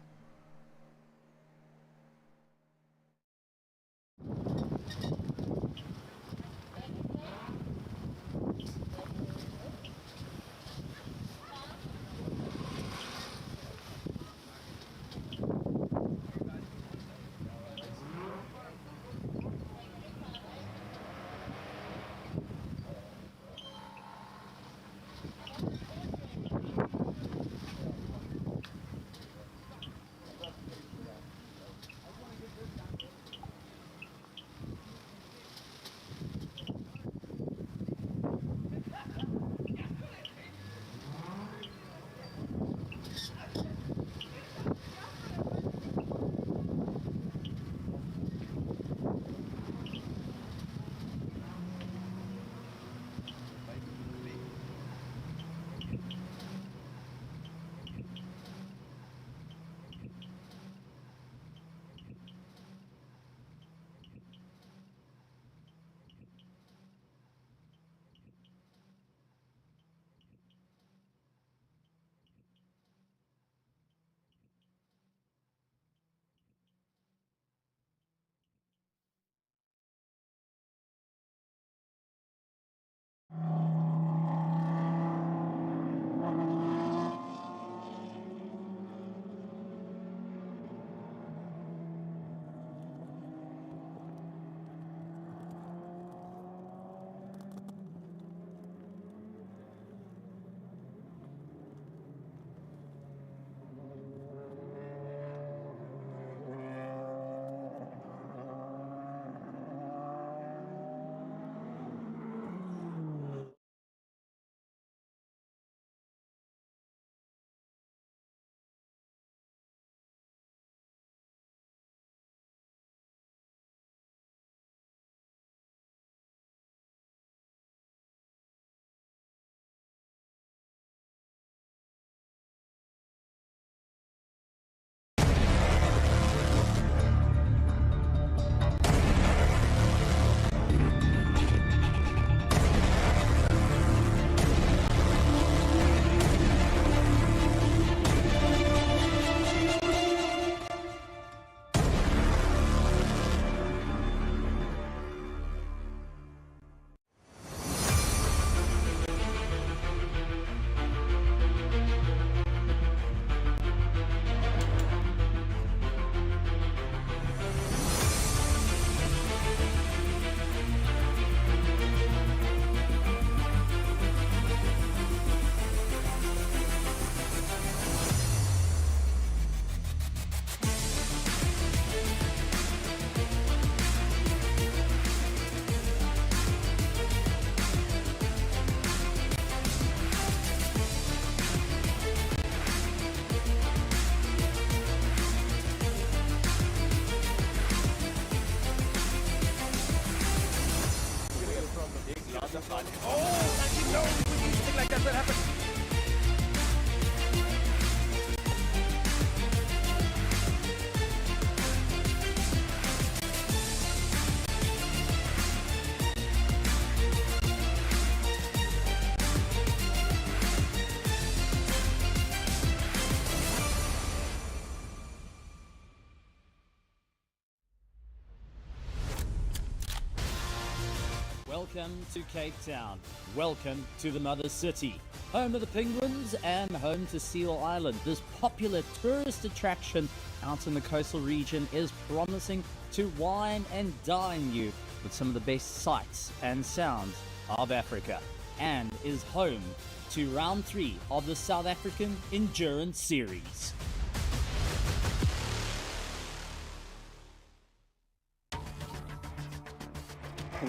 Welcome to Cape Town. Welcome to the Mother City, home of the Penguins and home to Seal Island. This popular tourist attraction out in the coastal region is promising to wine and dine you with some of the best sights and sounds of Africa, and is home to round 3 of the South African Endurance Series.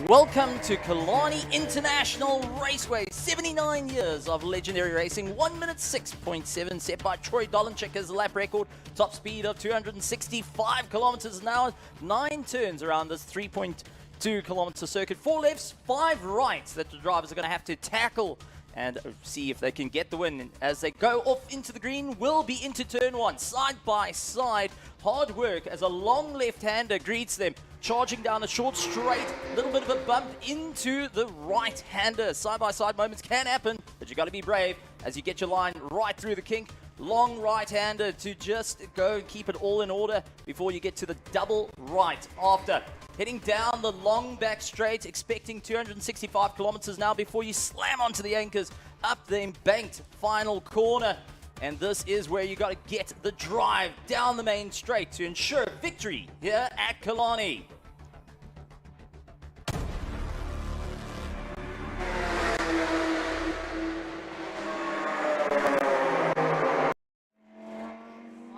Welcome to Killarney International Raceway. 79 years of legendary racing. 1 minute 6.7 set by Troy Dolenchik as the lap record. Top speed of 265 kilometers an hour. 9 turns around this 3.2 2-kilometer circuit. 4 lefts, 5 rights that the drivers are going to have to tackle and see if they can get the win. As they go off into the green, will be into turn 1, side by side. Hard work as a long left-hander greets them, charging down a short straight, little bit of a bump into the right-hander. Side-by-side moments can happen, but you got to be brave as you get your line right through the kink. Long right-hander to just go and keep it all in order before you get to the double right after. Heading down the long back straight, expecting 265 kilometers now before you slam onto the anchors up the embanked final corner. And this is where you got to get the drive down the main straight to ensure victory here at Killarney.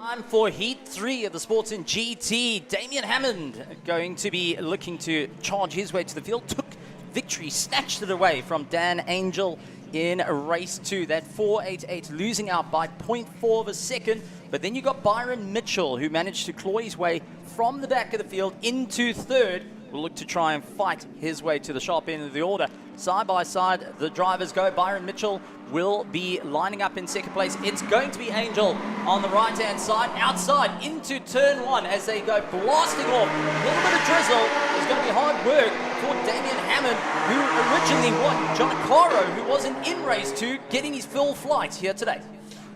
Time for Heat 3 of the Sports in GT. Damien Hammond going to be looking to charge his way to the field. Took victory, snatched it away from Dan Angel in race 2. That 4.88, losing out by 0.4 of a second. But then you got Byron Mitchell, who managed to claw his way from the back of the field into third. Will look to try and fight his way to the sharp end of the order. Side by side, the drivers go. Byron Mitchell will be lining up in second place. It's going to be Angel on the right-hand side, outside into turn 1 as they go blasting off. A little bit of drizzle. It's going to be hard work for Damien Hammond, who originally won. John Caro, who wasn't in race 2, getting his full flight here today.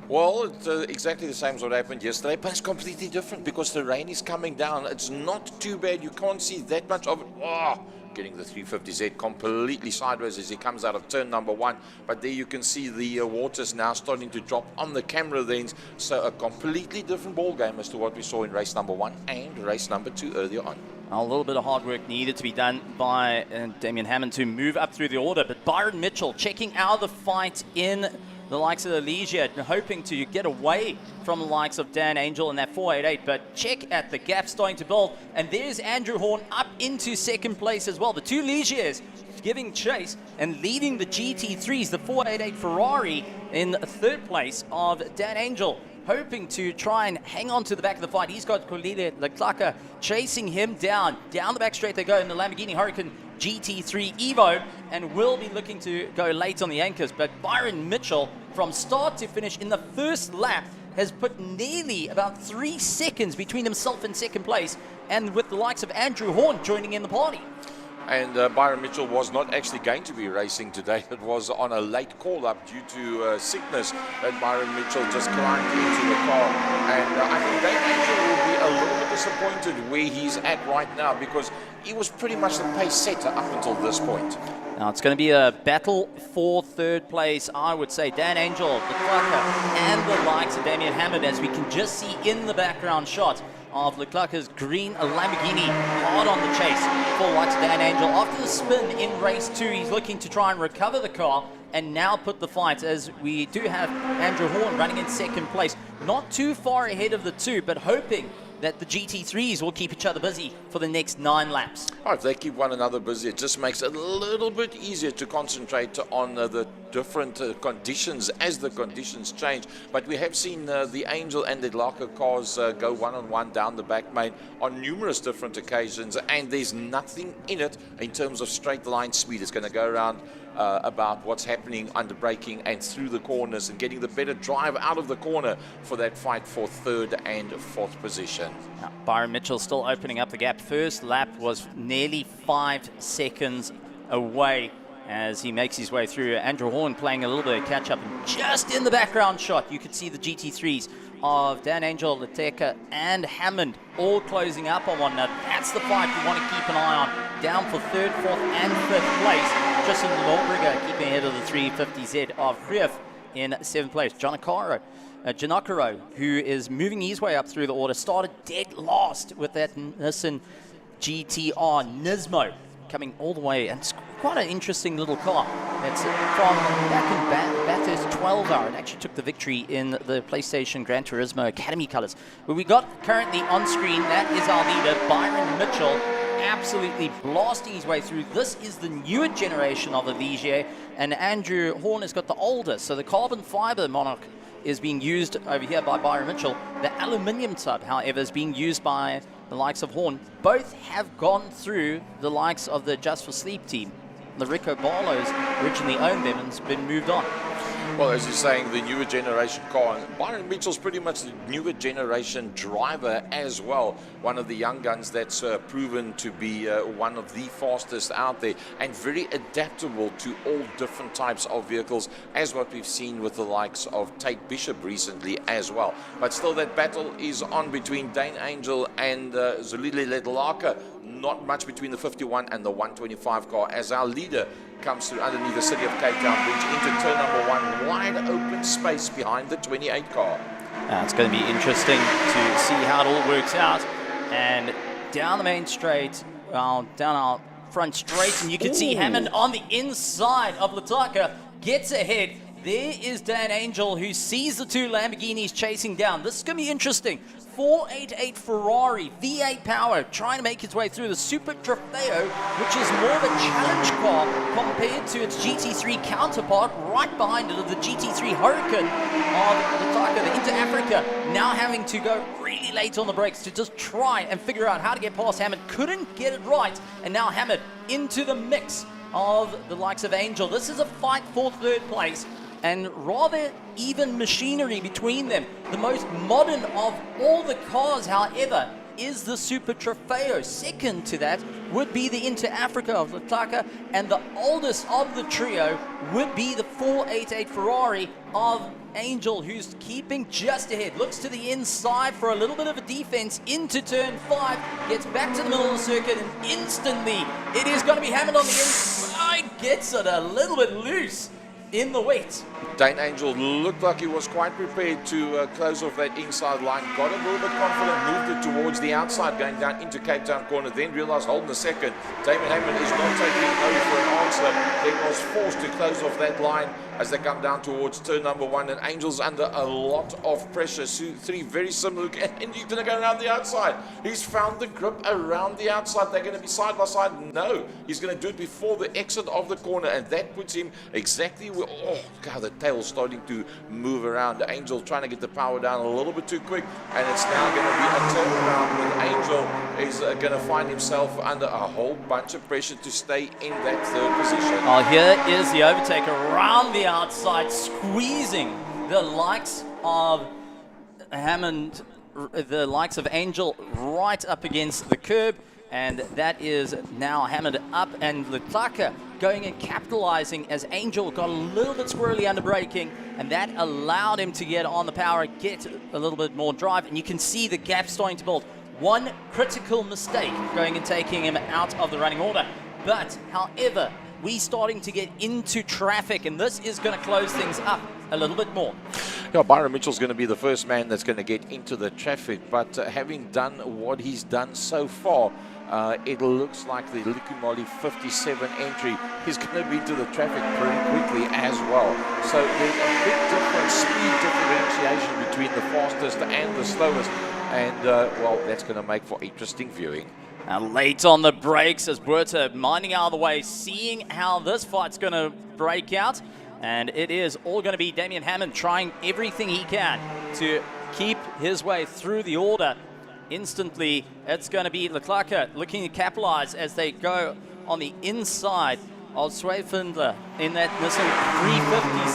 Well, it's exactly the same as what happened yesterday, but it's completely different because the rain is coming down. It's not too bad. You can't see that much of it. Oh, getting the 350Z completely sideways as he comes out of turn number 1. But there you can see the water's now starting to drop on the camera lens. So a completely different ball game as to what we saw in race number 1 and race number 2 earlier on.
A little bit of hard work needed to be done by Damien Hammond to move up through the order. But Byron Mitchell checking out the fight in the likes of Elysia, hoping to get away from the likes of Dan Angel in that 4.88, but check at the gap starting to build, and there's Andrew Horn up into second place as well. The two Elysias giving chase and leading the GT3s, the 4.88 Ferrari in third place of Dan Angel, hoping to try and hang on to the back of the fight. He's got Colile Leclerc chasing him down the back straight they go in the Lamborghini Huracan GT3 Evo, and will be looking to go late on the anchors. But Byron Mitchell, from start to finish in the first lap, has put nearly about 3 seconds between himself and second place, and with the likes of Andrew Horn joining in the party.
And Byron Mitchell was not actually going to be racing today. It was on a late call-up due to sickness that Byron Mitchell just climbed into the car. And I think Dan Angel will be a little bit disappointed where he's at right now, because he was pretty much the pace setter up until this point.
Now it's going to be a battle for third place, I would say. Dan Angel, the Leclerc, and the likes of Damien Hammond, as we can just see in the background shot of Leclerc's green Lamborghini, hard on the chase for the likes of Dan Angel. After the spin in race 2, he's looking to try and recover the car and now put the fight, as we do have Andrew Horn running in second place. Not too far ahead of the two, but hoping that the GT3s will keep each other busy for the next 9 laps.
Oh, if they keep one another busy, it just makes it a little bit easier to concentrate on the different conditions as the conditions change. But we have seen the Angel and the Leclerc cars go one-on-one down the back main on numerous different occasions, and there's nothing in it in terms of straight line speed. It's going to go around about what's happening under braking and through the corners and getting the better drive out of the corner for that fight for third and fourth position.
Now, Byron Mitchell still opening up the gap. First lap was nearly 5 seconds away as he makes his way through. Andrew Horn playing a little bit of catch-up, and just in the background shot you could see the GT3s of Dan Angel, Leclerc, and Hammond all closing up on one another. That's the fight we want to keep an eye on. Down for third, fourth, and fifth place. Justin Lorbriger keeping ahead of the 350Z of Grief in seventh place. Janakaro, who is moving his way up through the order, started dead last with that Nissan GTR Nismo coming all the way, and it's quite an interesting little car. It's from back in Bathurst 12 hour. It actually took the victory in the PlayStation Gran Turismo Academy colors. But we got currently on screen, that is our leader, Byron Mitchell, absolutely blasting his way through. This is the newer generation of the Ligier, and Andrew Horn has got the older. So the carbon fiber Monarch is being used over here by Byron Mitchell. The aluminium tub, however, is being used by the likes of Horn, both have gone through the likes of the Just for Sleep team. The Rico Barlow's originally owned them and's been moved on.
Well, as you're saying, the newer generation car. And Byron Mitchell's pretty much the newer generation driver as well. One of the young guns that's proven to be one of the fastest out there and very adaptable to all different types of vehicles, as what we've seen with the likes of Tate Bishop recently as well. But still, that battle is on between Dane Angel and Zulile Ledlaka. Not much between the 51 and the 125 car as our leader comes through underneath the City of Cape Town bridge into turn number 1, wide open space behind the 28 car.
It's going to be interesting to see how it all works out. And down the main straight, down our front straight, and you can see Hammond on the inside of Lataka, gets ahead. There is Dan Angel, who sees the two Lamborghinis chasing down. This is going to be interesting. 488 Ferrari, V8 power, trying to make its way through the Super Trofeo, which is more of a challenge car compared to its GT3 counterpart. Right behind it of the GT3 Hurricane of Lataka, the Inter-Africa, now having to go really late on the brakes to just try and figure out how to get past Hammond. Couldn't get it right, and now Hammond into the mix of the likes of Angel. This is a fight for third place, and rather even machinery between them. The most modern of all the cars, however, is the Super Trofeo. Second to that would be the Inter-Africa of Lataka, and the oldest of the trio would be the 488 Ferrari of Angel, who's keeping just ahead. Looks to the inside for a little bit of a defense into turn 5, gets back to the middle of the circuit, and instantly it is going to be Hammond on the inside, gets it a little bit loose in the wet.
Dane Angel looked like he was quite prepared to close off that inside line, got a little bit confident, moved it towards the outside, going down into Cape Town corner, then realized, hold on a second, Damon Hammond is not taking no for an answer, then was forced to close off that line as they come down towards turn number 1, and Angel's under a lot of pressure. 3 very similar, and he's going to go around the outside. He's found the grip around the outside. They're going to be side by side. No, he's going to do it before the exit of the corner, and that puts him exactly where, oh God, the tail's starting to move around. Angel trying to get the power down a little bit too quick, and it's now going to be a turnaround with Angel is going to find himself under a whole bunch of pressure to stay in that third position.
Oh, here is the overtake around the outside, squeezing the likes of Hammond, the likes of Angel right up against the curb, and that is now Hammond up, and Lataka going and capitalizing as Angel got a little bit squirrely under braking, and that allowed him to get on the power, get a little bit more drive, and you can see the gap starting to build. One critical mistake going and taking him out of the running order, but however, we starting to get into traffic, and this is going to close things up a little bit more.
Yeah, Byron Mitchell's going to be the first man that's going to get into the traffic, but having done what he's done so far, it looks like the Likumali 57 entry is going to be into the traffic pretty quickly as well. So there's a big difference, speed differentiation between the fastest and the slowest, and well, that's going to make for interesting viewing.
Now late on the brakes as Buerta minding out of the way, seeing how this fight's going to break out. And it is all going to be Damian Hammond trying everything he can to keep his way through the order. Instantly, it's going to be Leclerc looking to capitalize as they go on the inside of Swayfindler in that Nissan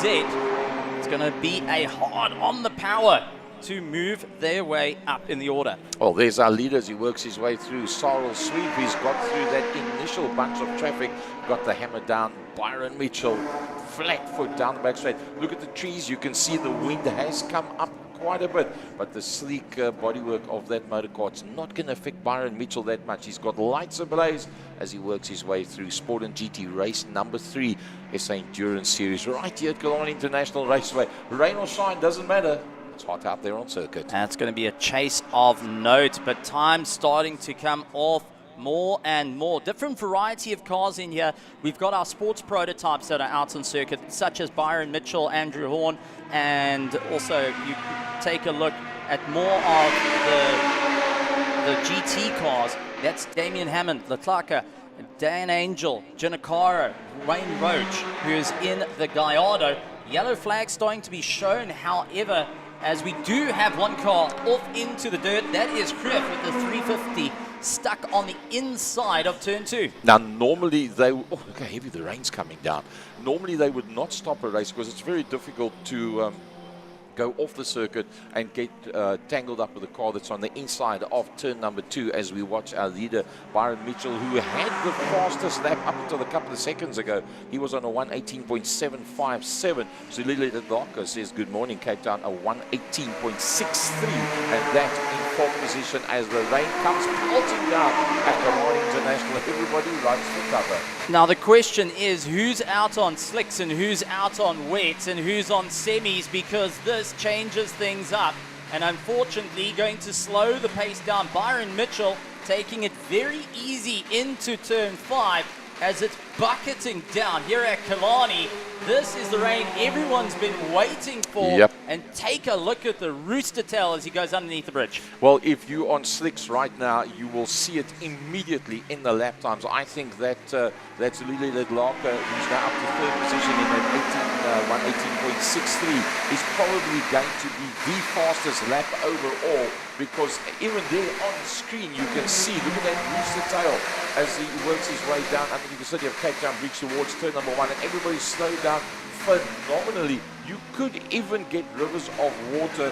350Z. It's going to be a hard on the power to move their way up in the order.
Well, there's our leader as he works his way through. Sorrel Sweep, he's got through that initial bunch of traffic, got the hammer down. Byron Mitchell, flat foot down the back straight. Look at the trees, you can see the wind has come up quite a bit, but the sleek bodywork of that motor car's not going to affect Byron Mitchell that much. He's got lights ablaze as he works his way through Sport and GT race number 3, SA Endurance Series, right here at Killarney International Raceway. Rain or shine, doesn't matter. It's hot out there on circuit.
That's going to be a chase of note, but time starting to come off more and more. Different variety of cars in here. We've got our sports prototypes that are out on circuit, such as Byron Mitchell, Andrew Horn, and also you take a look at more of the GT cars. That's Damian Hammond, Leclerc, Dan Angel, Giancarlo, Wayne Roach, who's in the Gallardo. Yellow flag starting to be shown, however, as we do have one car off into the dirt. That is Kriff with the 350 stuck on the inside of turn 2.
Now, normally they... Oh, look how heavy the rain's coming down. Normally they would not stop a race because it's very difficult to go off the circuit and get tangled up with a car that's on the inside of turn number 2, as we watch our leader, Byron Mitchell, who had the fastest lap up until a couple of seconds ago. He was on a 1:18.757. Zulile Ledlaka says, good morning, Cape Town, a 1:18.63. And that in fourth position as the rain comes pelting down at Killarney International. Everybody runs for cover.
Now the question is, who's out on slicks and who's out on wets and who's on semis, because this changes things up. And unfortunately, going to slow the pace down. Byron Mitchell taking it very easy into turn 5 as it's bucketing down here at Killarney. This is the rain everyone's been waiting for.
Yep.
And take a look at the rooster tail as he goes underneath the bridge.
Well, if you're on slicks right now, you will see it immediately in the lap times. I think that that's Lili Ledlaka, who's now up to third position in that 1:18.63, is probably going to be the fastest lap overall, because even there on the screen you can see, look at that rooster tail as he works his way down underneath the city of Cape Town Bridge towards turn number 1, and everybody's slowed down phenomenally. You could even get rivers of water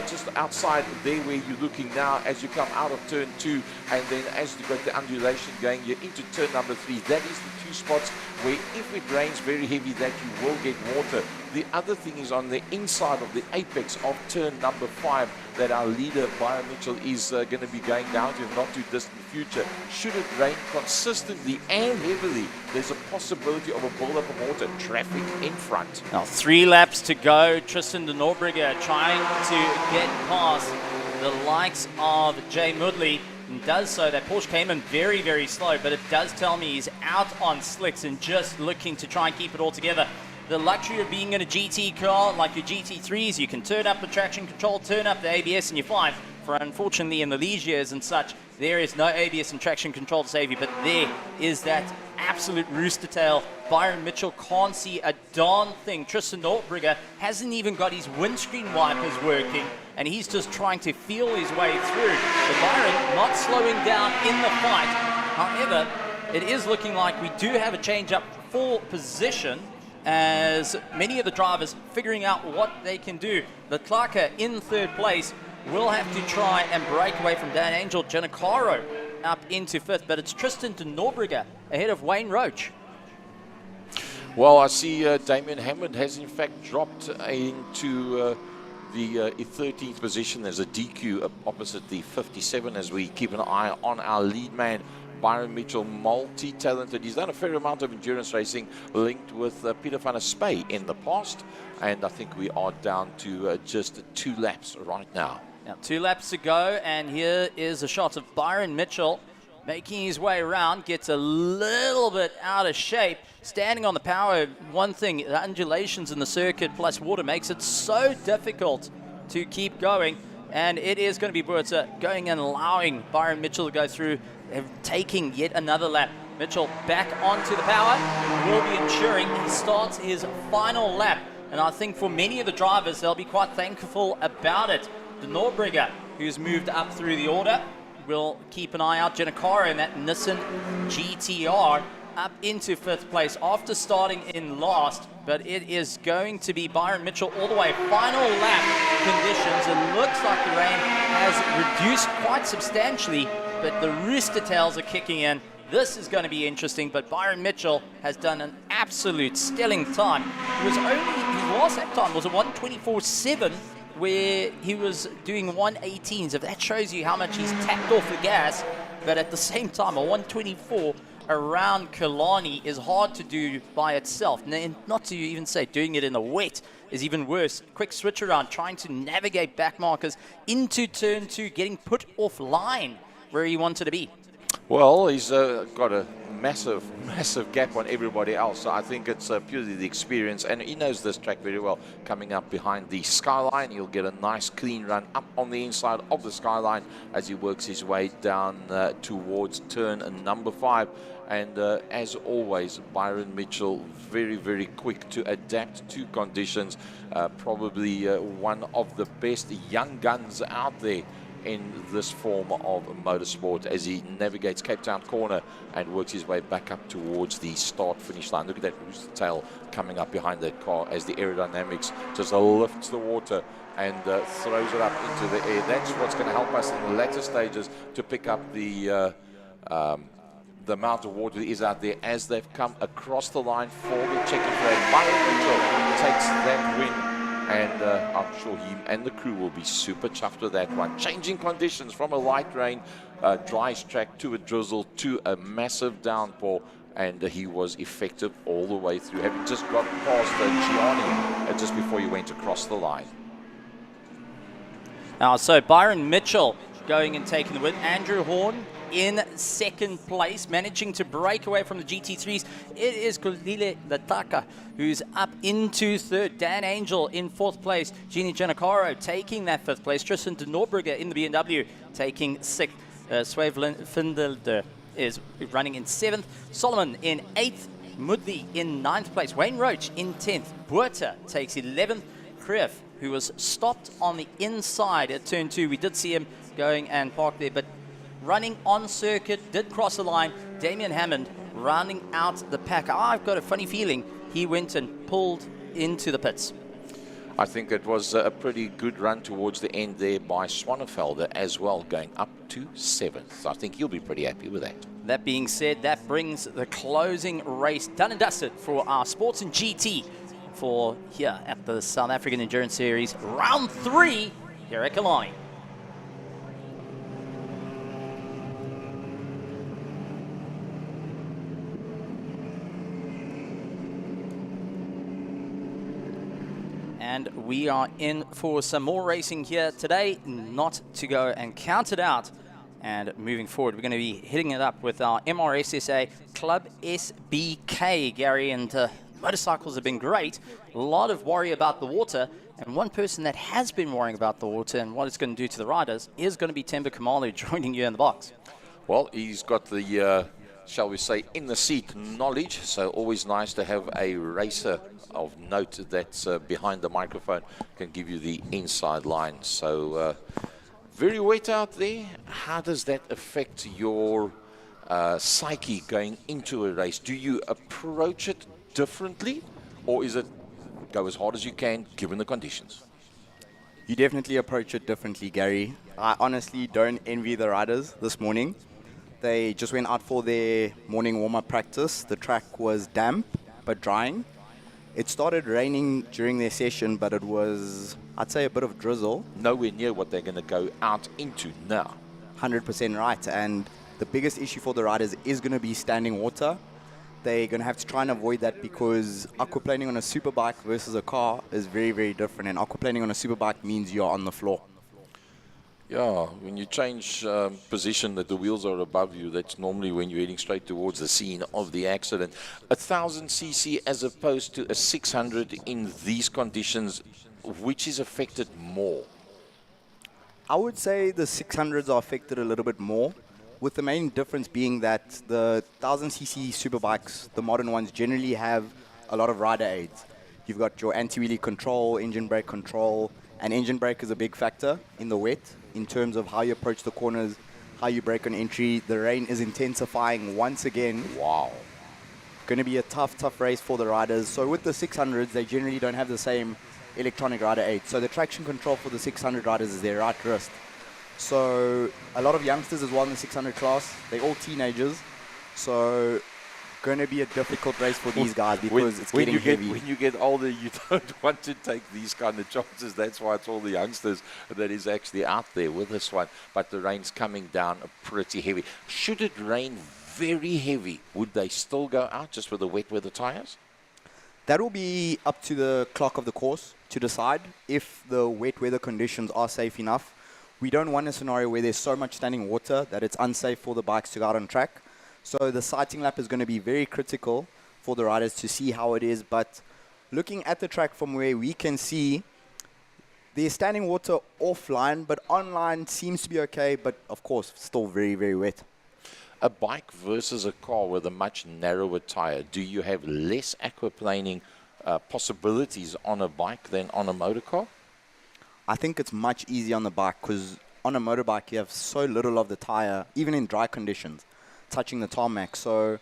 just outside there where you're looking now as you come out of turn 2, and then as you got the undulation going, you're into turn number 3. That is the 2 spots where if it rains very heavy that you will get water. The other thing is on the inside of the apex of turn number 5 that our leader Byron Mitchell is going to be going down to in not too distant future. Should it rain consistently and heavily, there's a possibility of a buildup of water, traffic in front.
Now 3 laps to go. Tristan de Norbrigge trying to get past the likes of Jay Mudley, and does so. That Porsche came in very, very slow, but it does tell me he's out on slicks and just looking to try and keep it all together. The luxury of being in a GT car like your GT3s, you can turn up the traction control, turn up the ABS in your 5. For unfortunately in the Ligiers and such, there is no ABS and traction control to save you, but there is that absolute rooster tail. Byron Mitchell can't see a darn thing. Tristan Nortbrigger hasn't even got his windscreen wipers working, and he's just trying to feel his way through. But Byron not slowing down in the fight. However, it is looking like we do have a change up for position, as many of the drivers figuring out what they can do. The Clarker in third place will have to try and break away from Dan Angel. Giannicaro up into 5th, but it's Tristan de Norbrigge ahead of Wayne Roach.
Well, I see Damien Hammond has in fact dropped into the 13th position. There's a DQ opposite the 57 as we keep an eye on our lead man, Byron Mitchell, multi-talented. He's done a fair amount of endurance racing linked with Peter van der Spey in the past, and I think we are down to just 2 laps right now.
Now 2 laps to go, and here is a shot of Byron Mitchell making his way around, gets a little bit out of shape, standing on the power. One thing, the undulations in the circuit plus water makes it so difficult to keep going, and it is going to be Buerta going and allowing Byron Mitchell to go through, taking yet another lap. Mitchell back onto the power, will be ensuring he starts his final lap, and I think for many of the drivers they'll be quite thankful about it. De Norbrigge, who's moved up through the order, will keep an eye out. Giannicaro in that Nissan GTR up into 5th place after starting in last, but it is going to be Byron Mitchell all the way. Final lap conditions. It looks like the rain has reduced quite substantially, but the rooster tails are kicking in. This is going to be interesting, but Byron Mitchell has done an absolute stellar time. It was only, his last lap time was a 1:24.7, where he was doing 1:18s. If that shows you how much he's tapped off the gas, but at the same time, a 1:24 around Killarney is hard to do by itself. And not to even say doing it in the wet is even worse. Quick switch around, trying to navigate back markers into turn 2, getting put offline where he wanted to be.
Well, he's got a massive, massive gap on everybody else. So I think it's purely the experience, and he knows this track very well. Coming up behind the skyline, he'll get a nice clean run up on the inside of the skyline as he works his way down towards turn number 5. And as always, Byron Mitchell, very, very quick to adapt to conditions. Probably one of the best young guns out there in this form of motorsport as he navigates Cape Town corner and works his way back up towards the start-finish line. Look at that rooster tail coming up behind that car as the aerodynamics just lifts the water and throws it up into the air. That's what's going to help us in the latter stages to pick up the amount of water that is out there as they've come across the line for the checkered flag. Byron Mitchell takes that win. And I'm sure he and the crew will be super chuffed with that one. Changing conditions from a light rain, dry track to a drizzle to a massive downpour. And he was effective all the way through, having just got past Killarney just before he went across the line.
Now, so Byron Mitchell going and taking the win. Andrew Horn in second place, managing to break away from the GT3s. It is Kulile Lataka who's up into third. Dan Angel in fourth place. Jeannie Giannacaro taking that fifth place. Tristan de Norbrugge in the BMW taking sixth. Swavlin Findelder is running in seventh. Solomon in eighth. Mudley in ninth place. Wayne Roach in 10th. Buerta takes 11th. Krief, who was stopped on the inside at turn 2. We did see him going and park there, but running on circuit, did cross the line. Damien Hammond rounding out the pack. I've got a funny feeling he went and pulled into the pits.
I think it was a pretty good run towards the end there by Swanefelder as well, going up to 7th. I think he'll be pretty happy with that.
That being said, that brings the closing race done and dusted for our Sports and GT for here at the South African Endurance Series, round 3 here at Killarney. And we are in for some more racing here today, not to go and count it out. And moving forward, we're going to be hitting it up with our MRSSA Club SBK, Gary, and motorcycles have been great. A lot of worry about the water, and one person that has been worrying about the water and what it's going to do to the riders is going to be Temba Kamalu joining you in the box.
Well, he's got the, shall we say, in the seat knowledge, so always nice to have a racer of note that's behind the microphone, can give you the inside line. So very wet out there. How does that affect your psyche going into a race? Do you approach it differently, or is it go as hard as you can given the conditions?
You definitely approach it differently, Gary. I honestly don't envy the riders this morning. They just went out for their morning warm-up practice. The track was damp but drying. It started raining during their session, but it was, I'd say, a bit of drizzle.
Nowhere near what they're going to go out into now.
100% right. And the biggest issue for the riders is going to be standing water. They're going to have to try and avoid that because aquaplaning on a superbike versus a car is very, very different. And aquaplaning on a superbike means you're on the floor.
Yeah, when you change position that the wheels are above you, that's normally when you're heading straight towards the scene of the accident. 1000cc as opposed to a 600 in these conditions, which is affected more?
I would say the 600s are affected a little bit more, with the main difference being that the 1000cc superbikes, the modern ones, generally have a lot of rider aids. You've got your anti-wheelie control, engine brake control, and engine brake is a big factor in the wet in terms of how you approach the corners, how you brake on entry. The rain is intensifying once again.
Wow.
Going to be a tough race for the riders. So with the 600s, they generally don't have the same electronic rider aid. So the traction control for the 600 riders is their right wrist. So a lot of youngsters as well in the 600 class. They're all teenagers. So going to be a difficult race for these guys because it's getting heavy.
When you get older, you don't want to take these kind of chances. That's why it's all the youngsters that is actually out there with this one. But the rain's coming down pretty heavy. Should it rain very heavy, would they still go out just with the wet weather tires?
That will be up to the clock of the course to decide if the wet weather conditions are safe enough. We don't want a scenario where there's so much standing water that it's unsafe for the bikes to go out on track. So the sighting lap is going to be very critical for the riders to see how it is. But looking at the track from where we can see, there's standing water offline, but online seems to be okay, but of course, still very, very wet.
A bike versus a car with a much narrower tire, do you have less aquaplaning possibilities on a bike than on a motor car?
I think it's much easier on the bike because on a motorbike you have so little of the tire, even in dry conditions, touching the tarmac. So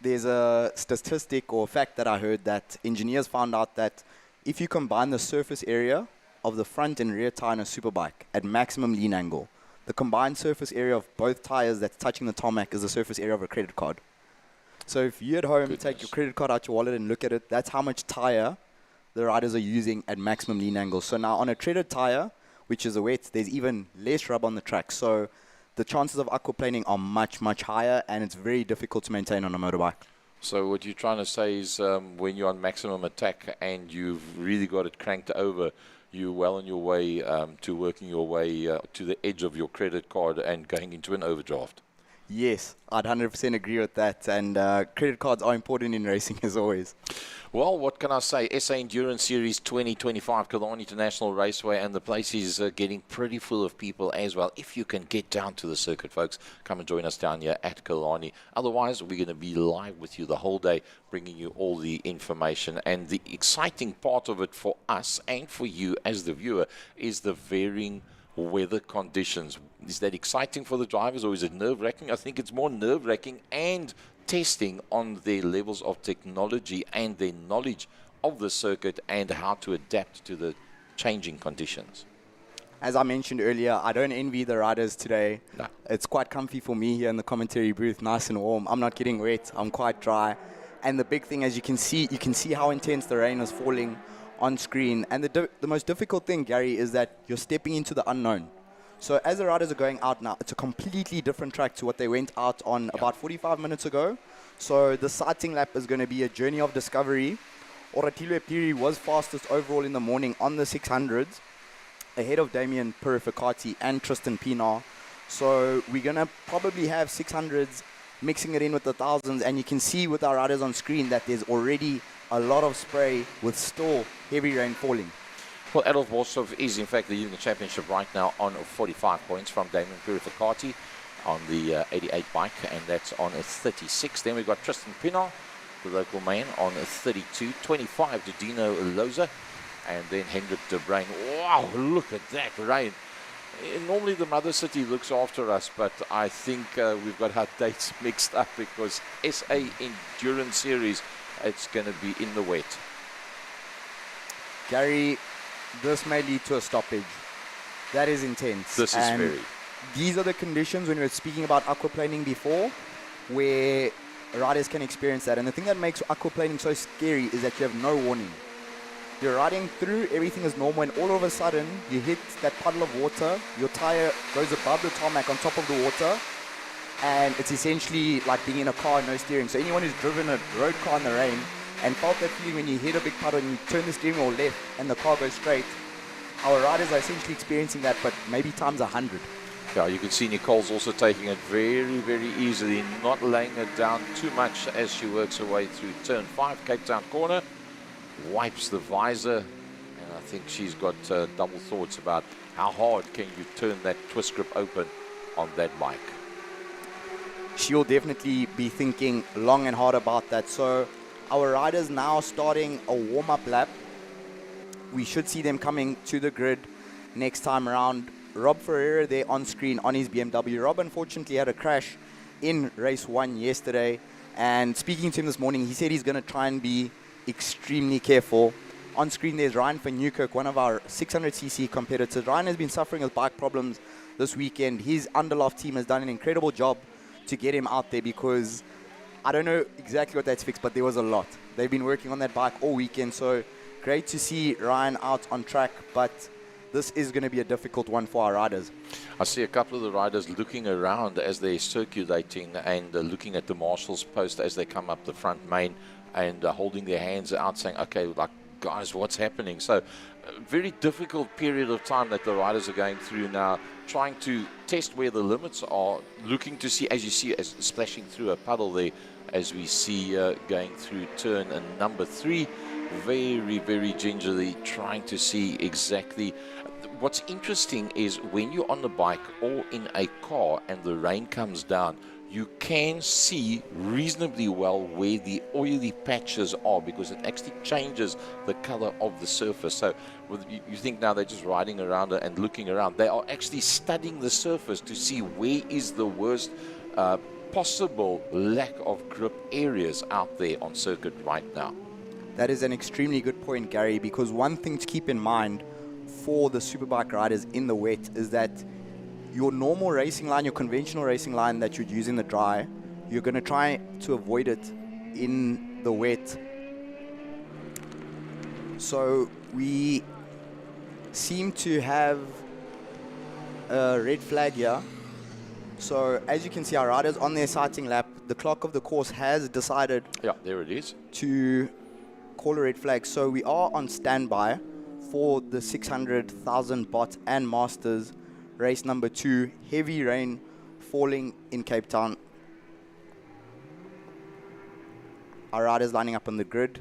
there's a statistic or fact that I heard that engineers found out that if you combine the surface area of the front and rear tire in a superbike at maximum lean angle, the combined surface area of both tires that's touching the tarmac is the surface area of a credit card. So if you at home take your credit card out your wallet and look at it, that's how much tire the riders are using at maximum lean angle. So now on a treaded tire, which is a wet, there's even less rub on the track. So the chances of aquaplaning are much, much higher, and it's very difficult to maintain on a motorbike.
So what you're trying to say is when you're on maximum attack and you've really got it cranked over, you're well on your way to working your way to the edge of your credit card and going into an overdraft.
Yes, I'd 100% agree with that. And credit cards are important in racing as always.
Well, what can I say? SA Endurance Series 2025, Killarney International Raceway, and the place is getting pretty full of people as well. If you can get down to the circuit, folks, come and join us down here at Killarney. Otherwise, we're going to be live with you the whole day, bringing you all the information. And the exciting part of it for us and for you as the viewer is the varying weather conditions. Is that exciting for the drivers, or is it nerve-wracking? I think it's more nerve-wracking and testing on their levels of technology and their knowledge of the circuit and how to adapt to the changing conditions.
As I mentioned earlier, I don't envy the riders today.
No.
It's quite comfy for me here in the commentary booth, nice and warm. I'm not getting wet, I'm quite dry. And the big thing, as you can see how intense the rain is falling on screen. And the most difficult thing, Gary, is that you're stepping into the unknown. So as the riders are going out now, it's a completely different track to what they went out on about 45 minutes ago. So the sighting lap is going to be a journey of discovery. Oratilwe Piri was fastest overall in the morning on the 600s, ahead of Damien Purificati and Tristan Pinar. So we're going to probably have 600s mixing it in with the thousands, and you can see with our riders on screen that there's already a lot of spray with still heavy rain falling.
Well, Adolf Borsov is in fact leading the championship right now on 45 points from Damien Purificati on the 88 bike, and that's on a 36. Then we've got Tristan Pinar, the local man, on a 32. 25 to Dino Loza, and then Hendrik de Bruin. Wow, look at that rain. Normally the mother city looks after us, but I think we've got our dates mixed up because SA Endurance Series, it's going to be in the wet.
Gary, this may lead to a stoppage. That is intense.
This is very.
These are the conditions when we were speaking about aquaplaning before, where riders can experience that. And the thing that makes aquaplaning so scary is that you have no warning. You're riding through, everything is normal, and all of a sudden you hit that puddle of water, your tire goes above the tarmac on top of the water, and it's essentially like being in a car and no steering. So anyone who's driven a road car in the rain and felt that feeling when you hit a big puddle and you turn the steering wheel left and the car goes straight, our riders are essentially experiencing that, but maybe times 100.
Yeah, you can see Nicole's also taking it very, very easily, not laying it down too much as she works her way through turn 5, Cape Town corner. Wipes the visor, and I think she's got double thoughts about how hard can you turn that twist grip open on that bike.
She'll definitely be thinking long and hard about that. So our riders now starting a warm-up lap. We should see them coming to the grid next time around. Rob Ferreira there on screen on his BMW. Rob unfortunately had a crash in race 1 yesterday, and speaking to him this morning, he said he's going to try and be extremely careful. On screen there's Ryan van Newkirk, one of our 600cc competitors. Ryan has been suffering with bike problems this weekend. His Underloft team has done an incredible job to get him out there, because I don't know exactly what that's fixed, but there was a lot. They've been working on that bike all weekend, so great to see Ryan out on track, but this is going to be a difficult one for our riders.
I see a couple of the riders looking around as they're circulating and looking at the marshal's post as they come up the front main and holding their hands out saying, okay, like guys, what's happening? So, a very difficult period of time that the riders are going through now, trying to test where the limits are, looking to see, as you see, as splashing through a puddle there, as we see going through turn number 3, very, very gingerly trying to see exactly. What's interesting is when you're on the bike or in a car and the rain comes down, you can see reasonably well where the oily patches are, because it actually changes the color of the surface. So you think now they're just riding around and looking around. They are actually studying the surface to see where is the worst possible lack of grip areas out there on circuit right now.
That is an extremely good point, Gary, because one thing to keep in mind for the superbike riders in the wet is that your normal racing line, your conventional racing line that you'd use in the dry, you're going to try to avoid it in the wet. So we seem to have a red flag here. So as you can see, our riders on their sighting lap, the clock of the course has decided,
yeah, there it is,
to call a red flag. So we are on standby for the 600,000 baht and Masters race number 2. Heavy rain falling in Cape Town. Our riders lining up on the grid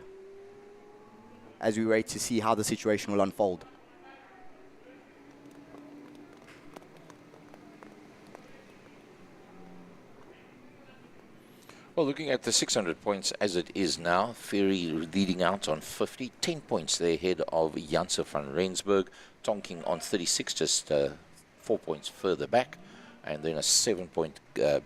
as we wait to see how the situation will unfold.
Well, looking at the 600 points as it is now, Ferry leading out on 50, 10 points there ahead of Janse van Rensburg, Tonking on 36, just 4 points further back, and then a 7-point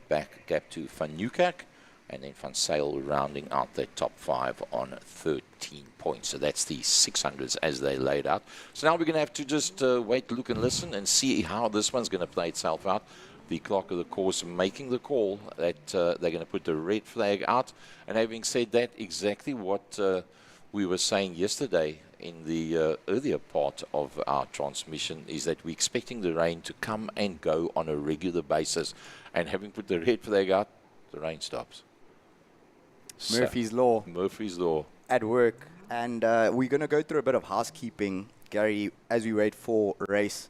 back gap to Van Nieuwkerk, and then Van Sail rounding out the top 5 on 13 points. So that's the 600s as they laid out. So now we're going to have to just wait, look and listen and see how this one's going to play itself out. The clock of the course making the call that they're going to put the red flag out. And having said that, exactly what we were saying yesterday in the earlier part of our transmission is that we're expecting the rain to come and go on a regular basis. And having put the red flag out, the rain stops.
Murphy's Law.
Murphy's Law.
At work. And we're going to go through a bit of housekeeping, Gary, as we wait for race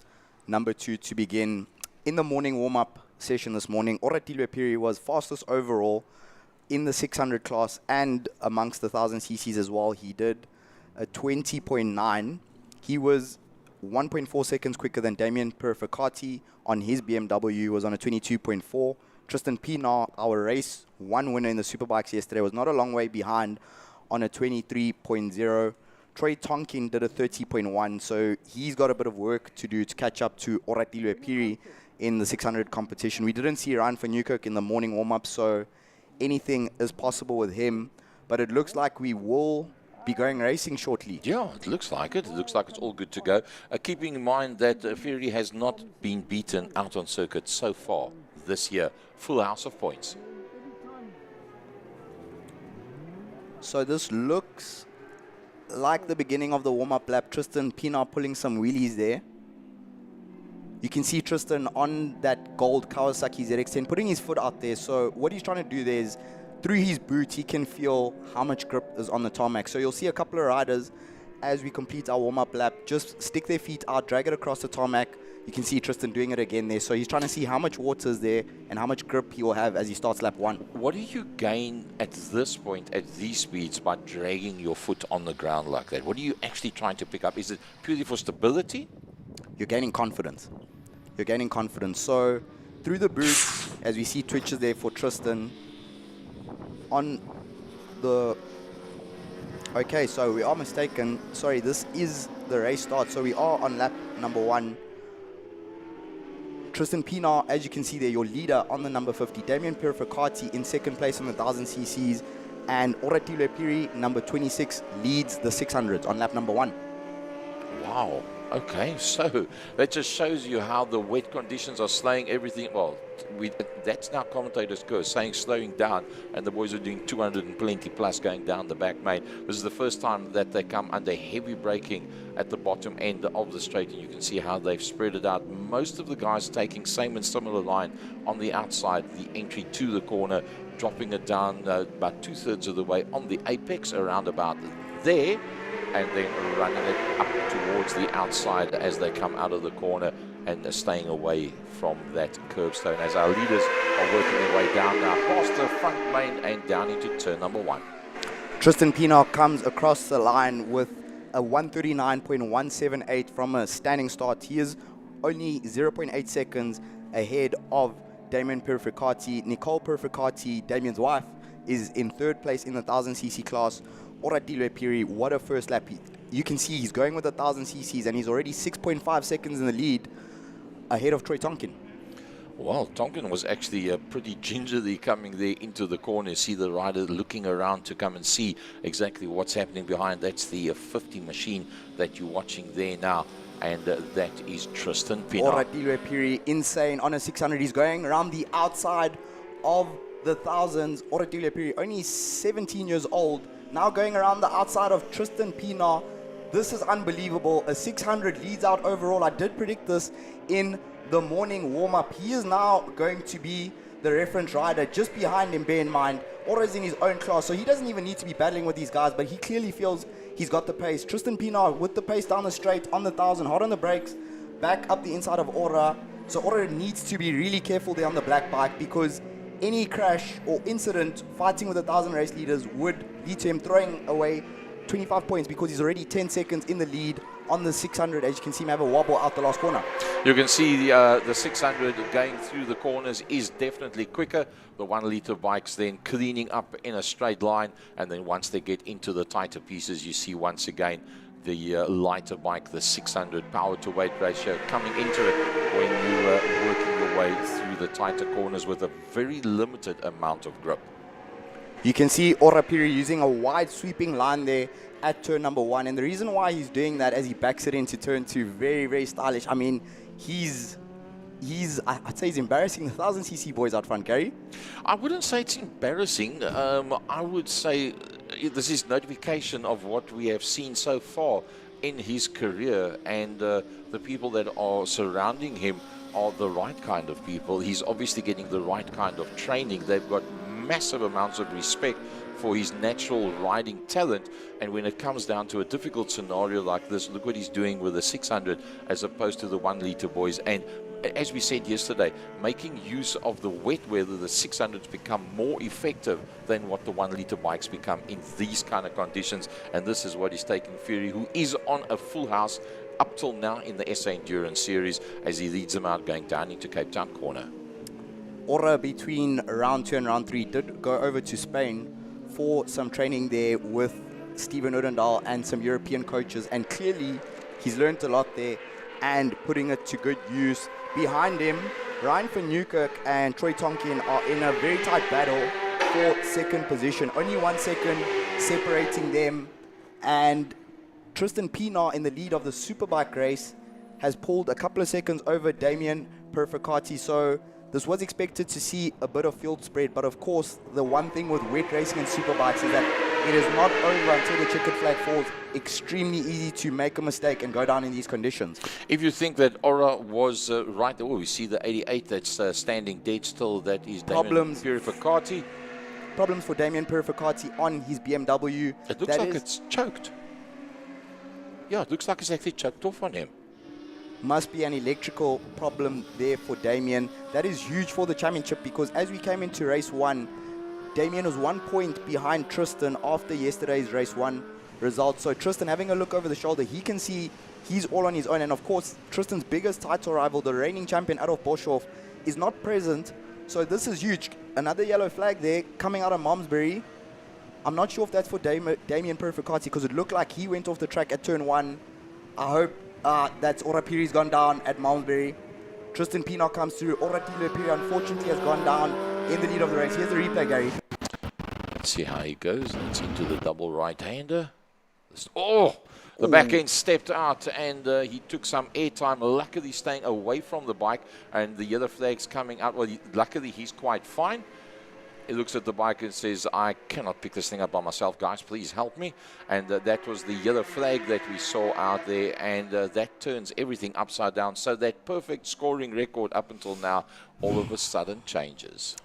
number 2 to begin. In the morning warm-up session this morning, Oratilwe Piri was fastest overall in the 600 class and amongst the 1000 cc's as well. He did a 20.9. He was 1.4 seconds quicker than Damien Perfecati on his BMW, was on a 22.4. Tristan Pienaar, our race 1 winner in the Superbikes yesterday, was not a long way behind on a 23.0. Troy Tonkin did a 30.1, so he's got a bit of work to do to catch up to Oratilwe Piri in the 600 competition. We didn't see Ryan van Nieuwkerk in the morning warm-up, so anything is possible with him. But it looks like we will be going racing shortly.
Yeah, it looks like it. It looks like it's all good to go. Keeping in mind that Ferry has not been beaten out on circuit so far this year. Full house of points.
So this looks like the beginning of the warm-up lap. Tristan Pienaar pulling some wheelies there. You can see Tristan on that gold Kawasaki ZX-10 putting his foot out there. So what he's trying to do there is, through his boot, he can feel how much grip is on the tarmac. So you'll see a couple of riders as we complete our warm-up lap just stick their feet out, drag it across the tarmac. You can see Tristan doing it again there. So he's trying to see how much water is there and how much grip he will have as he starts lap 1.
What do you gain at this point, at these speeds, by dragging your foot on the ground like that? What are you actually trying to pick up? Is it purely for stability?
You're gaining confidence. You're gaining confidence. So through the boot, as we see twitches there for Tristan on the... Okay, so we are mistaken. Sorry, this is the race start. So we are on lap number 1. Tristan Pienaar, as you can see there, your leader on the number 50. Damien Perfecati in second place on the 1000 cc's. And Oratilwe Piri, number 26, leads the 600s on lap number 1.
Wow. Okay, so that just shows you how the wet conditions are slowing everything. Well, that's now commentators go saying slowing down, and the boys are doing 220 plus going down the back main. This is the first time that they come under heavy braking at the bottom end of the straight, and you can see how they've spread it out. Most of the guys taking same and similar line on the outside, the entry to the corner, dropping it down about 2/3 of the way on the apex around about there and then running it up towards the outside as they come out of the corner and staying away from that curbstone as our leaders are working their way down now past the front main and down into turn number 1.
Tristan Pienaar comes across the line with a 139.178 from a standing start. He is only 0.8 seconds ahead of Damien Perfecati. Nicole Perfecati, Damien's wife, is in third place in the 1000cc class. Oratile Piri, what a first lap. You can see he's going with the 1000cc's and he's already 6.5 seconds in the lead ahead of Troy Tonkin.
Well, Tonkin was actually pretty gingerly coming there into the corner. See the rider looking around to come and see exactly what's happening behind. That's the 50 machine that you're watching there now. And that is Tristan Pienaar.
Oratile Piri, insane on a 600. He's going around the outside of the thousands. Oratile Piri, only 17 years old, now going around the outside of Tristan Pienaar. This is unbelievable. A 600 leads out overall. I did predict this in the morning warm-up. He is now going to be the reference rider just behind him, bear in mind. Ora's in his own class, so he doesn't even need to be battling with these guys, but he clearly feels he's got the pace. Tristan Pienaar with the pace down the straight on the 1000, hard on the brakes, back up the inside of Ora. So Ora needs to be really careful there on the black bike because any crash or incident fighting with the 1000 race leaders would lead to him throwing away 25 points because he's already 10 seconds in the lead on the 600. As you can see him have a wobble out the last corner.
You can see the 600 going through the corners is definitely quicker. The 1 liter bikes then cleaning up in a straight line, and then once they get into the tighter pieces, you see once again the lighter bike, the 600 power to weight ratio coming into it when you are working your way through the tighter corners with a very limited amount of grip.
You can see Ora Piri using a wide sweeping line there at turn number 1, and the reason why he's doing that as he backs it into turn 2, very, very stylish. I mean, I'd say he's embarrassing the 1000cc boys out front, Gary.
I wouldn't say it's embarrassing. I would say this is notification of what we have seen so far in his career, and the people that are surrounding him are the right kind of people. He's obviously getting the right kind of training. They've got massive amounts of respect for his natural riding talent, and when it comes down to a difficult scenario like this, look what he's doing with the 600 as opposed to the 1 liter boys. And as we said yesterday, making use of the wet weather, the 600s become more effective than what the 1 liter bikes become in these kind of conditions, and this is what is taking Fury, who is on a full house up till now in the SA Endurance Series, as he leads them out going down into Cape Town corner.
Ora, between round 2 and round 3, did go over to Spain for some training there with Steven Odendaal and some European coaches, and clearly he's learned a lot there and putting it to good use. Behind him, Ryan van Newkirk and Troy Tonkin are in a very tight battle for second position. Only 1 second separating them, and Tristan Pienaar in the lead of the Superbike race has pulled a couple of seconds over Damien Perfecati. So this was expected to see a bit of field spread, but of course the one thing with wet racing and superbikes is that it is not over until the checkered flag falls. Extremely easy to make a mistake and go down in these conditions.
If you think that Ora was right, oh, we see the 88 that's standing dead still. That is Damien Perfecati.
Problems for Damien Perfecati on his BMW.
It looks like it's choked. Yeah, it looks like it's actually choked off on him.
Must be an electrical problem there for Damien. That is huge for the championship, because as we came into race 1, Damien was 1 point behind Tristan after yesterday's race 1 results. So Tristan, having a look over the shoulder, he can see he's all on his own. And of course, Tristan's biggest title rival, the reigning champion Adolf Boshoff, is not present. So this is huge. Another yellow flag there coming out of Malmesbury. I'm not sure if that's for Damien Perfecati, because it looked like he went off the track at turn 1. I hope that's Ora Piri's gone down at Malmesbury. Tristan Pienaar comes through. Ora Piri unfortunately has gone down in the lead of the race. Here's the replay, Gary.
Let's see how he goes. It's into the double right-hander. Oh! The back end stepped out, and he took some airtime, luckily staying away from the bike, and the yellow flag's coming out. Well, luckily he's quite fine. He looks at the bike and says, I cannot pick this thing up by myself, guys, please help me. And that was the yellow flag that we saw out there, and that turns everything upside down. So that perfect scoring record up until now all of a sudden changes.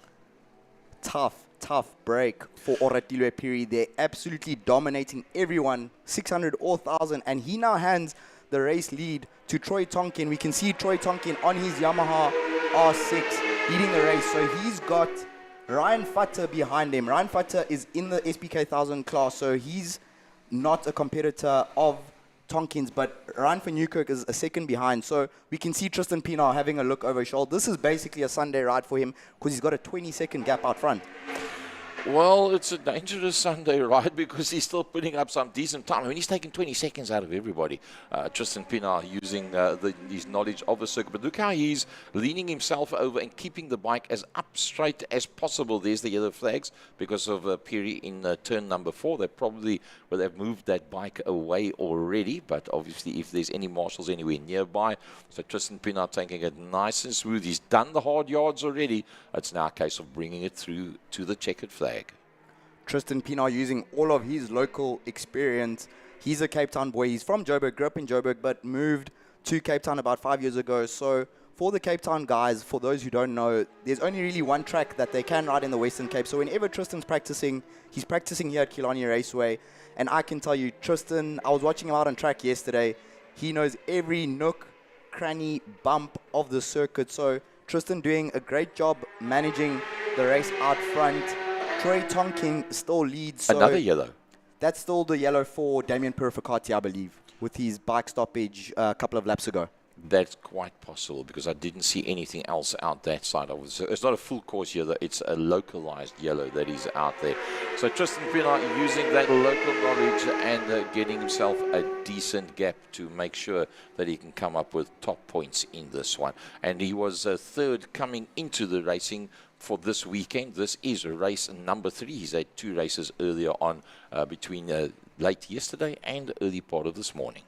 Tough tough break for Oratile Piri. They're absolutely dominating everyone, 600 or 1,000, and he now hands the race lead to Troy Tonkin. We can see Troy Tonkin on his Yamaha R6 leading the race. So he's got Ryan Futter behind him. Ryan Futter is in the SBK 1000 class, so he's not a competitor of Tonkin's, but Ryan van Newkirk is a second behind. So we can see Tristan Pienaar having a look over his shoulder. This is basically a Sunday ride for him because he's got a 20-second gap out front.
Well, it's a dangerous Sunday ride because he's still putting up some decent time. I mean, he's taking 20 seconds out of everybody. Tristan Pienaar using his knowledge of the circuit. But look how he's leaning himself over and keeping the bike as up straight as possible. There's the yellow flags because of Piri in turn number 4. They probably would have moved that bike away already. But obviously, if there's any marshals anywhere nearby. So Tristan Pienaar taking it nice and smooth. He's done the hard yards already. It's now a case of bringing it through to the checkered flag.
Tristan Pienaar using all of his local experience. He's a Cape Town boy. He's from Joburg, grew up in Joburg, but moved to Cape Town about 5 years ago. So for the Cape Town guys, for those who don't know, there's only really one track that they can ride in the Western Cape. So whenever Tristan's practicing, he's practicing here at Killarney Raceway. And I can tell you, Tristan, I was watching him out on track yesterday. He knows every nook, cranny, bump of the circuit. So Tristan doing a great job managing the race out front. Troy Tonkin still leads. So
another yellow.
That's still the yellow for Damien Purificati, I believe, with his bike stoppage a couple of laps ago.
That's quite possible because I didn't see anything else out that side. It's not a full course yellow, it's a localized yellow that is out there. So Tristan Pienaar using that local knowledge and getting himself a decent gap to make sure that he can come up with top points in this one. And he was third coming into the racing for this weekend. This is race number 3. He's had 2 races earlier on between late yesterday and early part of this morning.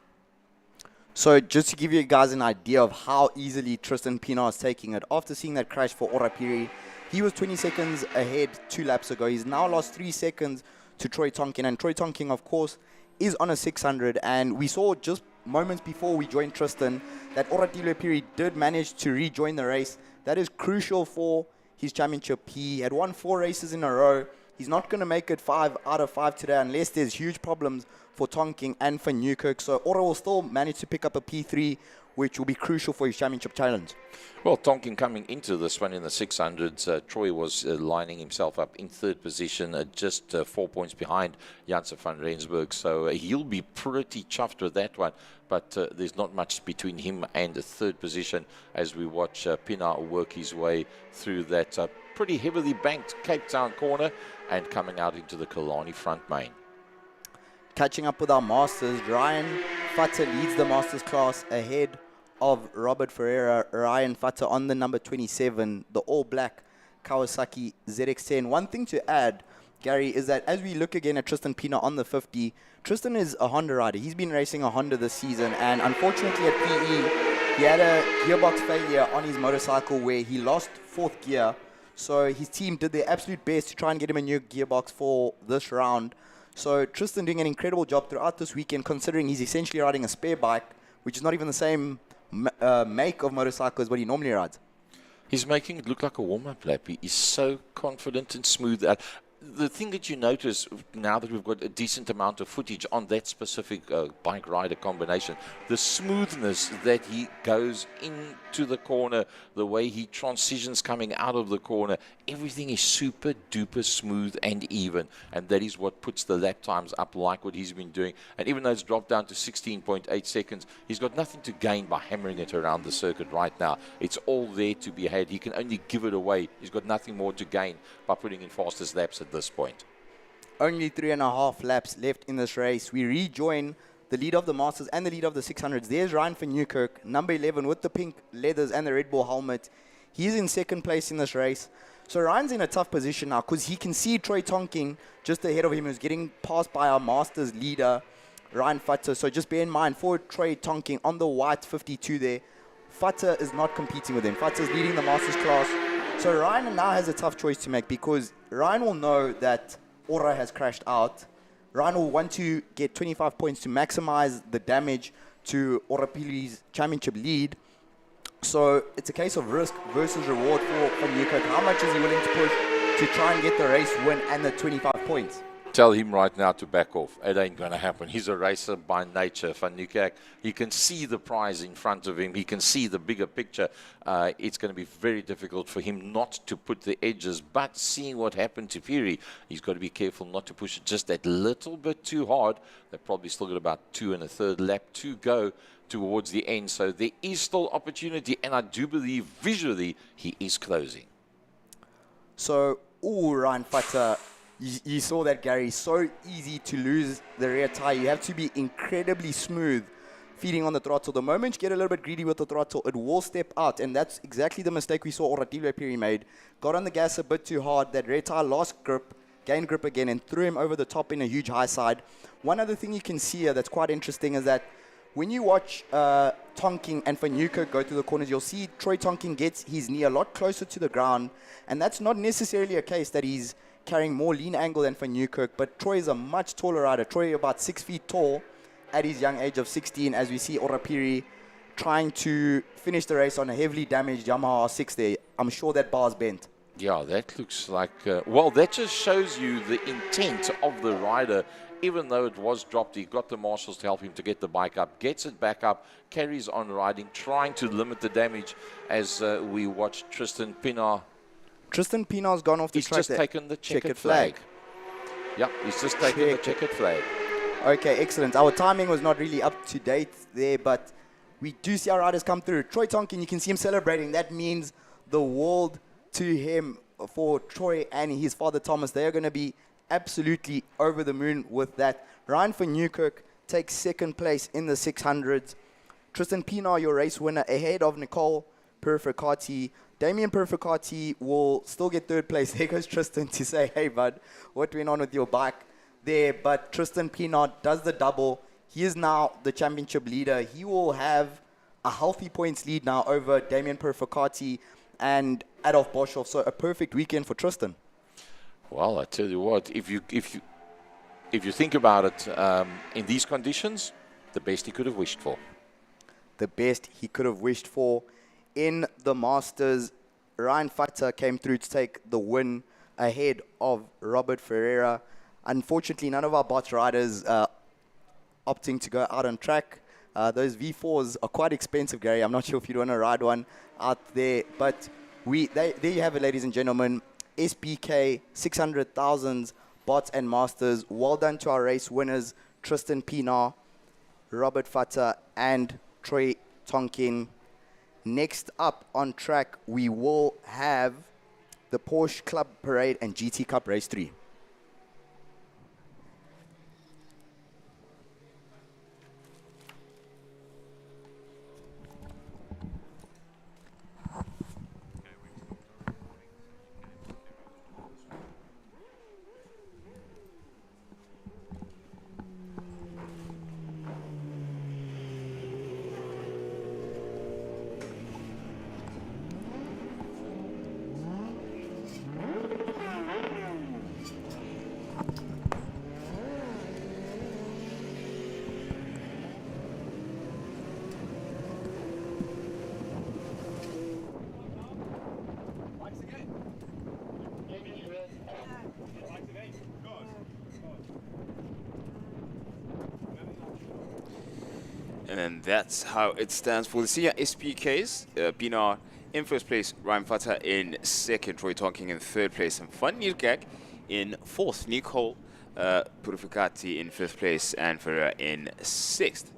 So just to give you guys an idea of how easily Tristan Pienaar is taking it, after seeing that crash for Ora Piri, he was 20 seconds ahead 2 laps ago. He's now lost 3 seconds to Troy Tonkin, and Troy Tonkin, of course, is on a 600, and we saw just moments before we joined Tristan that Ora Piri did manage to rejoin the race. That is crucial for his championship. He had won 4 races in a row. He's not going to make it 5 out of 5 today unless there's huge problems for Tonkin and for Newkirk. So Ora will still manage to pick up a P3, which will be crucial for his championship challenge.
Well, Tonkin coming into this one in the 600s, Troy was lining himself up in 3rd position, just 4 points behind Janse van Rensburg. So he'll be pretty chuffed with that one. But there's not much between him and the 3rd position as we watch Pienaar work his way through that pretty heavily banked Cape Town corner and coming out into the Killarney front main.
Catching up with our Masters, Ryan Futter leads the Masters class ahead of Robert Ferreira. Ryan Futter on the number 27, the all-black Kawasaki ZX-10. One thing to add, Gary, is that as we look again at Tristan Pienaar on the 50, Tristan is a Honda rider. He's been racing a Honda this season, and unfortunately at PE, he had a gearbox failure on his motorcycle where he lost 4th gear. So his team did their absolute best to try and get him a new gearbox for this round. So Tristan doing an incredible job throughout this weekend, considering he's essentially riding a spare bike, which is not even the same make of motorcycle as what he normally rides.
He's making it look like a warm-up lap. He is so confident and smooth. The thing that you notice now that we've got a decent amount of footage on that specific bike rider combination, the smoothness that he goes into the corner, the way he transitions coming out of the corner, everything is super duper smooth and even, and that is what puts the lap times up like what he's been doing. And even though it's dropped down to 16.8 seconds, he's got nothing to gain by hammering it around the circuit right now. It's all there to be had. He can only give it away. He's got nothing more to gain by putting in fastest laps at this point.
Only 3.5 laps left in this race. We rejoin the lead of the Masters and the lead of the 600s. There's Ryan van Newkirk, number 11, with the pink leathers and the Red Bull helmet. He's in 2nd place in this race. So Ryan's in a tough position now because he can see Troy Tonkin just ahead of him, who's getting passed by our Masters leader, Ryan Futter. So just bear in mind, for Troy Tonkin on the white 52 there, Futter is not competing with him. Futter's leading the Masters class. So Ryan now has a tough choice to make because Ryan will know that Ora has crashed out. Ryan will want to get 25 points to maximize the damage to Ora Pili's championship lead. So it's a case of risk versus reward for Newkirk. How much is he willing to push? to try and get the race win and the 25 points.
Tell him right now to back off. It ain't going to happen. He's a racer by nature, Van Niekerk. He can see the prize in front of him. He can see the bigger picture. It's going to be very difficult for him not to put the edges. But seeing what happened to Fury, he's got to be careful not to push it just that little bit too hard. They've probably still got about 2 1/3 lap to go towards the end. So there is still opportunity. And I do believe visually he is closing.
So, Ryan Fata, you saw that, Gary. So easy to lose the rear tire. You have to be incredibly smooth feeding on the throttle. The moment you get a little bit greedy with the throttle, it will step out. And that's exactly the mistake we saw Oratile Piri made. Got on the gas a bit too hard. That rear tire lost grip, gained grip again, and threw him over the top in a huge high side. One other thing you can see here that's quite interesting is that when you watch Tonking and Van Niekerk go through the corners, you'll see Troy Tonking gets his knee a lot closer to the ground. And that's not necessarily a case that he's carrying more lean angle than Van Niekerk, but Troy is a much taller rider. Troy about 6 feet tall at his young age of 16, as we see Orapiri trying to finish the race on a heavily damaged Yamaha R6 there. I'm sure that bar's bent.
Yeah, that looks like... well, that just shows you the intent of the rider. Even though it was dropped, he got the marshals to help him to get the bike up, gets it back up, carries on riding, trying to limit the damage as we watch Tristan Pienaar.
Tristan Pienaar's gone off the track.
He's just taken the checkered flag. Yeah, he's just taken the checkered flag.
Okay, excellent. Our timing was not really up to date there, but we do see our riders come through. Troy Tonkin, you can see him celebrating. That means the world to him for Troy and his father Thomas. They are going to be absolutely over the moon with that. Ryan Van Niekerk takes second place in the 600s. Tristan Pienaar, your race winner, ahead of Nicole Perfecati. Damien Perfecati will still get third place. There goes Tristan to say, hey, bud, what went on with your bike there? But Tristan Pienaar does the double. He is now the championship leader. He will have a healthy points lead now over Damien Perfecati and Adolf Boshoff. So a perfect weekend for Tristan.
Well, I tell you what, if you think about it, in these conditions, the best he could have wished for.
The best he could have wished for. In the Masters, Ryan Fata came through to take the win ahead of Robert Ferreira. Unfortunately, none of our bot riders opting to go out on track. Those V4s are quite expensive, Gary. I'm not sure if you'd want to ride one out there. But there you have it, ladies and gentlemen. SBK 600,000 bots and masters. Well done to our race winners, Tristan Pienaar, Robert Fata, and Troy Tonkin. Next up on track, we will have the Porsche Club Parade and GT Cup Race 3.
And that's how it stands for the senior SPKs. Pienaar in first place, Ryan Fata in second, Troy Tonking in third place, and Van Niekerk in fourth. Nicole Purificati in fifth place, and Ferreira in sixth.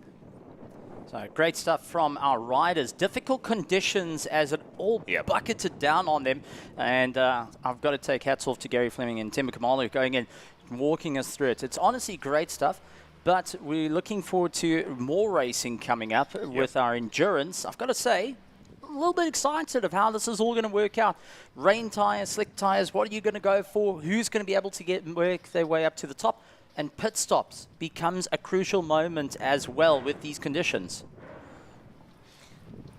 So great stuff from our riders. Difficult conditions as it all bucketed down on them. And I've got to take hats off to Gary Fleming and Tim Kamalu going in, walking us through it. It's honestly great stuff. But we're looking forward to more racing coming up with our endurance. I've got to say, a little bit excited of how this is all going to work out. Rain tires, slick tires, what are you going to go for? Who's going to be able to work their way up to the top? And pit stops becomes a crucial moment as well with these conditions.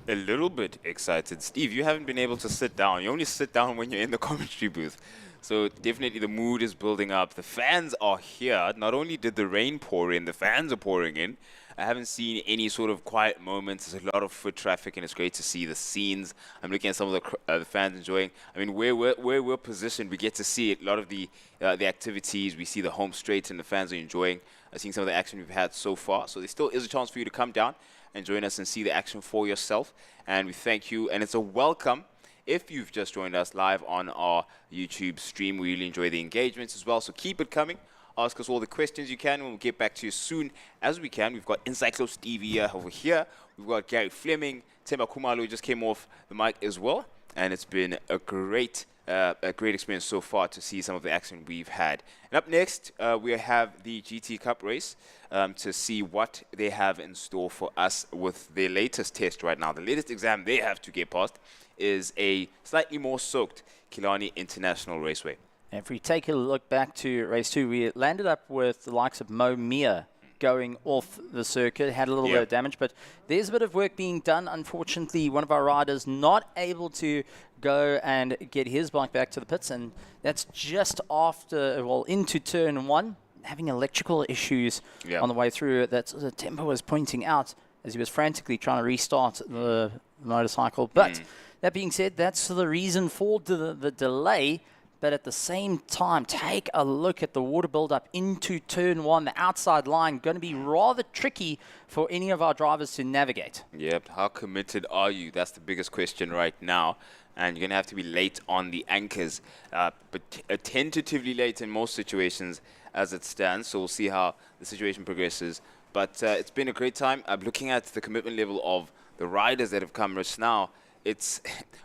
A little bit excited. Steve, you haven't been able to sit down. You only sit down when you're in the commentary booth. So definitely the mood is building up. The fans are here. Not only did the rain pour in, the fans are pouring in. I haven't seen any sort of quiet moments. There's a lot of foot traffic, and it's great to see the scenes. I'm looking at some of the fans enjoying. I mean, where we're positioned, we get to see a lot of the activities. We see the home straight, and the fans are enjoying seeing some of the action we've had so far. So there still is a chance for you to come down and join us and see the action for yourself. And we thank you, and it's a welcome. If you've just joined us live on our YouTube stream, we really enjoy the engagements as well. So keep it coming. Ask us all the questions you can, and we'll get back to you as soon as we can. We've got Encyclo Stevie over here. We've got Gary Fleming, Themba Khumalo, who just came off the mic as well. And it's been a great experience so far to see some of the action we've had. And up next, we have the GT Cup race to see what they have in store for us with their latest test right now. The latest exam they have to get past is a slightly more soaked Killarney International Raceway.
If we take a look back to race 2, we landed up with the likes of Mo Mia going off the circuit, had a little bit of damage, but there's a bit of work being done. Unfortunately, one of our riders not able to go and get his bike back to the pits, and that's just after, well, into turn 1, having electrical issues on the way through that Themba was pointing out as he was frantically trying to restart the motorcycle. But that being said, that's the reason for the delay. But at the same time, take a look at the water buildup into turn 1. The outside line going to be rather tricky for any of our drivers to navigate.
Yep. How committed are you? That's the biggest question right now. And you're going to have to be late on the anchors, but tentatively late in most situations as it stands. So we'll see how the situation progresses. But it's been a great time. I'm looking at the commitment level of the riders that have come just now. It's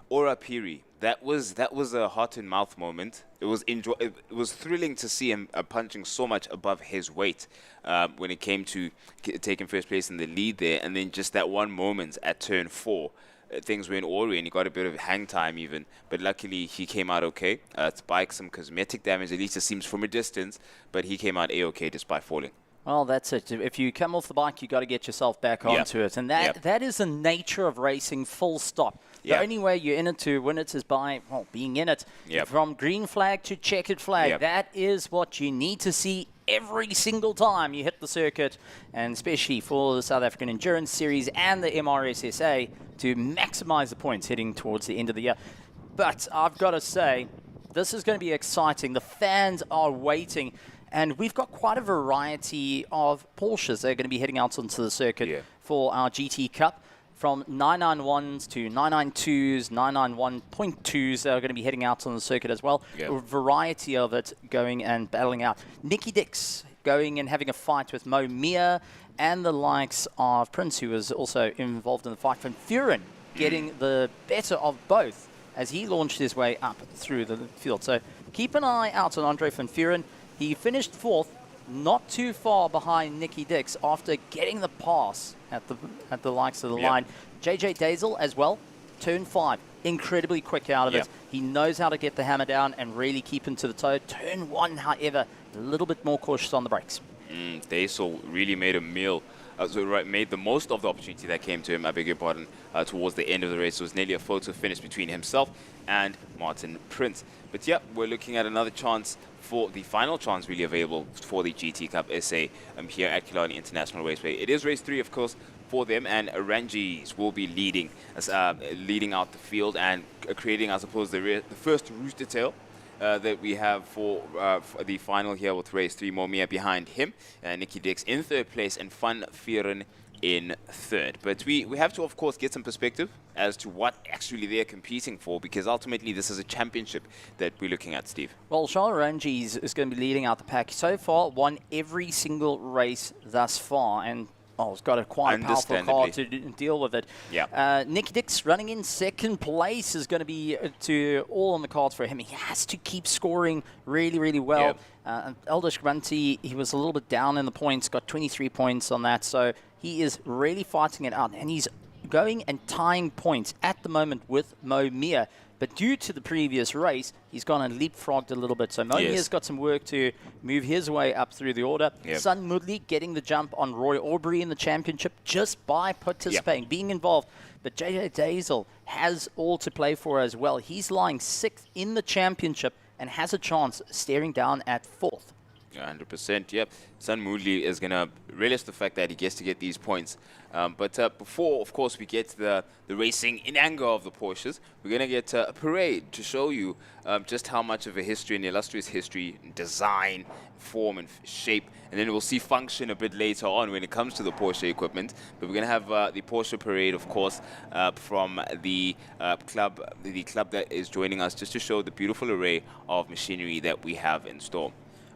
Ora Piri. That was a heart and mouth moment. It was thrilling to see him punching so much above his weight when it came to taking first place in the lead there, and then just that one moment at turn 4, things went awry and he got a bit of hang time even, but luckily he came out okay. It's bike some cosmetic damage, at least it seems from a distance, but he came out a-okay despite falling.
Well, that's it. If you come off the bike, you got to get yourself back onto it. And that is the nature of racing, full stop. The only way you're in it to win it is by, well, being in it. From green flag to checkered flag. That is what you need to see every single time you hit the circuit, and especially for the South African Endurance Series and the MRSSA to maximize the points heading towards the end of the year. But I've got to say, this is going to be exciting. The fans are waiting. And we've got quite a variety of Porsches that are going to be heading out onto the circuit for our GT Cup, from 991s to 992s, 991.2s that are going to be heading out on the circuit as well. A variety of it going and battling out. Nicky Dix going and having a fight with Mo Mia, and the likes of Prince, who was also involved in the fight. Van Vuren getting the better of both as he launched his way up through the field. So keep an eye out on Andre Van Vuren. He finished 4th, not too far behind Nicky Dix after getting the pass at the likes of the line. JJ Dazel as well, turn 5, incredibly quick out of it. He knows how to get the hammer down and really keep him to the toe. Turn 1, however, a little bit more cautious on the brakes.
Dazel really made a meal. Made the most of the opportunity that came to him, I beg your pardon, towards the end of the race. It was nearly a photo finish between himself and Martin Prince. But yeah, we're looking at another chance for the final chance really available for the GT Cup SA here at Killarney International Raceway. It is race 3, of course, for them, and Ranjis will be leading out the field and creating, I suppose, the first rooster tail that we have for the final here with race 3. Momia behind him, Nicky Dix in 3rd place, and Van Vuren in 3rd. But we have to, of course, get some perspective as to what actually they're competing for, because ultimately this is a championship that we're looking at, Steve.
Well, Charles Ranjis is going to be leading out the pack. So far, won every single race thus far, and it's got a quite powerful car to deal with it. Nicky Dix running in 2nd place is going to be all on the cards for him. He has to keep scoring really, really well. Elders Grunty, he was a little bit down in the points, got 23 points on that, so he is really fighting it out, and he's going and tying points at the moment with Mo Mia. But due to the previous race, he's gone and leapfrogged a little bit. So Mo Mia's got some work to move his way up through the order. Sun Mudley getting the jump on Roy Aubrey in the championship just by participating, being involved. But JJ Dazel has all to play for as well. He's lying 6th in the championship and has a chance staring down at 4th.
100%, yep. Son Moodley is going to relish the fact that he gets to get these points. But before, of course, we get to the racing in anger of the Porsches, we're going to get a parade to show you just how much of a history, an illustrious history, design, form, and shape. And then we'll see function a bit later on when it comes to the Porsche equipment. But we're going to have the Porsche parade, of course, from the club that is joining us, just to show the beautiful array of machinery that we have in store.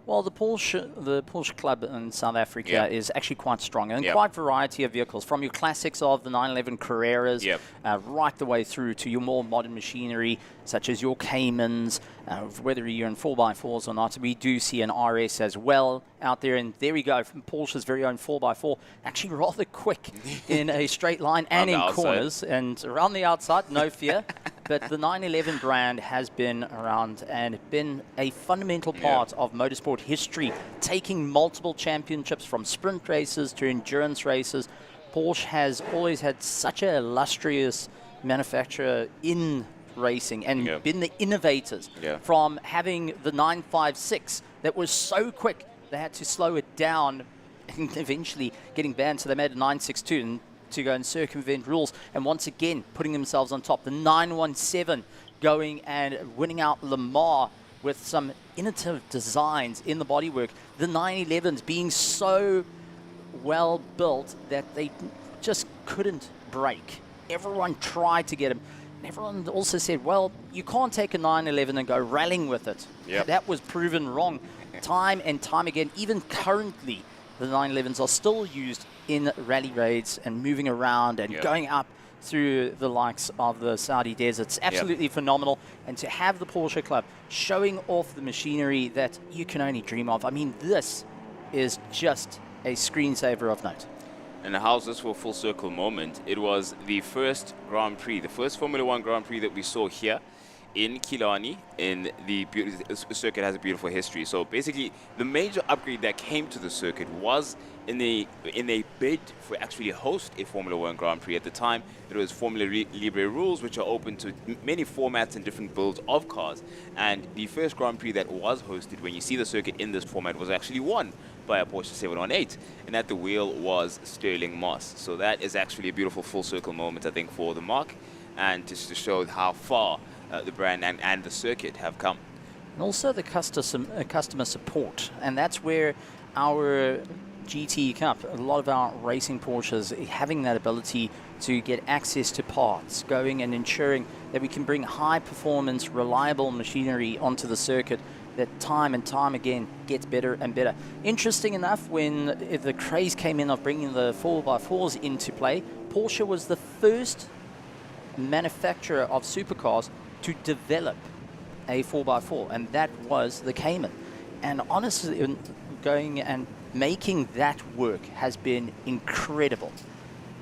Well, the Porsche Club in South Africa is actually quite strong, and
Yep.
quite variety of vehicles, from your classics of the 911 Carreras
Yep.
right the way through to your more modern machinery, such as your Caymans, whether you're in 4x4s or not. We do see an RS as well out there, and there we go, from Porsche's very own 4x4, actually rather quick in a straight line and in corners, and around the outside, no fear. But the 911 brand has been around and been a fundamental part of motorsport history, taking multiple championships from sprint races to endurance races. Porsche has always had such an illustrious manufacturer in racing and been the innovators, from having the 956 that was so quick they had to slow it down and eventually getting banned, so they made a 962 and to go and circumvent rules, and once again putting themselves on top. The 917 going and winning out Le Mans with some innovative designs in the bodywork. The 911s being so well built that they just couldn't break. Everyone tried to get them. And everyone also said, well, you can't take a 911 and go rallying with it.
Yep.
That was proven wrong time and time again. Even currently, the 911s are still used in rally raids and moving around and going up through the likes of the Saudi deserts. Absolutely phenomenal. And to have the Porsche Club showing off the machinery that you can only dream of. I mean, this is just a screensaver of note.
And how's this for a full circle moment? It was the first Grand Prix, the first Formula One Grand Prix that we saw here in Killarney. In the circuit has a beautiful history. So basically, the major upgrade that came to the circuit was in a bid for actually host a Formula One Grand Prix. At the time, it was Formula Libre rules, which are open to many formats and different builds of cars. And the first Grand Prix that was hosted, when you see the circuit in this format, was actually won by a Porsche 718, and at the wheel was Sterling Moss. So that is actually a beautiful full circle moment, I think, for the mark, and just to show how far the brand and the circuit have come.
And also the customer support, and that's where our GT Cup, a lot of our racing Porsches, having that ability to get access to parts, going and ensuring that we can bring high performance, reliable machinery onto the circuit that time and time again gets better and better. Interesting enough, when the craze came in of bringing the 4x4s into play, Porsche was the first manufacturer of supercars to develop a 4x4, and that was the Cayman. And honestly, going and making that work has been incredible.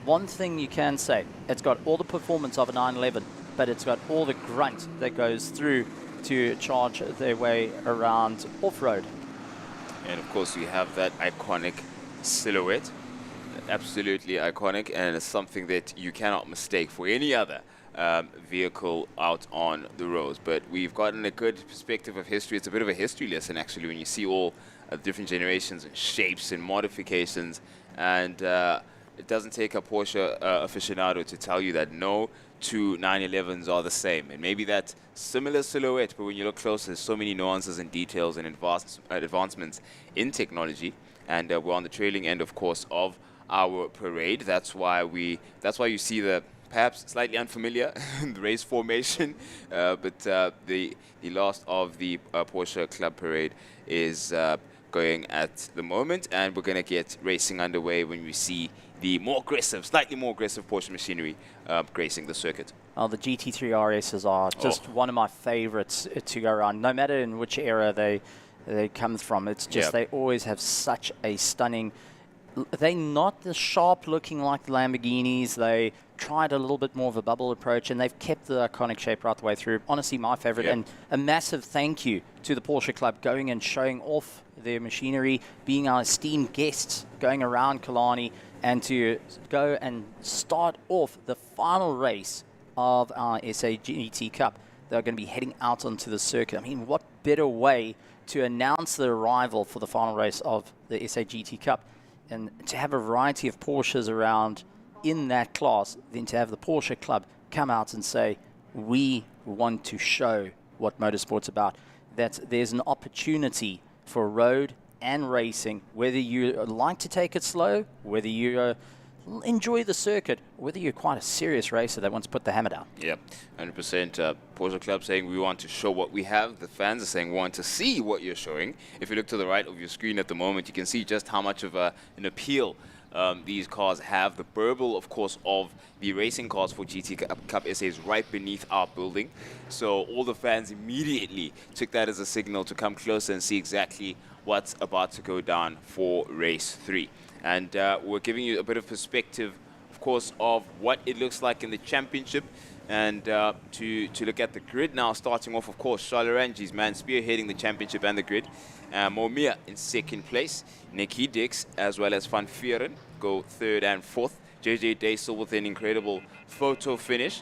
One thing you can say, it's got all the performance of a 911, but it's got all the grunt that goes through to charge their way around off-road.
And of course, we have that iconic silhouette, absolutely iconic, and it's something that you cannot mistake for any other vehicle out on the roads. But we've gotten a good perspective of history. It's a bit of a history lesson, actually, when you see all different generations and shapes and modifications. And it doesn't take a Porsche aficionado to tell you that no two 911s are the same. And maybe that similar silhouette, but when you look closer, there's so many nuances and details and advancements in technology. And we're on the trailing end, of course, of our parade. That's why you see the perhaps slightly unfamiliar the race formation, but the last of the Porsche Club parade is going at the moment, and we're going to get racing underway when we see the more aggressive, slightly more aggressive Porsche machinery gracing the circuit.
Oh, the GT3 RSs are just one of my favorites to go around, no matter in which era they come from. It's just they always have such a stunning. They're not the sharp looking like the Lamborghinis. They tried a little bit more of a bubble approach, and they've kept the iconic shape right the way through. Honestly, my favorite, and a massive thank you to the Porsche Club going and showing off their machinery, being our esteemed guests going around Killarney, and to go and start off the final race of our SA GT Cup. they're going to be heading out onto the circuit. I mean, what better way to announce the arrival for the final race of the SAGT Cup and to have a variety of Porsches around in that class than to have the Porsche Club come out and say, we want to show what motorsport's about, that there's an opportunity for road and racing, whether you like to take it slow, whether you enjoy the circuit, whether you're quite a serious racer that wants to put the hammer down.
Yeah, 100%. Porsche Club saying we want to show what we have. The fans are saying we want to see what you're showing. If you look to the right of your screen at the moment, you can see just how much of an appeal these cars have. The burble, of course, of the racing cars for GT Cup SA is right beneath our building. So all the fans immediately took that as a signal to come closer and see exactly what's about to go down for race 3. And we're giving you a bit of perspective, of course, of what it looks like in the championship. And to look at the grid now, starting off, of course, Charles man spearheading the championship and the grid. Momia in second place. Nicky Dix as well as Van Vieren go third and fourth. JJ Daisel with an incredible photo finish,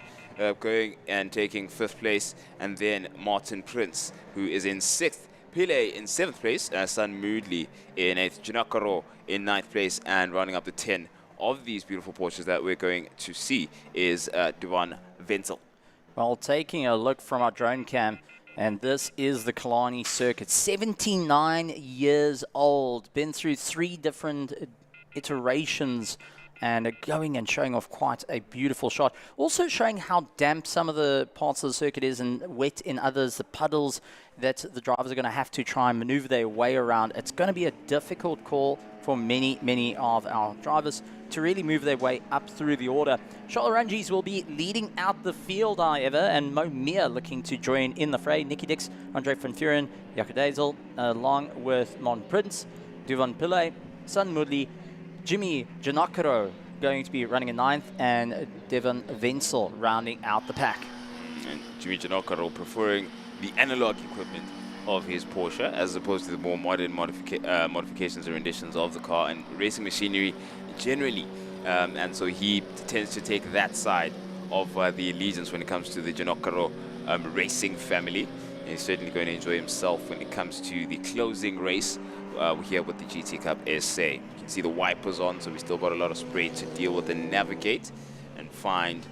going and taking fifth place. And then Martin Prince, who is in sixth. Pile in 7th place, Sun Moodley in 8th, Junakaro in 9th place, and rounding up the 10 of these beautiful Porsches that we're going to see is Duvan Wenzel.
Well, taking a look from our drone cam, and this is the Killarney circuit, 79 years old, been through 3 different iterations, and going and showing off quite a beautiful shot. Also showing how damp some of the parts of the circuit is and wet in others, the puddles that the drivers are going to have to try and maneuver their way around. It's going to be a difficult call for many of our drivers to really move their way up through the order. Charles Rangis will be leading out the field, however, and Mo Mir looking to join in the fray. Nicky Dix, Andre Van Vuren, Jaco Dazel, along with Mon Prince, Duvan Pillay, Sun Moodley, Jimmy Janakaro going to be running in 9th, and Devon Wenzel rounding out the pack.
And Jimmy Janakaro preferring the analog equipment of his Porsche as opposed to the more modern modifications or renditions of the car and racing machinery generally. And so he tends to take that side of the allegiance when it comes to the Janakaro racing family. And he's certainly going to enjoy himself when it comes to the closing race here with the GT Cup SA. You can see the wipers on, so we still got a lot of spray to deal with and navigate and find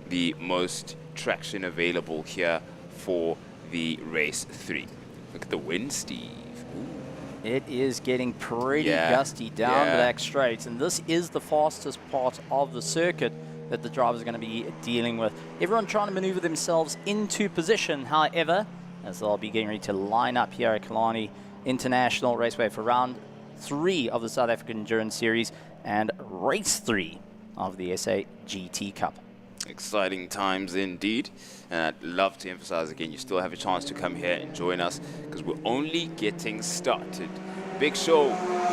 the most traction available here for the race 3. Look at the wind, Steve. Ooh.
It is getting pretty gusty down the back straights, and this is the fastest part of the circuit that the drivers are going to be dealing with. Everyone trying to maneuver themselves into position, however, as they'll be getting ready to line up here at Killarney International Raceway for round 3 of the South African Endurance Series and race 3 of the SA GT Cup.
Exciting times indeed, and I'd love to emphasize again, you still have a chance to come here and join us because we're only getting started. Big show,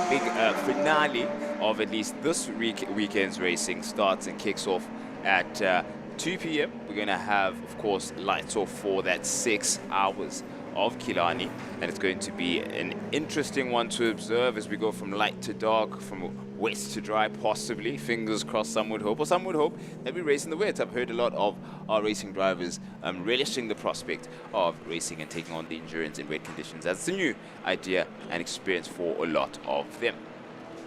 big finale of at least this weekend's racing starts and kicks off at 2 p.m. We're going to have, of course, lights off for that 6 hours of Killarney, and it's going to be an interesting one to observe as we go from light to dark, from west to dry, possibly. Fingers crossed, some would hope that we race in the wet. I've heard a lot of our racing drivers relishing the prospect of racing and taking on the endurance in wet conditions. That's a new idea and experience for a lot of them.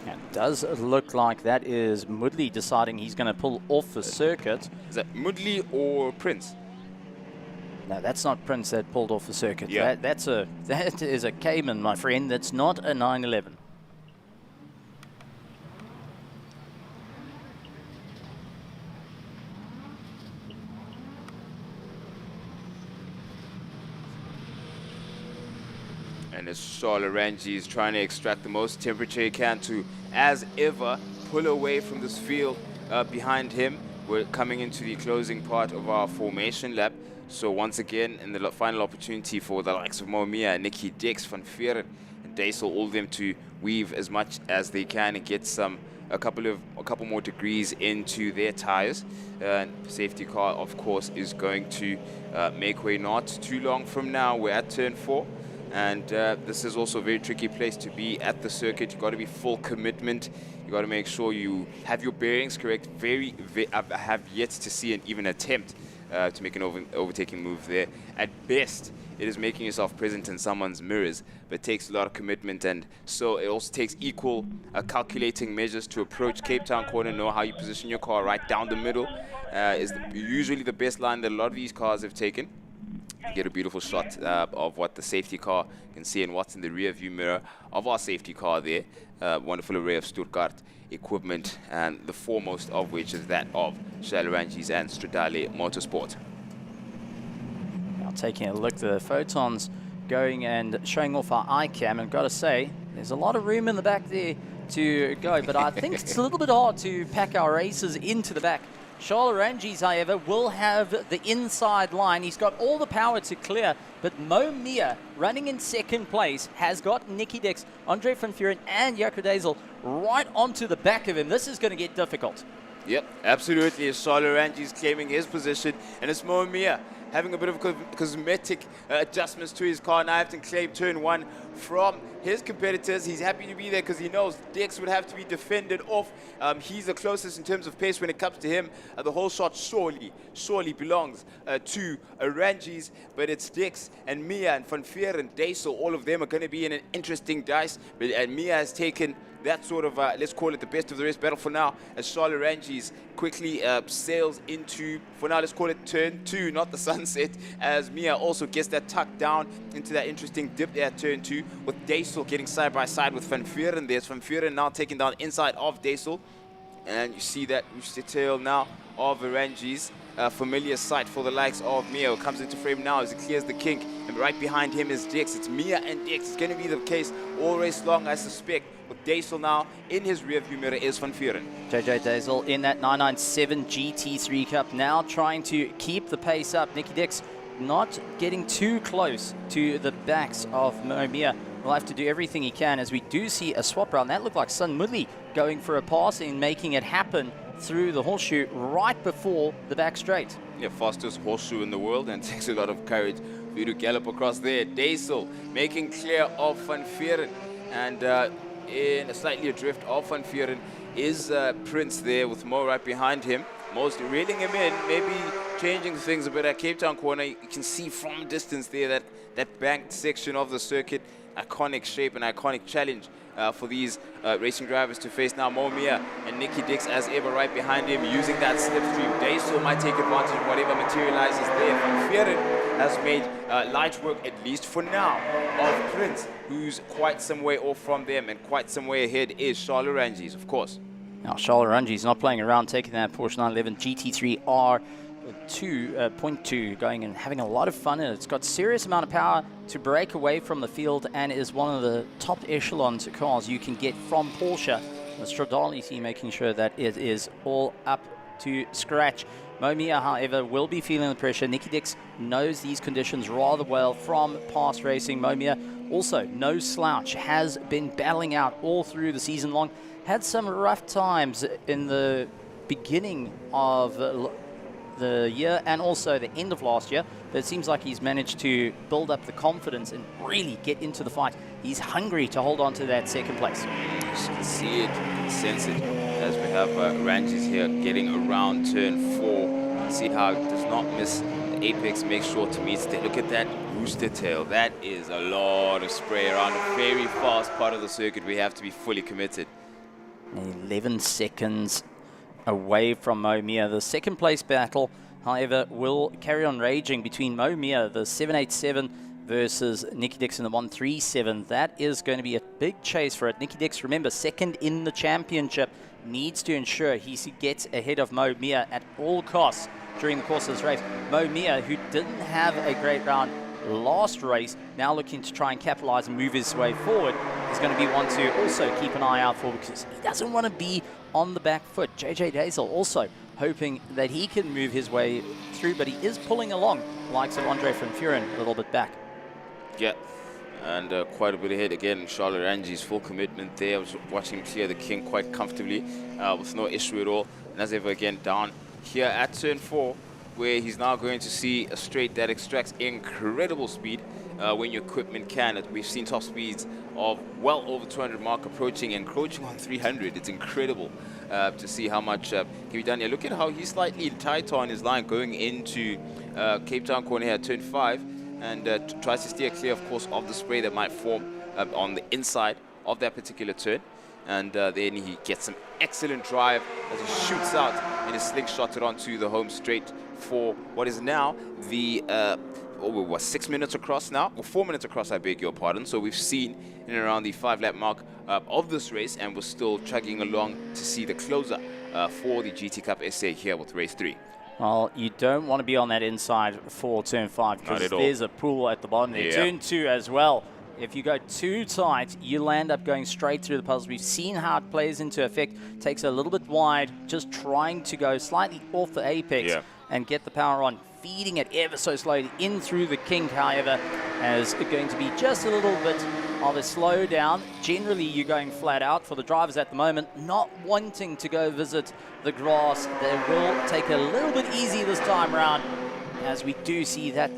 It does look like that is Moodley deciding he's going to pull off the circuit.
Is that Moodley or Prince?
No, that's not Prince that pulled off the circuit.
Yeah.
That is a Cayman, my friend. That's not a 911.
And as Charles Rangi is trying to extract the most temperature he can to, as ever, pull away from this field behind him. We're coming into the closing part of our formation lap. So once again, in the final opportunity for the likes of Momia, Nicky Dix, Van Vieren, and Daisel, all of them to weave as much as they can and get a couple more degrees into their tires. Safety car, of course, is going to make way not too long from now. We're at turn 4. And this is also a very tricky place to be at the circuit. You've got to be full commitment. You've got to make sure you have your bearings correct. I have yet to see an even attempt to make an overtaking move there. At best, it is making yourself present in someone's mirrors, but it takes a lot of commitment, and so it also takes equal calculating measures to approach Cape Town corner, know how you position your car right down the middle. Is usually the best line that a lot of these cars have taken. You get a beautiful shot of what the safety car can see and what's in the rear view mirror of our safety car there. Wonderful array of Stuttgart equipment, and the foremost of which is that of Killarney's and Stradale Motorsport.
Now taking a look, the Photons going and showing off our iCam, and I've got to say, there's a lot of room in the back there to go, but I think it's a little bit hard to pack our racers into the back. Killarney's, however, will have the inside line. He's got all the power to clear, but Mo Mia, running in second place, has got Nicky Dix, Andre van Vuuren, and Jaco Dezel right onto the back of him. This is going to get difficult.
Yep, absolutely. Killarney's claiming his position, and it's Mo Mia having a bit of cosmetic adjustments to his car. Now have to claim turn one from his competitors. He's happy to be there because he knows Dix would have to be defended off. He's the closest in terms of pace when it comes to him. The whole shot surely belongs to Arangis, but it's Dix and Mia and Van Vuuren, Dezel. All of them are going to be in an interesting dice, and Mia has taken that sort of, let's call it the best of the rest battle for now, as Killarney's quickly sails into, for now, let's call it turn two, not the sunset, as Mia also gets that tucked down into that interesting dip there at turn two, with Dezel getting side by side with Van Vuuren. There's Van Vuuren now taking down inside of Dezel, and you see that tail now of Arangis. Familiar sight for the likes of Mia, who comes into frame now as he clears the kink, and right behind him is Dix. It's Mia and Dix. It's going to be the case all race long, I suspect, with Dezel now in his rear view mirror is Van Vuuren.
JJ Dezel in that 997 GT3 Cup, now trying to keep the pace up. Nicky Dix not getting too close to the backs of Mo Mia. Will have to do everything he can, as we do see a swap round. That looked like Sun Mudley going for a pass and making it happen through the horseshoe right before the back straight.
Yeah, fastest horseshoe in the world, and it takes a lot of courage for you to gallop across there. Dezel making clear of Van Vuuren, and in a slightly adrift of Van Vuuren is Prince there with Mo right behind him. Mo's reeling him in, maybe changing things a bit at Cape Town corner. You can see from a distance there that banked section of the circuit. Iconic shape and iconic challenge for these racing drivers to face. Now Mo Mia and Nicky Dix as ever right behind him, using that slipstream. Dezel might take advantage of whatever materializes there. Van Vuuren has made light work, at least for now, of Prince, who's quite some way off from them, and quite some way ahead is Killarney's, of course.
Now Killarney's not playing around, taking that Porsche 911 GT3 R2.2, going and having a lot of fun in it. It's got serious amount of power to break away from the field, and is one of the top echelons cars you can get from Porsche. The Stradale team making sure that it is all up to scratch. Mo Mia, however, will be feeling the pressure. Nicky Dix knows these conditions rather well from past racing. Mo Mia also no slouch, has been battling out all through the season long. Had some rough times in the beginning of the year and also the end of last year, but it seems like he's managed to build up the confidence and really get into the fight. He's hungry to hold on to that second place.
You can see it, you can sense it, as we have Ranges here getting around turn 4. See how it does not miss the apex, make sure to meet it. Look at that rooster tail. That is a lot of spray around a very fast part of the circuit. We have to be fully committed.
11 seconds away from Mo Mia. The second place battle, however, will carry on raging between Mo Mia, the 787, versus Nicky Dix in the 137. That is going to be a big chase for it. Nicky Dix, remember, second in the championship, needs to ensure he gets ahead of Mo Mia at all costs during the course of this race. Mo Mia, who didn't have a great round last race, now looking to try and capitalize and move his way forward, is going to be one to also keep an eye out for, because he doesn't want to be on the back foot. JJ Dezel also hoping that he can move his way through, but he is pulling along the likes of Andre van Vuuren a little bit back.
Yeah, and quite a bit ahead again. Killarney's full commitment there. I was watching him clear the king quite comfortably with no issue at all. And as ever again down here at turn 4, where he's now going to see a straight that extracts incredible speed when your equipment can. We've seen top speeds of well over 200 mark, encroaching on 300. It's incredible to see how much can be done here. Look at how he's slightly tight on his line going into Cape Town corner here, turn 5, and tries to steer clear, of course, of the spray that might form on the inside of that particular turn. And then he gets some excellent drive as he shoots out and is slingshotted onto the home straight for what is now the what, 6 minutes across now, or 4 minutes across, I beg your pardon. So we've seen in and around the 5-lap mark of this race, and we're still chugging along to see the closer for the GT Cup SA here with race 3.
Well, you don't want to be on that inside for turn 5 because there's a pool at the bottom there.
Yeah.
Turn 2 as well. If you go too tight, you'll end up going straight through the puzzles. We've seen how it plays into effect. Takes a little bit wide, just trying to go slightly off the apex and get the power on. Feeding it ever so slowly in through the kink, however, as going to be just a little bit of a slowdown. Generally, you're going flat out for the drivers at the moment, not wanting to go visit the grass. They will take a little bit easy this time around, as we do see that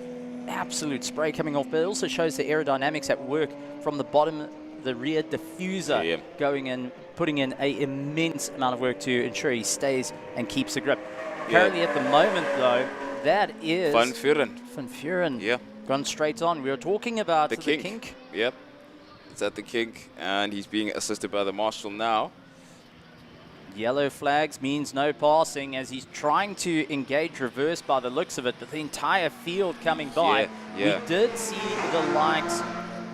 absolute spray coming off, but it also shows the aerodynamics at work from the bottom, the rear diffuser going in, putting in an immense amount of work to ensure he stays and keeps the grip. Currently at the moment, though, that is
Van Vuren.
Yeah. Gone straight on. We were talking about the kink.
Yep. It's at the kink, and he's being assisted by the marshal now.
Yellow flags means no passing as he's trying to engage reverse by the looks of it, but the entire field coming by. We did see the likes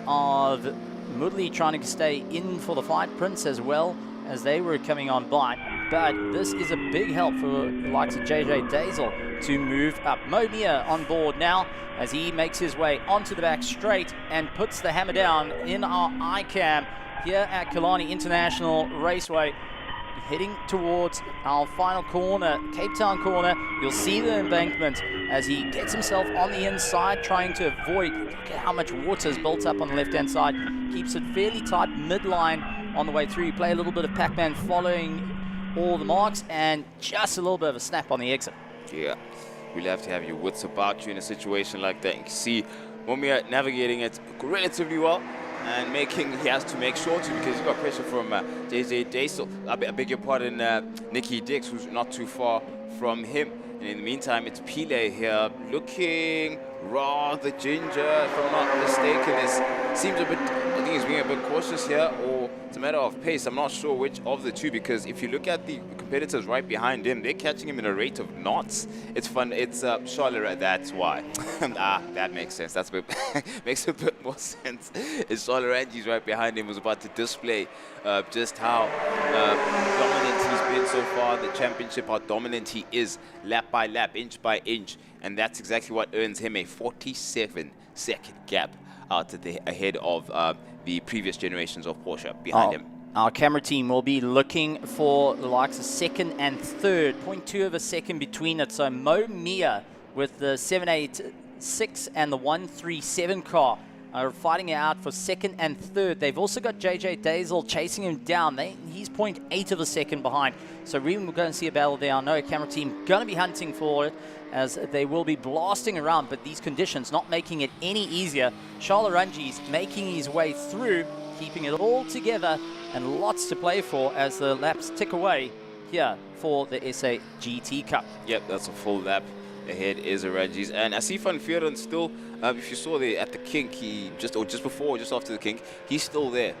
of Mudley trying to stay in for the fight, Prince as well, as they were coming on by. But this is a big help for the likes of JJ Dazel to move up. Momia on board now as he makes his way onto the back straight and puts the hammer down in our ICAM here at Killarney International Raceway. Heading towards our final corner, Cape Town corner. You'll see the embankment as he gets himself on the inside, trying to avoid. Look at how much water is built up on the left-hand side. Keeps it fairly tight midline on the way through. You play a little bit of Pac-Man following all the marks, and just a little bit of a snap on the exit.
Yeah, you'll have to have your wits about you in a situation like that. You can see Momia navigating it relatively well. And he has to make sure to, because he's got pressure from JJ Dazel. I beg your pardon, Nicky Dix, who's not too far from him. And in the meantime, it's Pile here, looking rather ginger, if I'm not mistaken. It seems a bit, I think he's being a bit cautious here, or it's a matter of pace. I'm not sure which of the two, because if you look at the competitors right behind him, they're catching him in a rate of knots. It's fun. It's Charleroi, that's why. That makes sense. That's a bit makes a bit more sense. It's Charleroi right behind him, was about to display just how dominant he's been so far in the championship, how dominant he is lap by lap, inch by inch, and that's exactly what earns him a 47-second gap out ahead of the previous generations of Porsche behind him.
Our camera team will be looking for the likes of second and third, 0.2 of a second between it. So Mo Mia with the 786 and the 137 car are fighting it out for second and third. They've also got JJ Dazel chasing him down. He's 0.8 of a second behind. So really we're going to see a battle there. I know camera team going to be hunting for it as they will be blasting around, but these conditions not making it any easier. Charleroi making his way through, keeping it all together, and lots to play for as the laps tick away here for the SA GT Cup.
Yep, that's a full lap. Ahead is Arangis, and I see Van Vuren still, if you saw there at the kink, just after the kink, he's still there.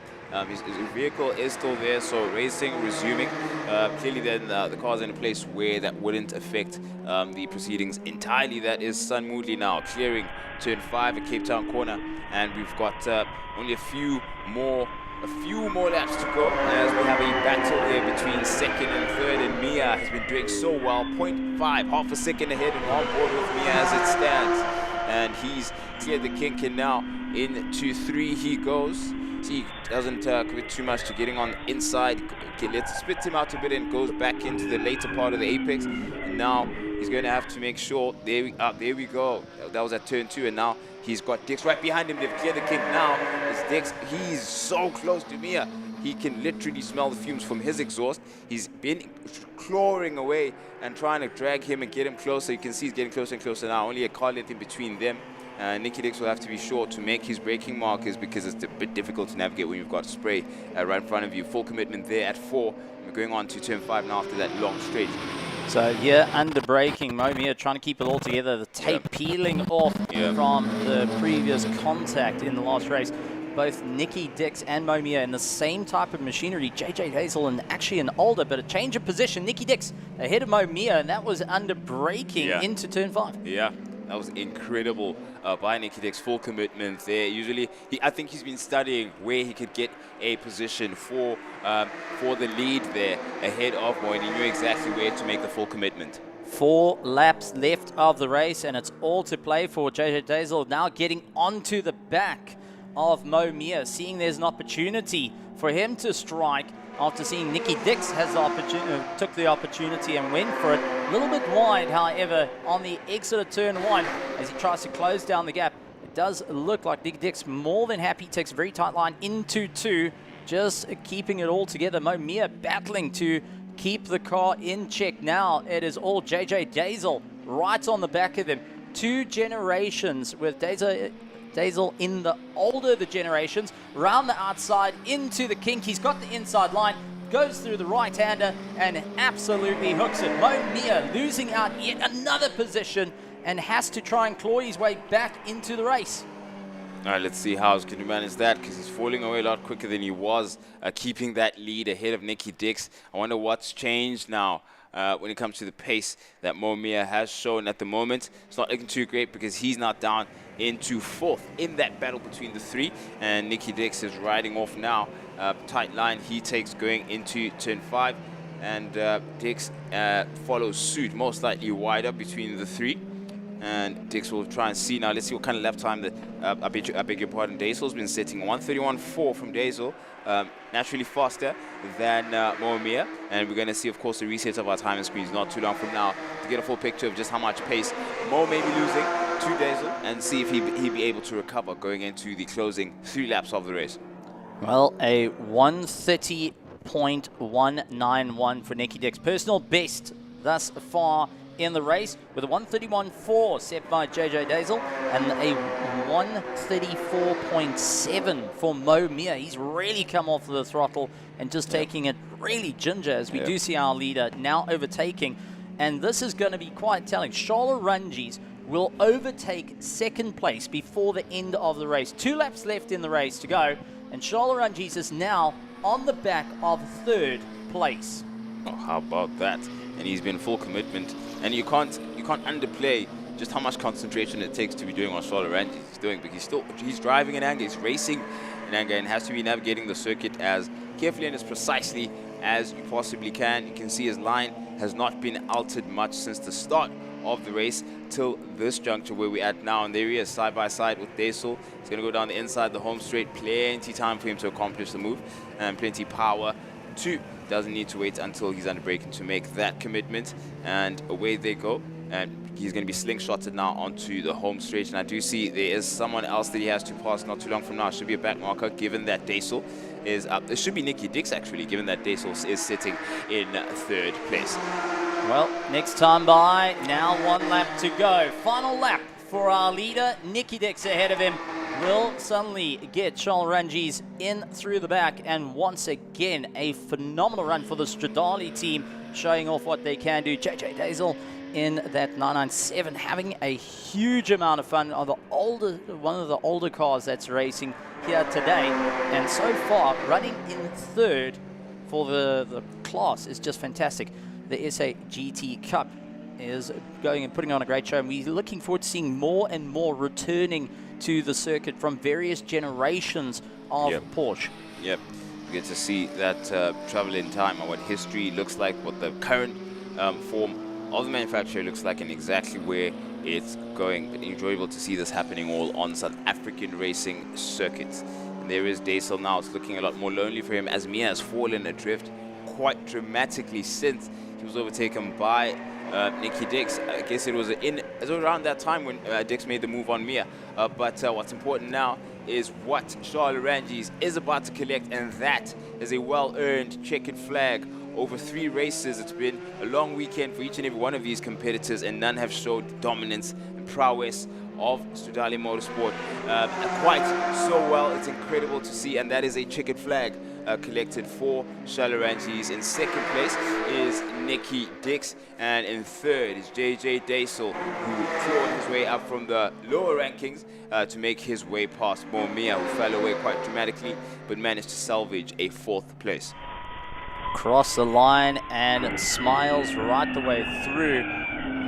His vehicle is still there, so racing resuming. Clearly then the car's in a place where that wouldn't affect the proceedings entirely. That is Sun Moodley now clearing turn 5 at Cape Town corner, and we've got only a few more laps to go as we have a battle there between second and third, and Mia has been doing so well, 0.5, half a second ahead and on board with Mia as it stands, and he's cleared the kink, and now into 3 he goes. See, doesn't commit too much to getting on the inside. Okay, let's split him out a bit and goes back into the later part of the apex, and now he's going to have to make sure, there we go, that was at turn 2, and now he's got Dix right behind him. They've cleared the kink now. It's Dix. He's so close to Mia. He can literally smell the fumes from his exhaust. He's been clawing away and trying to drag him and get him closer. You can see he's getting closer and closer now. Only a car length in between them Nicky Dix will have to be sure to make his braking markers because it's a bit difficult to navigate when you've got spray right in front of you. Full commitment there at 4. We're going on to turn 5 now after that long straight.
So here, under braking, Momia trying to keep it all together. The tape peeling off from the previous contact in the last race. Both Nicky Dix and Momia in the same type of machinery. JJ Hazel and actually an older, but a change of position. Nicky Dix ahead of Momia, and that was under braking into turn 5.
Yeah, that was incredible by Nicky Dix. Full commitment there. Usually, I think he's been studying where he could get a position for the lead there ahead of Mo, and he knew exactly where to make the full commitment. 4
laps left of the race, and it's all to play for. JJ Hazel now getting onto the back of Mo Mia, seeing there's an opportunity for him to strike after seeing Nicky Dix has the took the opportunity and went for it. A little bit wide, however, on the exit of turn 1 as he tries to close down the gap. It does look like Nicky Dix more than happy, takes a very tight line into 2, just keeping it all together. Mo Mia battling to keep the car in check. Now it is all JJ Hazel right on the back of him. 2 generations with Hazel in the older the generations, round the outside into the kink. He's got the inside line, goes through the right-hander and absolutely hooks it. Mo Mia losing out yet another position and has to try and claw his way back into the race.
All right, let's see how he's going to manage that, because he's falling away a lot quicker than he was, keeping that lead ahead of Nicky Dix. I wonder what's changed now when it comes to the pace that Mo Mia has shown at the moment. It's not looking too great because he's not down into 4th in that battle between the 3, and Nicky Dix is riding off now. Tight line he takes going into turn 5, and Dix follows suit, most likely wider between the 3. And Dix will try and see now. Let's see what kind of lap time that I beg your pardon. Dazel's been setting 1:31.4 from Dazel, naturally faster than Mo Mia. And we're going to see, of course, the reset of our timing screens not too long from now to get a full picture of just how much pace Mo may be losing to Dazel, and see if he'd be able to recover going into the closing 3 laps of the race.
Well, a 1:30.191 for Nicky Dix, personal best thus far in the race, with a 1:31.4 set by JJ Hazel and a 1:34.7 for Mo Mia. He's really come off the throttle and just taking it really ginger, as we do see our leader now overtaking. And this is going to be quite telling. Charles Runges will overtake 2nd place before the end of the race. 2 laps left in the race to go, and Charles Runges is now on the back of 3rd place.
Oh, how about that? And he's been full commitment, and you can't underplay just how much concentration it takes to be doing what Charles Runges is doing, because he's driving in anger, he's racing in anger, and has to be navigating the circuit as carefully and as precisely as you possibly can. You can see his line has not been altered much since the start of the race till this juncture where we're at now, and there he is side by side with Dazel. He's going to go down the inside the home straight. Plenty time for him to accomplish the move, and plenty power too. Doesn't need to wait until he's under braking to make that commitment, and away they go. And he's going to be slingshotted now onto the home straight, and I do see there is someone else that he has to pass not too long from now. Should be a back marker, given that Dazel is up. It should be Nicky Dix, actually, given that Dazel is sitting in 3rd place.
Well, next time by, now 1 lap to go. Final lap for our leader. Nicky Dix ahead of him will suddenly get Charles Runges in through the back, and once again a phenomenal run for the Stradale team, showing off what they can do. JJ Hazel in that 997 having a huge amount of fun on one of the older cars that's racing here today, and so far running in 3rd for the class is just fantastic. The SA GT Cup is going and putting on a great show, and we're looking forward to seeing more and more returning to the circuit from various generations of Porsche.
Yep, we get to see that travel in time and what history looks like, what the current form of the manufacturer looks like, and exactly where it's going. But enjoyable to see this happening all on South African racing circuits. And there is Dazel now. It's looking a lot more lonely for him, as Mia has fallen adrift quite dramatically since he was overtaken by Nicky Dix. I guess it was around that time when Dix made the move on Mia. But what's important now is what Charles Runges is about to collect, and that is a well-earned checkered flag. Over 3 races, it's been a long weekend for each and every one of these competitors, and none have showed dominance and prowess of Studali Motorsport quite so well. It's incredible to see, and that is a checkered flag collected for Shalaranjis. In second place is Nicky Dix, and in third is JJ Daisel, who clawed his way up from the lower rankings to make his way past Momia, who fell away quite dramatically, but managed to salvage a fourth place.
Cross the line and smiles right the way through.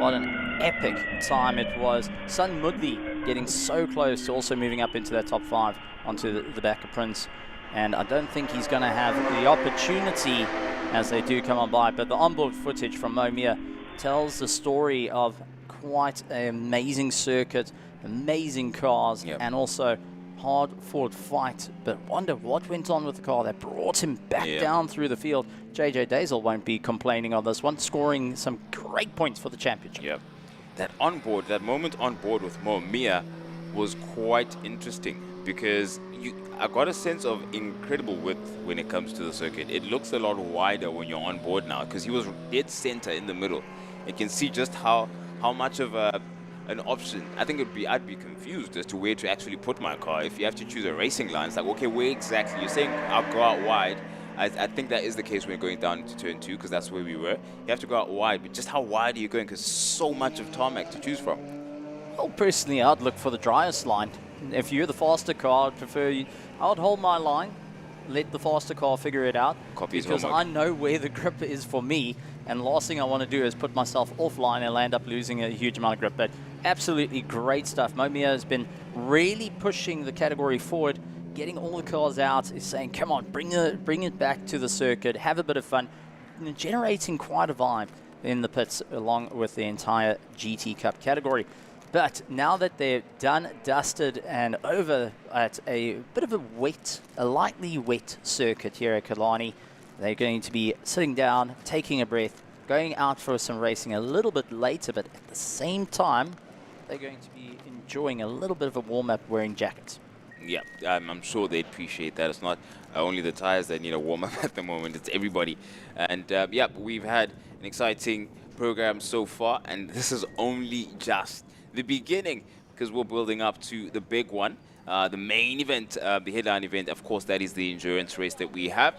What an epic time it was. Sun Mudli getting so close to also moving up into that top 5 onto the back of Prince. And I don't think he's going to have the opportunity as they do come on by. But the onboard footage from Momia tells the story of quite an amazing circuit, amazing cars, and also hard-fought fight. But wonder what went on with the car that brought him back down through the field. JJ Daisel won't be complaining on this one, scoring some great points for the championship.
Yeah, that moment on board with Momia was quite interesting because I got a sense of incredible width when it comes to the circuit. It looks a lot wider when you're on board now because he was dead center in the middle. You can see just how much of an option. I think I'd be confused as to where to actually put my car. If you have to choose a racing line, it's like, okay, where exactly? You're saying I'll go out wide. I think that is the case when you're going down into turn 2 because that's where we were. You have to go out wide, but just how wide are you going? Because so much of tarmac to choose from.
Well, personally, I'd look for the driest line. If you're the faster car, I'd prefer I would hold my line, let the faster car figure it out. Because I know where the grip is for me, and last thing I want to do is put myself offline and land up losing a huge amount of grip. But absolutely great stuff. Momia has been really pushing the category forward, getting all the cars out, is saying, come on, bring it back to the circuit, have a bit of fun, generating quite a vibe in the pits along with the entire GT Cup category. But now that they're done, dusted, and over at a bit of a lightly wet circuit here at Killarney, they're going to be sitting down, taking a breath, going out for some racing a little bit later, but at the same time, they're going to be enjoying a little bit of a warm-up wearing jackets.
Yeah, I'm sure they appreciate that. It's not only the tires that need a warm-up at the moment, it's everybody. And yeah, we've had an exciting program so far, and this is only just the beginning because we're building up to the big one, the main event, the headline event. Of course, that is the endurance race that we have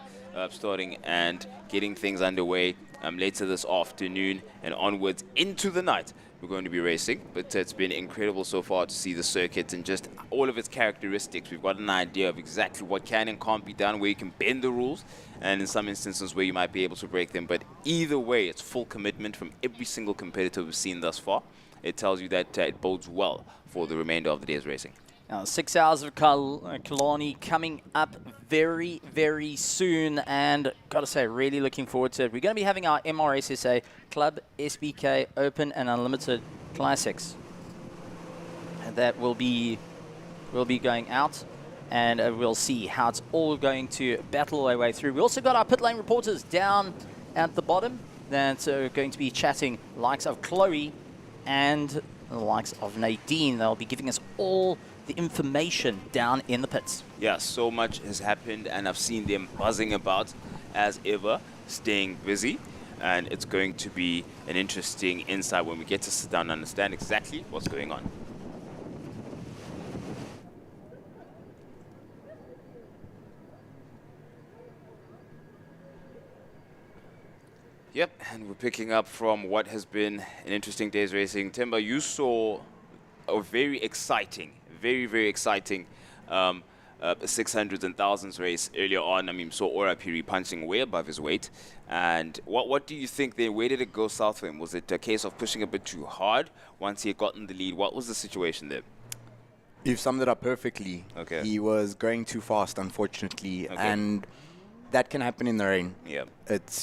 starting and getting things underway later this afternoon and onwards into the night. We're going to be racing, but it's been incredible so far to see the circuit and just all of its characteristics. We've got an idea of exactly what can and can't be done, where you can bend the rules, and in some instances where you might be able to break them. But either way, it's full commitment from every single competitor we've seen thus far. It tells you that it bodes well for the remainder of the day's racing.
Now, 6 hours of Killarney coming up very, very soon, and gotta say, really looking forward to it. We're going to be having our MRSSA Club SBK Open and Unlimited Classics. And that will be going out, and we'll see how it's all going to battle our way through. We also got our pit lane reporters down at the bottom that's going to be chatting likes of Chloe and the likes of Nadine. They'll be giving us all the information down in the pits.
Yeah, so much has happened, and I've seen them buzzing about as ever, staying busy, and it's going to be an interesting insight when we get to sit down and understand exactly what's going on. Yep, and we're picking up from what has been an interesting day's racing. Timba, you saw a very exciting, very exciting 600s and thousands race earlier on. I mean, we saw Ora Piri punching way above his weight. And what do you think there? Where did it go south for him? Was it a case of pushing a bit too hard once he had gotten the lead? What was the situation there?
You've summed it up perfectly.
Okay.
He was going too fast, unfortunately,
Okay.
and that can happen in the rain.
Yeah.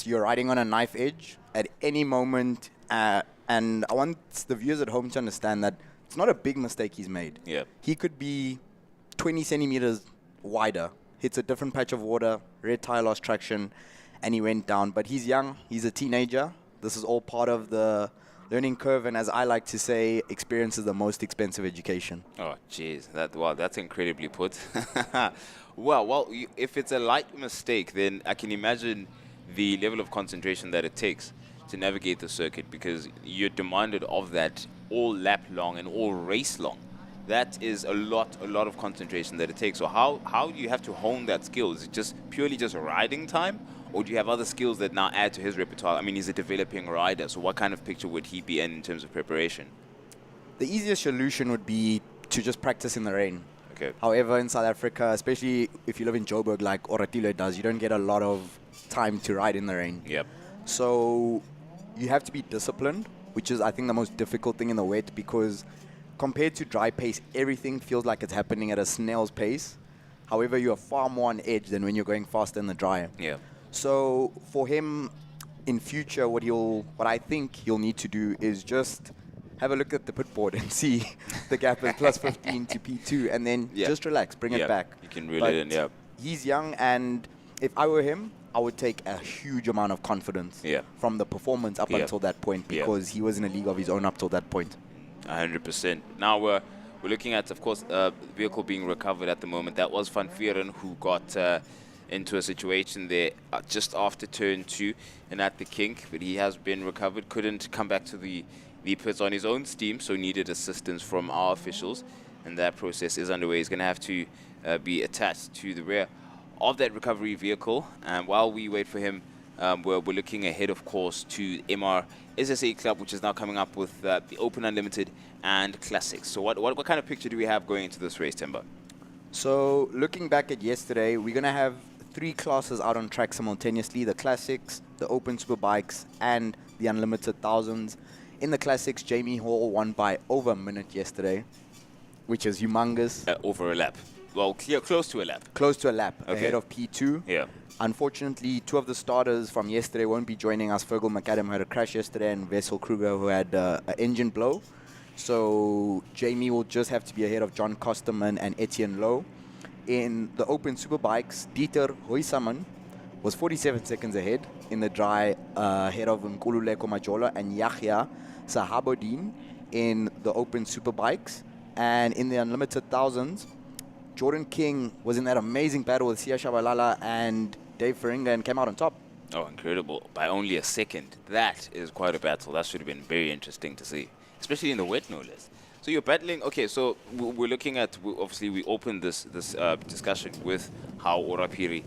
You're riding on a knife edge at any moment, and I want the viewers at home to understand that it's not a big mistake he's made.
Yeah.
He could be 20 centimeters wider, hits a different patch of water, red tire lost traction, and he went down. But he's young, he's a teenager. This is all part of the learning curve, and as I like to say, experience is the most expensive education.
Oh, jeez. Wow, that's incredibly put. Well, if it's a light mistake, then I can imagine the level of concentration that it takes to navigate the circuit, because you're demanded of that all lap long and all race long. that is a lot of concentration that it takes. So how do you have to hone that skill? Is it just purely just riding time, or do you have other skills that now add to his repertoire? I mean, he's a developing rider, so what kind of picture would he be in terms of preparation?
The easiest solution would be to just practice in the rain.
Okay.
However, in South Africa, especially if you live in Joburg like Oratile does, you don't get a lot of time to ride in the rain.
Yep.
So you have to be disciplined, which is, I think, the most difficult thing in the wet, because compared to dry pace, everything feels like it's happening at a snail's pace. However, you are far more on edge than when you're going faster in the dry.
Yeah.
So for him, in future, what I think he'll need to do is just have a look at the pit board and see the gap is plus 15 to P2, and then just relax, bring it back.
You can reel it in, yeah.
He's young, and if I were him, I would take a huge amount of confidence from the performance up until that point, because he was in a league of his own up till that point.
100%. Now we're looking at, of course, the vehicle being recovered at the moment. That was Van Vieren who got into a situation there just after turn 2 and at the kink, but he has been recovered, couldn't come back to the pits on his own steam, so needed assistance from our officials, and that process is underway. He's going to have to be attached to the rear of that recovery vehicle, and while we wait for him, we're looking ahead, of course, to MR SSA Club, which is now coming up with the Open Unlimited and Classics. So what kind of picture do we have going into this race, Temba?
So looking back at yesterday, we're going to have 3 classes out on track simultaneously: the Classics, the Open Superbikes, and the Unlimited Thousands. In the Classics, Jamie Hall won by over a minute yesterday, which is humongous.
Over a lap. Well, close to a lap.
Close to a lap, ahead of P2.
Yeah.
Unfortunately, 2 of the starters from yesterday won't be joining us. Fergal McAdam had a crash yesterday, and Vessel Kruger, who had an engine blow. So Jamie will just have to be ahead of John Kosterman and Etienne Lowe. In the Open Superbikes, Dieter Huisaman was 47 seconds ahead in the dry, ahead of Nkululeko Majola and Yahya Sahabodin in the Open Superbikes. And in the Unlimited Thousands, Jordan King was in that amazing battle with Sia Shabalala and Dave Feringa and came out on top.
Oh, incredible. By only a second. That is quite a battle. That should have been very interesting to see, especially in the wet, no less. So you're battling. Okay, so we're looking at, obviously, we opened this discussion with how Orapiri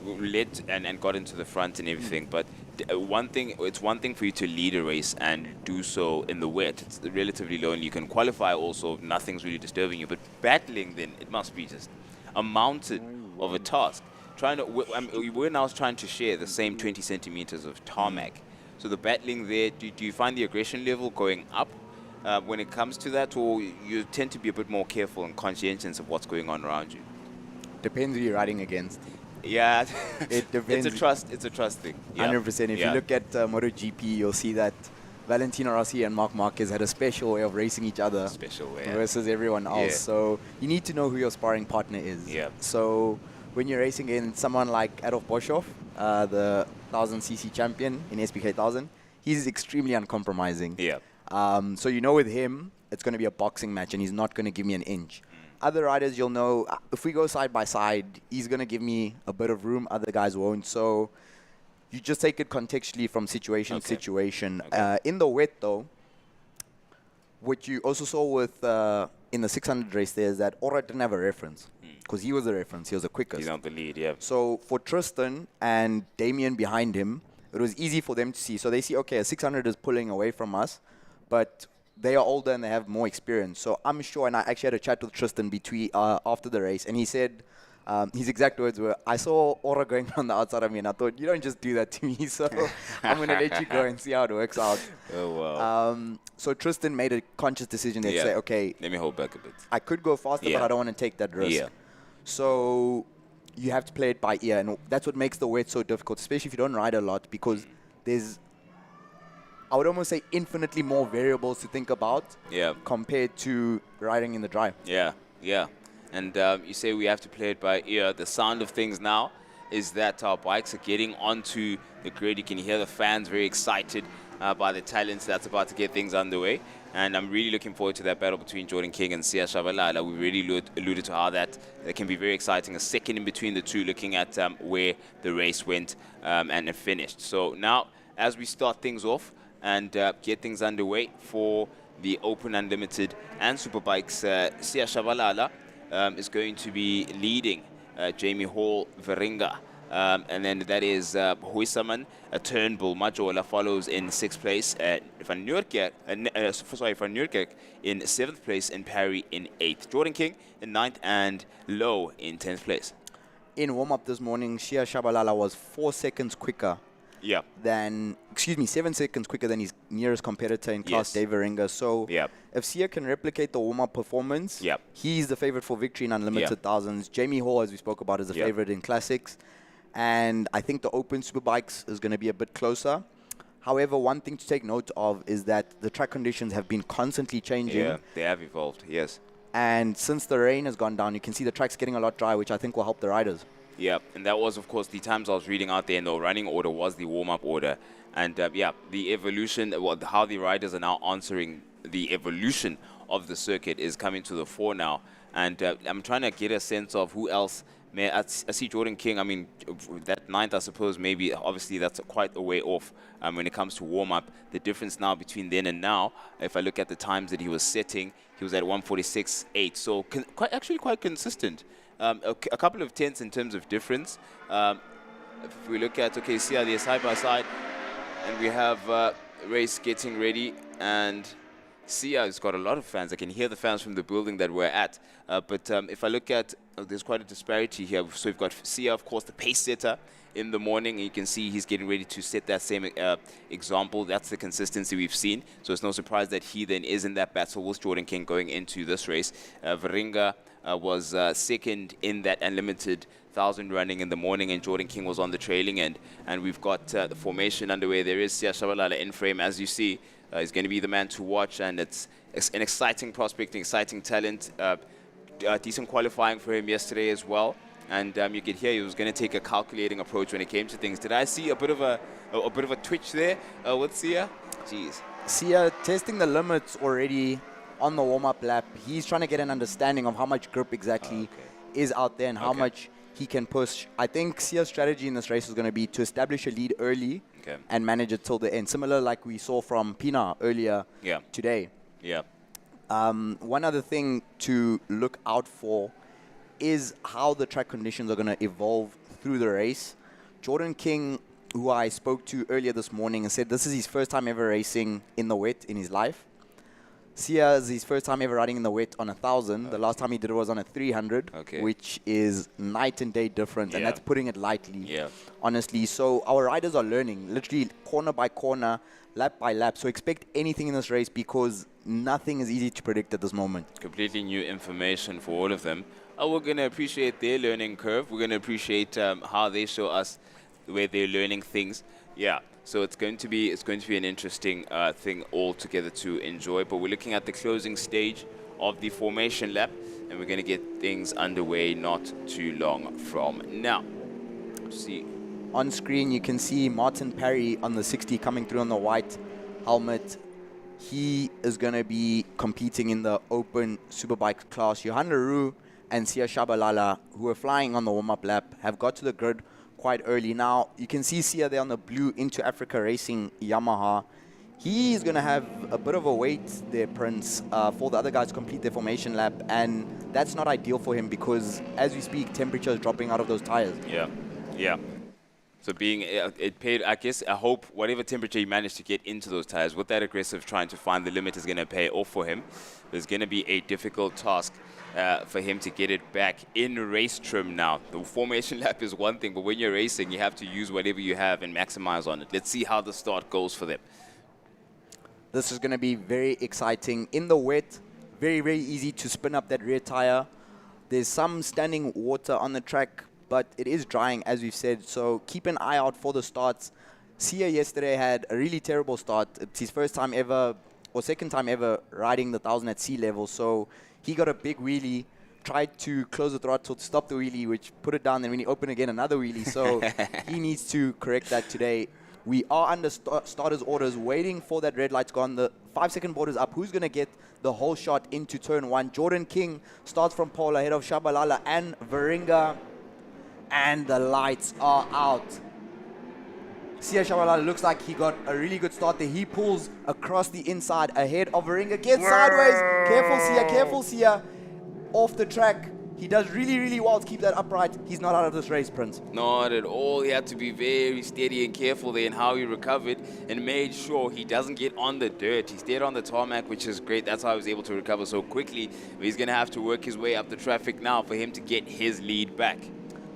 led and got into the front and everything, but it's one thing for you to lead a race and do so in the wet. It's relatively lonely. You can qualify also, nothing's really disturbing you, but battling, then it must be just a mountain of a task. We're now trying to share the same 20 centimeters of tarmac. So the battling there, do you find the aggression level going up when it comes to that, or you tend to be a bit more careful and conscientious of what's going on around you?
Depends who you're riding against.
Yeah,
it depends.
It's a trust thing.
100%. If you look at MotoGP, you'll see that Valentino Rossi and Marc Marquez had a special way of racing each other versus everyone else.
Yeah.
So you need to know who your sparring partner is.
Yeah.
So when you're racing in someone like Adolf Boshoff, the 1000cc champion in SPK 1000, he's extremely uncompromising.
Yeah.
So you know with him, it's going to be a boxing match, and he's not going to give me an inch. Other riders, you'll know, if we go side by side, he's going to give me a bit of room, other guys won't. So you just take it contextually from situation to situation.
Okay.
In the wet, though, what you also saw with in the 600 race there is that Ora didn't have a reference, because he was the reference. He was the quickest.
He's on the lead, yeah.
So for Tristan and Damien behind him, it was easy for them to see. So they see, okay, a 600 is pulling away from us, but they are older and they have more experience. So I'm sure, and I actually had a chat with Tristan after the race, and he said, his exact words were, I saw Ora going on the outside of me, and I thought, you don't just do that to me, so I'm going to let you go and see how it works out.
Oh, wow.
So Tristan made a conscious decision to say, okay,
let me hold back a bit.
I could go faster, but I don't want to take that risk.
Yeah.
So you have to play it by ear, and that's what makes the wet so difficult, especially if you don't ride a lot, because there's, I would almost say, infinitely more variables to think about compared to riding in the dry.
Yeah, yeah. And you say we have to play it by ear. The sound of things now is that our bikes are getting onto the grid. You can hear the fans very excited by the talents that's about to get things underway. And I'm really looking forward to that battle between Jordan King and Sia Shabalala. We really alluded to how that can be very exciting. A second in between the two, looking at where the race went and it finished. So now, as we start things off and get things underway for the Open Unlimited and Superbikes, Sia Shabalala is going to be leading Jamie Hall, Veringa. And then that is Huisaman, Turnbull, Majola follows in 6th place, Van Nieuwkerk in 7th place, and Parry in 8th. Jordan King in 9th, and Lowe in 10th place.
In warm-up this morning, Shia Shabalala was 4 seconds quicker
Yeah.
than, 7 seconds quicker than his nearest competitor in class,
Yes.
Dave Veringa. So
Yeah.
if Sia can replicate the warm-up performance,
Yeah.
he's the favorite for victory in Unlimited
Yeah.
Thousands. Jamie Hall, as we spoke about, is the
Yeah.
favorite in Classics. And I think the Open Superbikes is going to be a bit closer. However, one thing to take note of is that the track conditions have been constantly changing.
Yeah, they have evolved, yes.
And since the rain has gone down, you can see the track's getting a lot dry, which I think will help the riders.
Yeah, and that was, of course, the times I was reading out there in the running order was the warm-up order. And, yeah, the evolution, how the riders are now answering the evolution of the circuit is coming to the fore now. And I'm trying to get a sense of who else. I see Jordan King, I mean, that 9th, I suppose, maybe, obviously, that's quite a way off when it comes to warm-up. The difference now between then and now, if I look at the times that he was setting, he was at 1:46.8, so actually quite consistent. A couple of tenths in terms of difference. If we look at, okay, see how they're side by side, and we have race getting ready, and Sia has got a lot of fans. I can hear the fans from the building that we're at. But if I look at, there's quite a disparity here. So we've got Sia, of course, the pace setter in the morning. And you can see he's getting ready to set that same example. That's the consistency we've seen. So it's no surprise that he then is in that battle with Jordan King going into this race. Veringa was second in that Unlimited 1,000 running in the morning, and Jordan King was on the trailing end. And we've got the formation underway. There is Sia Shabalala in frame, as you see. He's going to be the man to watch, and it's an exciting prospect, an exciting talent. Decent qualifying for him yesterday as well. And you could hear he was going to take a calculating approach when it came to things. Did I see a bit of a twitch there with Sia? Jeez.
Sia testing the limits already on the warm-up lap. He's trying to get an understanding of how much grip exactly is out there and how much he can push. I think Sia's strategy in this race is going to be to establish a lead early and manage it till the end. Similar like we saw from Pina earlier today.
Yeah.
One other thing to look out for is how the track conditions are going to evolve through the race. Jordan King, who I spoke to earlier this morning, and said this is his first time ever racing in the wet in his life. Sia is his first time ever riding in the wet on 1,000. The last time he did it was on a 300, which is night and day difference, and that's putting it lightly, honestly. So our riders are learning, literally corner by corner, lap by lap. So expect anything in this race because nothing is easy to predict at this moment.
Completely new information for all of them. We're going to appreciate their learning curve. We're going to appreciate how they show us the way they're learning things. Yeah. So it's going to be an interesting thing altogether to enjoy. But we're looking at the closing stage of the formation lap, and we're going to get things underway not too long from now. See.
On screen, you can see Martin Parry on the 60 coming through on the white helmet. He is going to be competing in the Open Superbike class. Johan Leroux and Sia Shabalala, who are flying on the warm-up lap, have got to the grid quite early. Now, you can see Sia there on the blue Into Africa Racing Yamaha. He's going to have a bit of a wait there, Prince, for the other guys to complete their formation lap, and that's not ideal for him because, as we speak, temperature is dropping out of those tires.
Yeah. So being, it paid, I guess, I hope whatever temperature he managed to get into those tires, with that aggressive trying to find the limit is going to pay off for him. There's going to be a difficult task for him to get it back in race trim now. The formation lap is one thing, but when you're racing, you have to use whatever you have and maximize on it. Let's see how the start goes for them.
This is going to be very exciting. In the wet, very, very easy to spin up that rear tire. There's some standing water on the track, but it is drying, as we've said, so keep an eye out for the starts. Sia yesterday had a really terrible start. It's his first time ever, or second time ever, riding the 1,000 at sea level, so he got a big wheelie, tried to close the throttle to stop the wheelie, which put it down, then when he opened again, another wheelie, so he needs to correct that today. We are under starters orders, waiting for that red light to go on. The 5-second board is up. Who's going to get the whole shot into turn one? Jordan King starts from pole ahead of Shabalala and Veringa. And the lights are out. Saes Shabalala looks like he got a really good start there. He pulls across the inside ahead of Varinga. Gets sideways. Careful Sia. Off the track. He does really, really well to keep that upright. He's not out of this race, Prince.
Not at all. He had to be very steady and careful there in how he recovered and made sure he doesn't get on the dirt. He stayed on the tarmac, which is great. That's how he was able to recover so quickly. But he's going to have to work his way up the traffic now for him to get his lead back.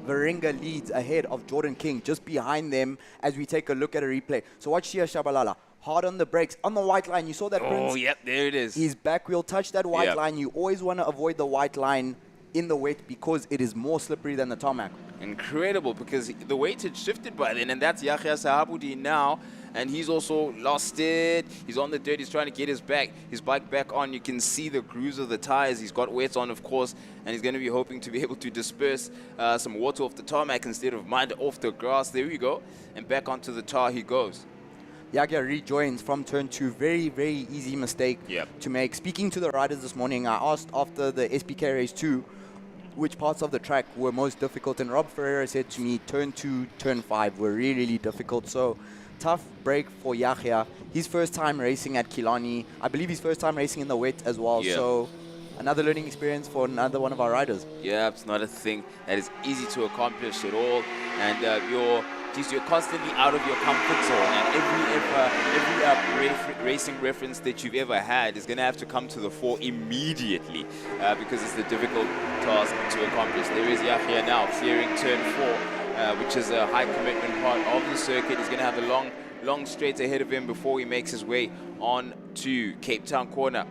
Varinga leads ahead of Jordan King, just behind them as we take a look at a replay. So watch Saes Shabalala. Hard on the brakes, on the white line. You saw that, Prince?
Oh, yep, there it is.
His back wheel touched that white
Yep.
line. You always want to avoid the white line in the wet because it is more slippery than the tarmac.
Incredible, because the weight had shifted by then, and that's Yahya Sahabudi now, and he's also lost it. He's on the dirt. He's trying to get his bike back on. You can see the grooves of the tires. He's got wets on, of course, and he's going to be hoping to be able to disperse some water off the tarmac instead of mud off the grass. There we go, and back onto the tar he goes.
Yahya rejoins from turn 2. Very, very easy mistake to make. Speaking to the riders this morning, I asked after the SPK race 2 which parts of the track were most difficult, and Rob Ferreira said to me turn 2, turn 5 were really, really difficult. So tough break for Yahya. His first time racing at Killarney. I believe his first time racing in the wet as well.
Yeah.
So another learning experience for another one of our riders.
Yeah, it's not a thing that is easy to accomplish at all, and you're constantly out of your comfort zone, and every racing reference that you've ever had is going to have to come to the fore immediately because it's the difficult task to accomplish. There is Yahya now clearing turn 4, which is a high commitment part of the circuit. He's going to have a long straight ahead of him before he makes his way on to Cape Town corner.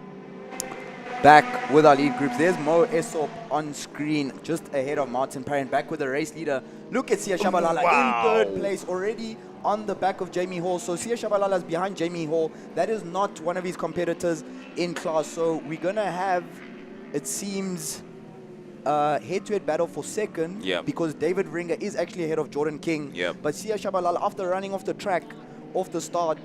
Back with our lead groups. There's Mo Esop on screen, just ahead of Martin Parent. Back with the race leader. Look at Saes Shabalala in 3rd place, already on the back of Jamie Hall. So Saes Shabalala is behind Jamie Hall. That is not one of his competitors in class. So we're going to have, it seems, head-to-head battle for second because David Varinga is actually ahead of Jordan King. But Saes Shabalala, after running off the track, off the start,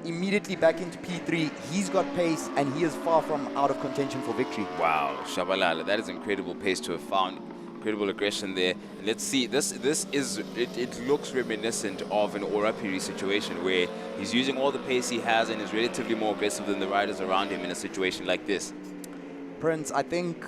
immediately back into P3. He's got pace, and he is far from out of contention for victory.
Wow, Shabalala, that is incredible pace to have found. Incredible aggression there. And let's see, it looks reminiscent of an Orapiri situation where he's using all the pace he has and is relatively more aggressive than the riders around him in a situation like this.
Prince, I think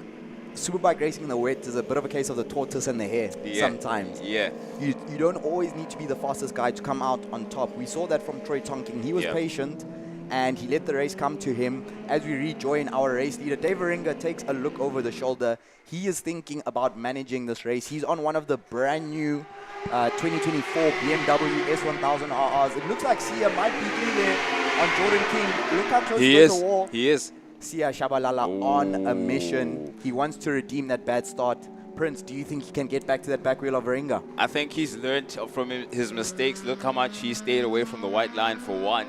Superbike racing in the wet is a bit of a case of the tortoise and the hare sometimes.
Yeah.
You don't always need to be the fastest guy to come out on top. We saw that from Troy Tonking. He was patient and he let the race come to him. As we rejoin our race leader, Dave Varinga takes a look over the shoulder. He is thinking about managing this race. He's on one of the brand new 2024 BMW S1000 RRs. It looks like Sia might be through there on Jordan King. Look how close to the wall.
He is.
Saes Shabalala on a mission. He wants to redeem that bad start. Prince, do you think he can get back to that back wheel of Varinga?
I think he's learned from his mistakes. Look how much he stayed away from the white line for one.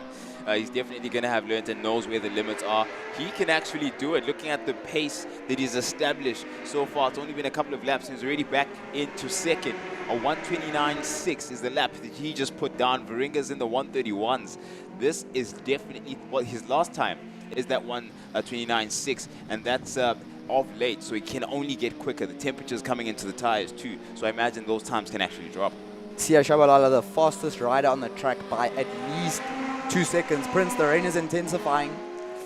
He's definitely going to have learned and knows where the limits are. He can actually do it. Looking at the pace that he's established so far, it's only been a couple of laps and he's already back into second. A 129.6 is the lap that he just put down. Varinga's in the 131s. This is definitely his last time is that 129.6, and that's off late, so he can only get quicker. The temperature's coming into the tires too, so I imagine those times can actually drop.
Saes Shabalala, the fastest rider on the track by at least 2 seconds. Prince, the rain is intensifying.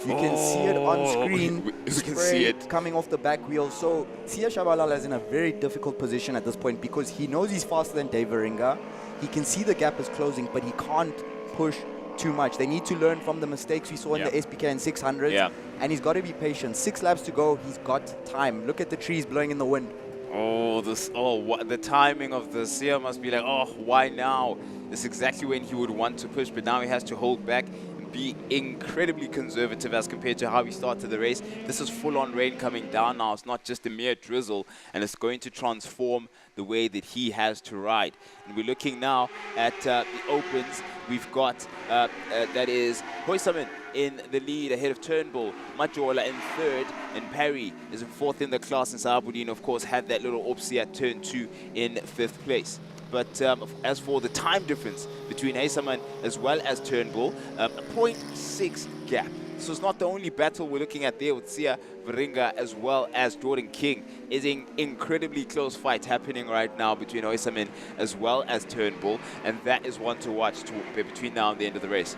You can see it on screen.
We can
Spray
see it.
coming off the back wheel. So Saes Shabalala is in a very difficult position at this point because he knows he's faster than Dave Varinga. He can see the gap is closing, but he can't push too much. They need to learn from the mistakes we saw in the SPK and 600. And he's got to be patient. 6 laps to go. He's got time. Look at the trees blowing in the wind.
The timing of the Sia must be like, why now? It's exactly when he would want to push, but now he has to hold back and be incredibly conservative as compared to how he started the race. This is full-on rain coming down now. It's not just a mere drizzle, and it's going to transform the way that he has to ride. And we're looking now at the opens. We've got, that is Hoysaman in the lead ahead of Turnbull, Majola in 3rd, and Perry is in 4th in the class, and Sahabudin, of course, had that little opsy at turn 2 in 5th place. But as for the time difference between Hoysaman as well as Turnbull, a 0.6 gap this was not the only battle we're looking at there with Sia Varinga as well as Jordan King. Is an incredibly close fight happening right now between Oysamin as well as Turnbull, and that is one to watch between now and the end of the race.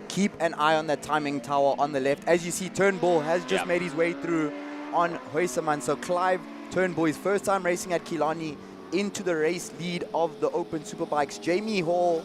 Keep an eye on that timing tower on the left. As you see, Turnbull has just made his way through on Oysamin. So Clive Turnbull, his first time racing at Killarney, into the race lead of the Open Superbikes. Jamie Hall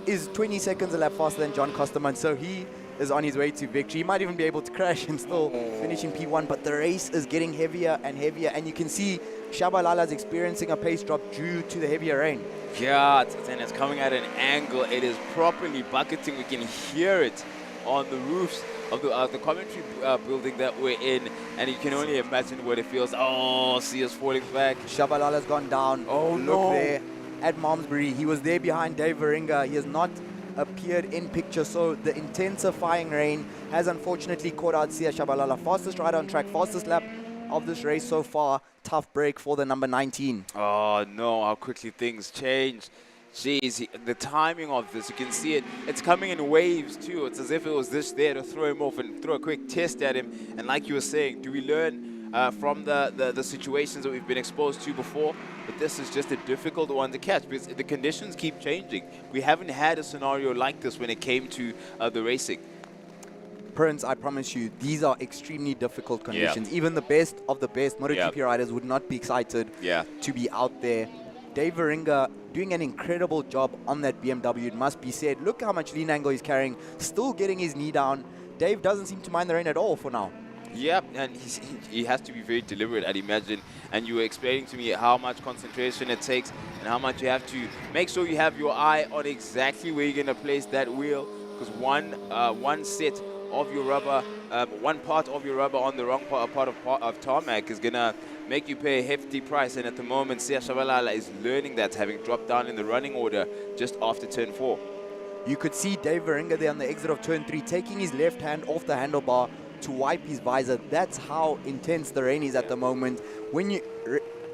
is 20 seconds a lap faster than John Costerman, so he is on his way to victory. He might even be able to crash and still finish in P1, but the race is getting heavier and heavier, and you can see Shabalala is experiencing a pace drop due to the heavier rain.
Yeah, and it's coming at an angle. It is properly bucketing. We can hear it on the roofs of the commentary building that we're in, and you can only imagine what it feels. Oh, see us falling back.
Shabalala's gone down.
Oh,
Look
no.
there at Malmesbury. He was there behind Dave Varinga. He has not appeared in picture, so the intensifying rain has unfortunately caught out Sia Shabalala. Fastest rider on track, fastest lap of this race so far. Tough break for the number 19.
Oh, no, how quickly things change. Jeez, the timing of this, you can see it. It's coming in waves, too. It's as if it was this there to throw him off and throw a quick test at him. And like you were saying, do we learn from the situations that we've been exposed to before? But this is just a difficult one to catch because the conditions keep changing. We haven't had a scenario like this when it came to the racing.
Prince, I promise you, these are extremely difficult conditions. Even the best of the best MotoGP riders would not be excited to be out there. Dave Varinga doing an incredible job on that BMW, it must be said. Look how much lean angle he's carrying, still getting his knee down. Dave doesn't seem to mind the rain at all for now.
Yeah, and he has to be very deliberate, I'd imagine. And you were explaining to me how much concentration it takes and how much you have to make sure you have your eye on exactly where you're going to place that wheel. Because one set of your rubber, one part of your rubber on the wrong part of tarmac is going to make you pay a hefty price. And at the moment, Sia Shabalala is learning that, having dropped down in the running order just after turn 4.
You could see Dave Varinga there on the exit of turn 3, taking his left hand off the handlebar to wipe his visor. That's how intense the rain is at the moment. When you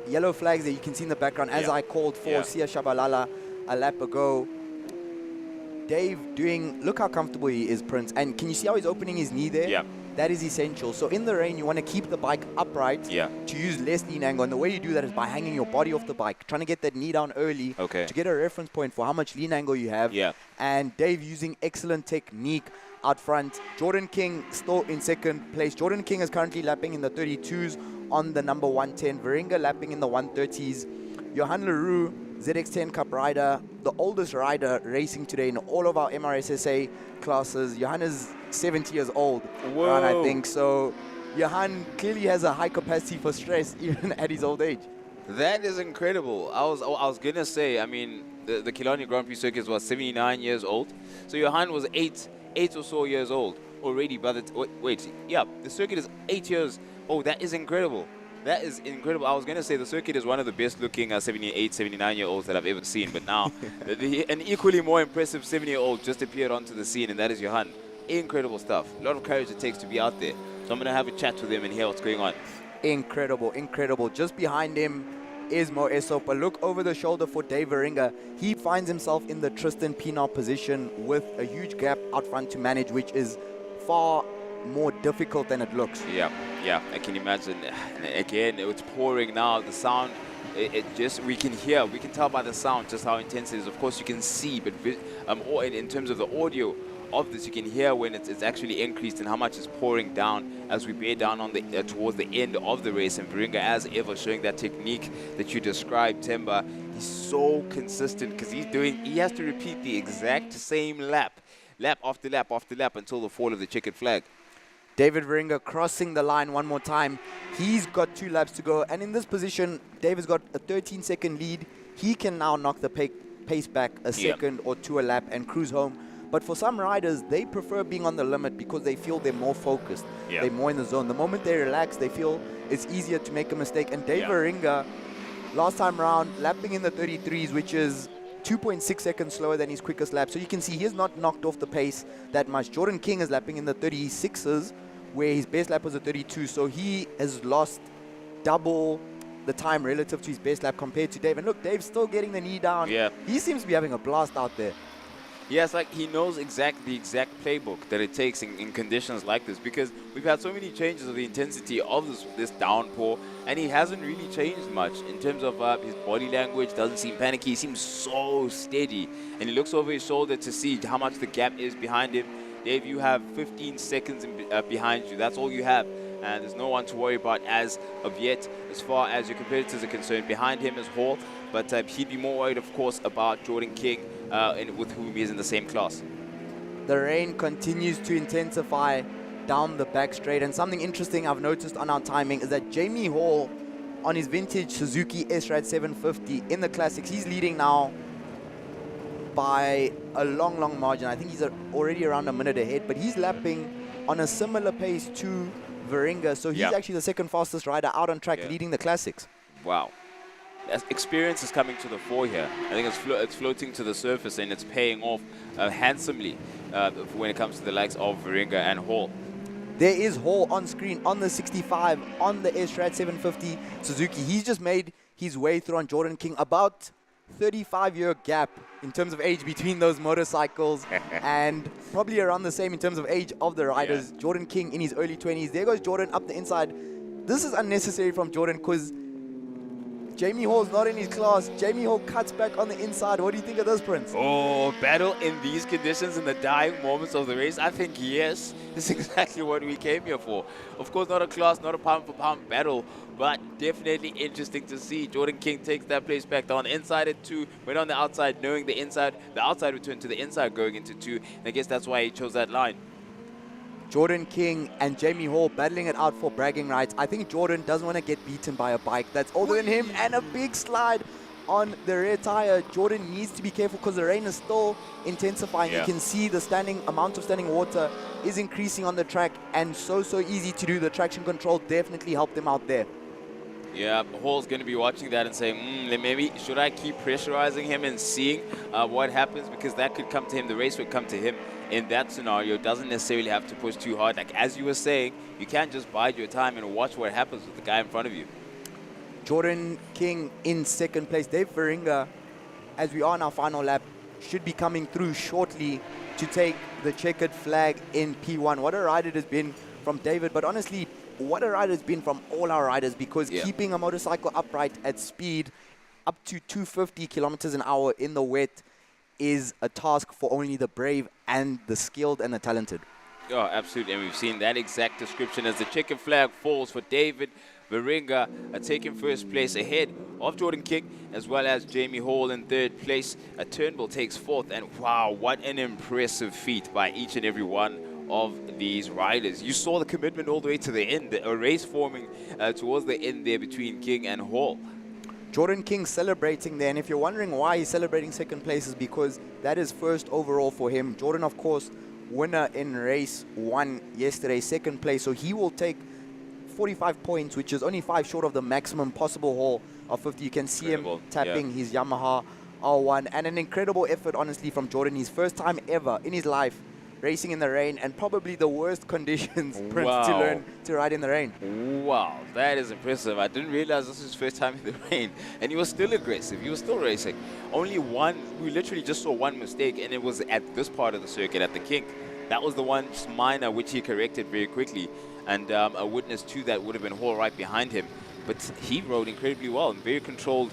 yellow flags there, you can see in the background, as I called for Sia Shabalala a lap ago. Dave doing, look how comfortable he is, Prince. And can you see how he's opening his knee there?
Yeah.
That is essential. So in the rain, you want to keep the bike upright to use less lean angle. And the way you do that is by hanging your body off the bike, trying to get that knee down early to get a reference point for how much lean angle you have. And Dave using excellent technique out front. Jordan King still in second place. Jordan King is currently lapping in the 32s on the number 110. Varinga lapping in the 130s. Johan Leroux, ZX10 Cup rider, the oldest rider racing today in all of our MRSSA classes. Johan is 70 years old, I think. So Johan clearly has a high capacity for stress even at his old age.
That is incredible. I was going to say, I mean, the Killarney Grand Prix circuit was 79 years old. So Johan was eight or so years old already. But the circuit is 8 years old. That is incredible. That is incredible. I was going to say the circuit is one of the best looking 78, 79-year-olds that I've ever seen. But now, an equally more impressive 70-year-old just appeared onto the scene, and that is Johan. Incredible stuff. A lot of courage it takes to be out there. So I'm going to have a chat with him and hear what's going on.
Incredible, incredible. Just behind him is Mo Esopa. Look over the shoulder for Dave Varinga. He finds himself in the Tristan Pienaar position with a huge gap out front to manage, which is far more difficult than it looks.
Yeah, I can imagine. And again, it's pouring now. The sound, we can hear, we can tell by the sound just how intense it is. Of course, you can see, but in terms of the audio of this, you can hear when it's actually increased and how much is pouring down as we bear down on the towards the end of the race. And Varinga, as ever, showing that technique that you described, Temba. He's so consistent because he has to repeat the exact same lap after lap after lap until the fall of the checkered flag.
David Varinga crossing the line one more time. He's got 2 laps to go. And in this position, David's got a 13-second lead. He can now knock the pace back a second or 2 a lap and cruise home. But for some riders, they prefer being on the limit because they feel they're more focused. They're more in the zone. The moment they relax, they feel it's easier to make a mistake. And Dave Varinga, last time round, lapping in the 33s, which is 2.6 seconds slower than his quickest lap. So you can see he's not knocked off the pace that much. Jordan King is lapping in the 36s, where his best lap was a 32. So he has lost double the time relative to his best lap compared to Dave. And look, Dave's still getting the knee down. He seems to be having a blast out there.
Yeah, it's like he knows the exact playbook that it takes in conditions like this, because we've had so many changes of the intensity of this downpour, and he hasn't really changed much in terms of his body language. Doesn't seem panicky. He seems so steady, and he looks over his shoulder to see how much the gap is behind him. Dave, you have 15 seconds behind you. That's all you have. And there's no one to worry about as of yet, as far as your competitors are concerned. Behind him is Hall, but he'd be more worried, of course, about Jordan King, with whom he is in the same class.
The rain continues to intensify down the back straight, and something interesting I've noticed on our timing is that Jamie Hall, on his vintage Suzuki S-Rad 750 in the classics, he's leading now by a long margin. I think he's already around a minute ahead, but he's lapping on a similar pace to Varinga, so he's actually the second fastest rider out on track, leading the classics.
Wow. Experience is coming to the fore here. I think it's floating to the surface, and it's paying off handsomely when it comes to the likes of Varinga and Hall.
There is Hall on screen on the 65 on the S-Rad 750 Suzuki. He's just made his way through on Jordan King. About 35-year gap in terms of age between those motorcycles, and probably around the same in terms of age of the riders. Jordan King in his early 20s. There goes Jordan up the inside. This is unnecessary from Jordan because Jamie Hall's not in his class. Jamie Hall cuts back on the inside. What do you think of this, Prince?
Oh, battle in these conditions in the dying moments of the race? I think yes. This is exactly what we came here for. Of course, not a class, not a pound-for-pound battle, but definitely interesting to see. Jordan King takes that place back down. Inside at 2, went on the outside, knowing the outside returned to the inside going into 2. And I guess that's why he chose that line.
Jordan King and Jamie Hall battling it out for bragging rights. I think Jordan doesn't want to get beaten by a bike that's older than him, and a big slide on the rear tire. Jordan needs to be careful because the rain is still intensifying. You can see the amount of standing water is increasing on the track, and so easy to do. The traction control definitely helped him out there.
Yeah, Hall's going to be watching that and saying, maybe should I keep pressurizing him and seeing what happens, because that could come to him. The race would come to him in that scenario. Doesn't necessarily have to push too hard. Like as you were saying, you can't just bide your time and watch what happens with the guy in front of you.
Jordan King in second place. Dave Varinga, as we are on our final lap, should be coming through shortly to take the checkered flag in P1. What a ride it has been from David, but honestly, what a ride it's been from all our riders, because keeping a motorcycle upright at speed up to 250 kilometers an hour in the wet is a task for only the brave and the skilled and the talented.
Oh, absolutely. And we've seen that exact description as the checkered flag falls for David Varinga, taking first place ahead of Jordan King, as well as Jamie Hall in third place. Turnbull takes fourth, and wow, what an impressive feat by each and every one of these riders. You saw the commitment all the way to the end, a race forming towards the end there between King and Hall.
Jordan King celebrating there, and if you're wondering why he's celebrating second place, is because that is first overall for him. Jordan, of course, winner in race 1 yesterday, second place, so he will take 45 points, which is only 5 short of the maximum possible haul of 50. You can see him tapping his Yamaha R1, and an incredible effort, honestly, from Jordan. His first time ever in his life racing in the rain, and probably the worst conditions to learn to ride in the rain.
Wow, that is impressive. I didn't realize this was his first time in the rain, and he was still aggressive. He was still racing. Only one, we literally just saw one mistake, and it was at this part of the circuit at the kink. That was the one minor which he corrected very quickly, and a witness to that would have been Hall right behind him. But he rode incredibly well, and very controlled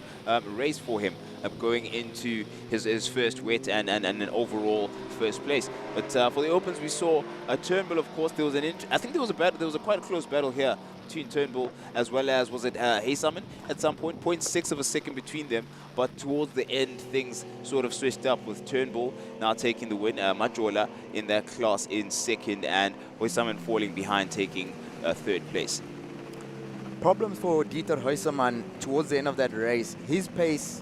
race for him, going into his first wet and an overall first place. But for the opens, we saw Turnbull. Of course, there was I think there was a battle. There was a quite close battle here between Turnbull as well as, was it Haysaman at some point, 0.6 of a second between them. But towards the end, things sort of switched up with Turnbull now taking the win. Majola in that class in second, and Haysaman falling behind, taking third place.
Problems for Dieter Huyseman towards the end of that race. His pace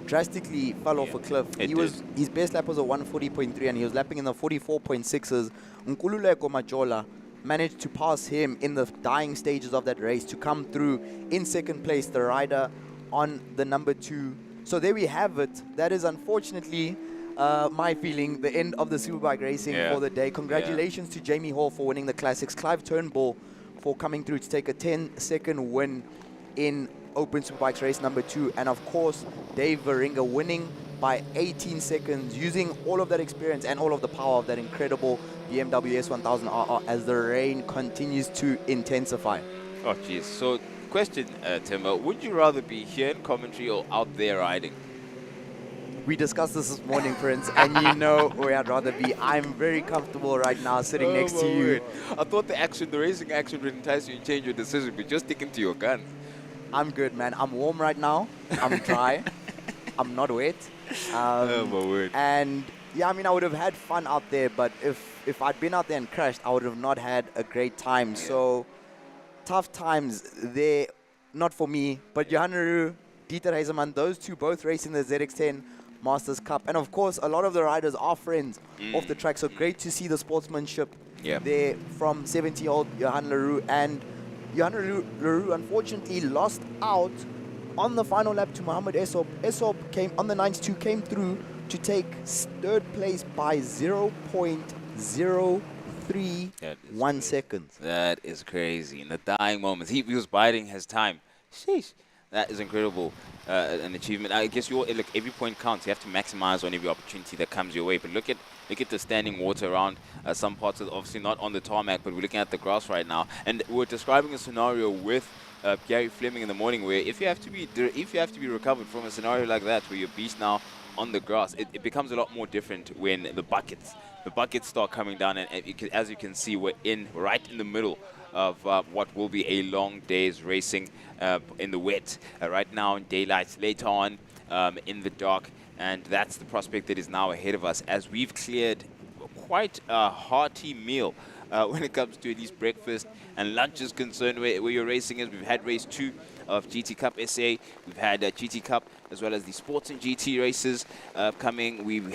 drastically fell off a cliff. His best lap was a 140.3, and he was lapping in the 44.6s. Nkululeko Majola managed to pass him in the dying stages of that race to come through in second place, the rider on the number 2. So there we have it. That is unfortunately my feeling, the end of the Superbike racing for the day. Congratulations to Jamie Hall for winning the Classics, Clive Turnbull for coming through to take a 10-second win in Open Superbikes race number 2, and of course Dave Varinga winning by 18 seconds, using all of that experience and all of the power of that incredible BMW S1000RR as the rain continues to intensify.
Oh, jeez. So, question, Timber, would you rather be here in commentary or out there riding?
We discussed this morning, Prince, and you know where I'd rather be. I'm very comfortable right now sitting next to you.
I thought the racing action would entice you to change your decision, but just sticking to your guns.
I'm good, man. I'm warm right now. I'm dry. I'm not wet.
Oh, my word.
And yeah, I mean, I would have had fun out there, but if I'd been out there and crashed, I would have not had a great time. So tough times there, not for me, but Johan Leroux, Dieter Hazeman, those two both racing the ZX10 Masters Cup. And of course, a lot of the riders are friends off the track. So great to see the sportsmanship there from 70-year-old Johan Leroux. And Johan Leroux unfortunately lost out on the final lap to Mohamed Essop. Essop came on the 92, came through to take third place by 0.031 seconds.
That is crazy. In the dying moments, he was biding his time. Sheesh. That is incredible, an achievement. I guess look, every point counts. You have to maximize on every opportunity that comes your way. But look at the standing water around some parts of, obviously not on the tarmac, but we're looking at the grass right now. And we're describing a scenario with Gary Fleming in the morning, where if you have to be recovered from a scenario like that, where you're beast now on the grass, it becomes a lot more different when the buckets start coming down. And as you can see, we're right in the middle of what will be a long day's racing in the wet. Right now in daylight, later on in the dark, and that's the prospect that is now ahead of us as we've cleared quite a hearty meal when it comes to at least breakfast and lunch is concerned where your racing is. We've had race 2 of GT Cup SA. We've had GT Cup as well as the Sports and GT races coming. We've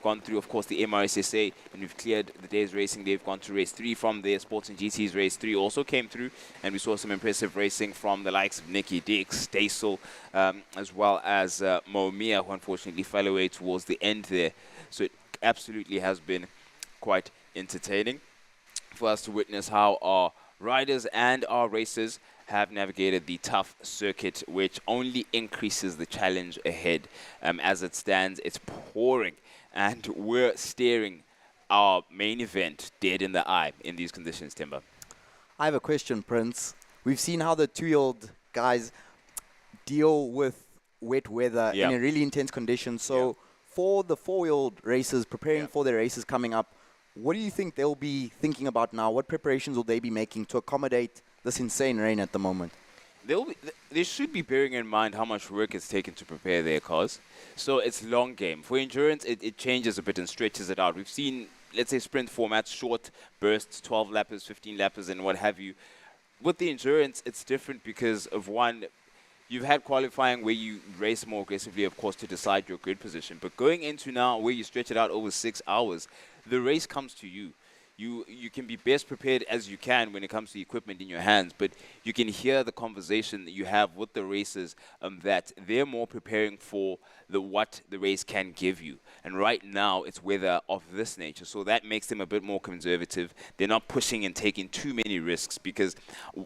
gone through, of course, the MRSSA, and we've cleared the day's racing. They've gone to race 3 from there. Sports and GT's race 3 also came through, and we saw some impressive racing from the likes of Nicky Dix, Daisel, as well as Mo'Mia, who unfortunately fell away towards the end there. So it absolutely has been quite entertaining for us to witness how our riders and our racers have navigated the tough circuit, which only increases the challenge ahead. As it stands, it's pouring, and we're staring our main event dead in the eye in these conditions, Timber.
I have a question, Prince. We've seen how the 2-year-old guys deal with wet weather in a really intense condition. So for the 4-year-old racers preparing for their races coming up, what do you think they'll be thinking about now? What preparations will they be making to accommodate this insane rain at the moment?
They should be bearing in mind how much work it's taken to prepare their cars. So it's long game. For endurance, it changes a bit and stretches it out. We've seen, let's say, sprint formats, short bursts, 12 lappers, 15 lappers, and what have you. With the endurance, it's different because of one, you've had qualifying where you race more aggressively, of course, to decide your grid position. But going into now where you stretch it out over 6 hours, the race comes to you. You can be best prepared as you can when it comes to the equipment in your hands, but you can hear the conversation that you have with the racers that they're more preparing for what the race can give you. And right now, it's weather of this nature, so that makes them a bit more conservative. They're not pushing and taking too many risks, because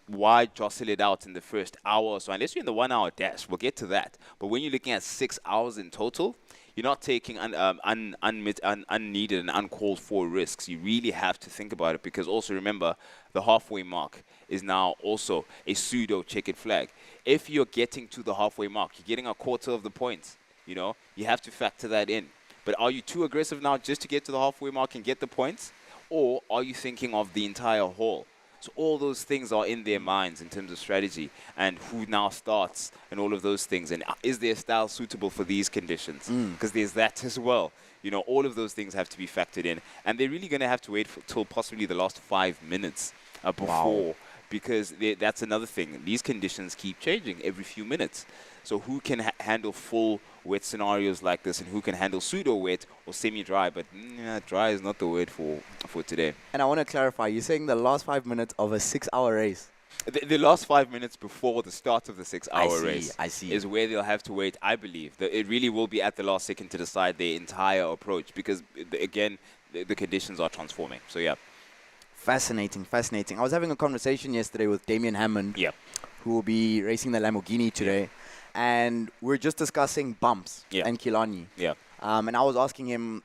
why jostle it out in the first hour or so? Unless you're in the 1 hour dash, we'll get to that. But when you're looking at 6 hours in total, you're not taking unneeded and uncalled for risks. You really have to think about it, because also remember, the halfway mark is now also a pseudo checkered flag. If you're getting to the halfway mark, you're getting a quarter of the points. You know, you have to factor that in. But are you too aggressive now just to get to the halfway mark and get the points? Or are you thinking of the entire haul? So all those things are in their minds in terms of strategy and who now starts and all of those things. And is their style suitable for these conditions? Because there's that as well. You know, all of those things have to be factored in. And they're really going to have to wait till possibly the last 5 minutes before. Because that's another thing. These conditions keep changing every few minutes. So who can handle full wet scenarios like this, and who can handle pseudo-wet or semi-dry? But dry is not the word for today.
And I want to clarify, you're saying the last 5 minutes of a 6-hour race?
The last 5 minutes before the start of the 6-hour race
is
where they'll have to wait, I believe. It really will be at the last second to decide their entire approach, because, again, the conditions are transforming. So, yeah.
Fascinating, fascinating. I was having a conversation yesterday with Damien Hammond, who will be racing the Lamborghini today. and we're just discussing bumps
Yeah.
and Killarney.
Yeah.
And I was asking him,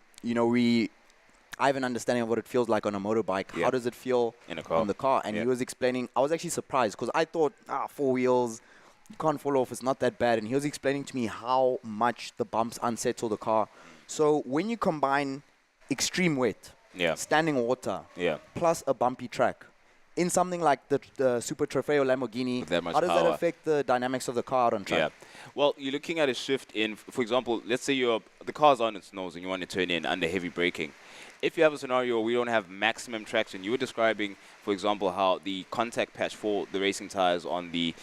I have an understanding of what it feels like on a motorbike.
Yeah.
How does it feel
In a car.
on the car? And
Yeah.
he was explaining, I was actually surprised because I thought, 4 wheels, you can't fall off, it's not that bad. And he was explaining to me how much the bumps unsettle the car. So when you combine extreme wet,
Yeah.
standing water,
Yeah.
plus a bumpy track, in something like the Super Trofeo Lamborghini,
With that much
how does that
power.
affect the dynamics of the car on track?
Yeah. Well, you're looking at a shift in, for example, let's say the car's on its nose and you want to turn in under heavy braking. If you have a scenario where we don't have maximum traction, you were describing, for example, how the contact patch for the racing tires on the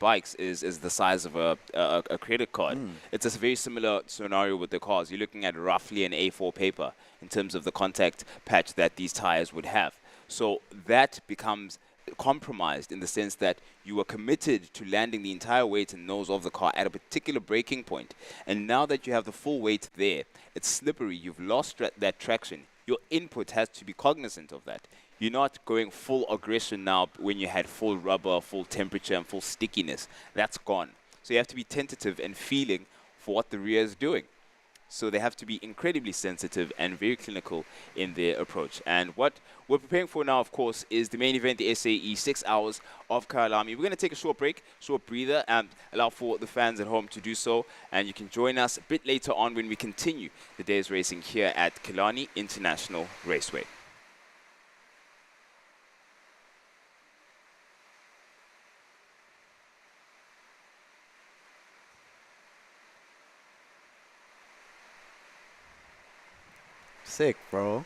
bikes is the size of a credit card. It's a very similar scenario with the cars. You're looking at roughly an A4 paper in terms of the contact patch that these tires would have. So that becomes compromised in the sense that you are committed to landing the entire weight and nose of the car at a particular braking point. And now that you have the full weight there, it's slippery. You've lost that traction. Your input has to be cognizant of that. You're not going full aggression now when you had full rubber, full temperature, and full stickiness. That's gone. So you have to be tentative and feeling for what the rear is doing. So they have to be incredibly sensitive and very clinical in their approach. And what we're preparing for now, of course, is the main event, the SAE 6 hours of Killarney. We're going to take a short break, short breather, and allow for the fans at home to do so. And you can join us a bit later on when we continue the day's racing here at Killarney International Raceway.
Sick, bro.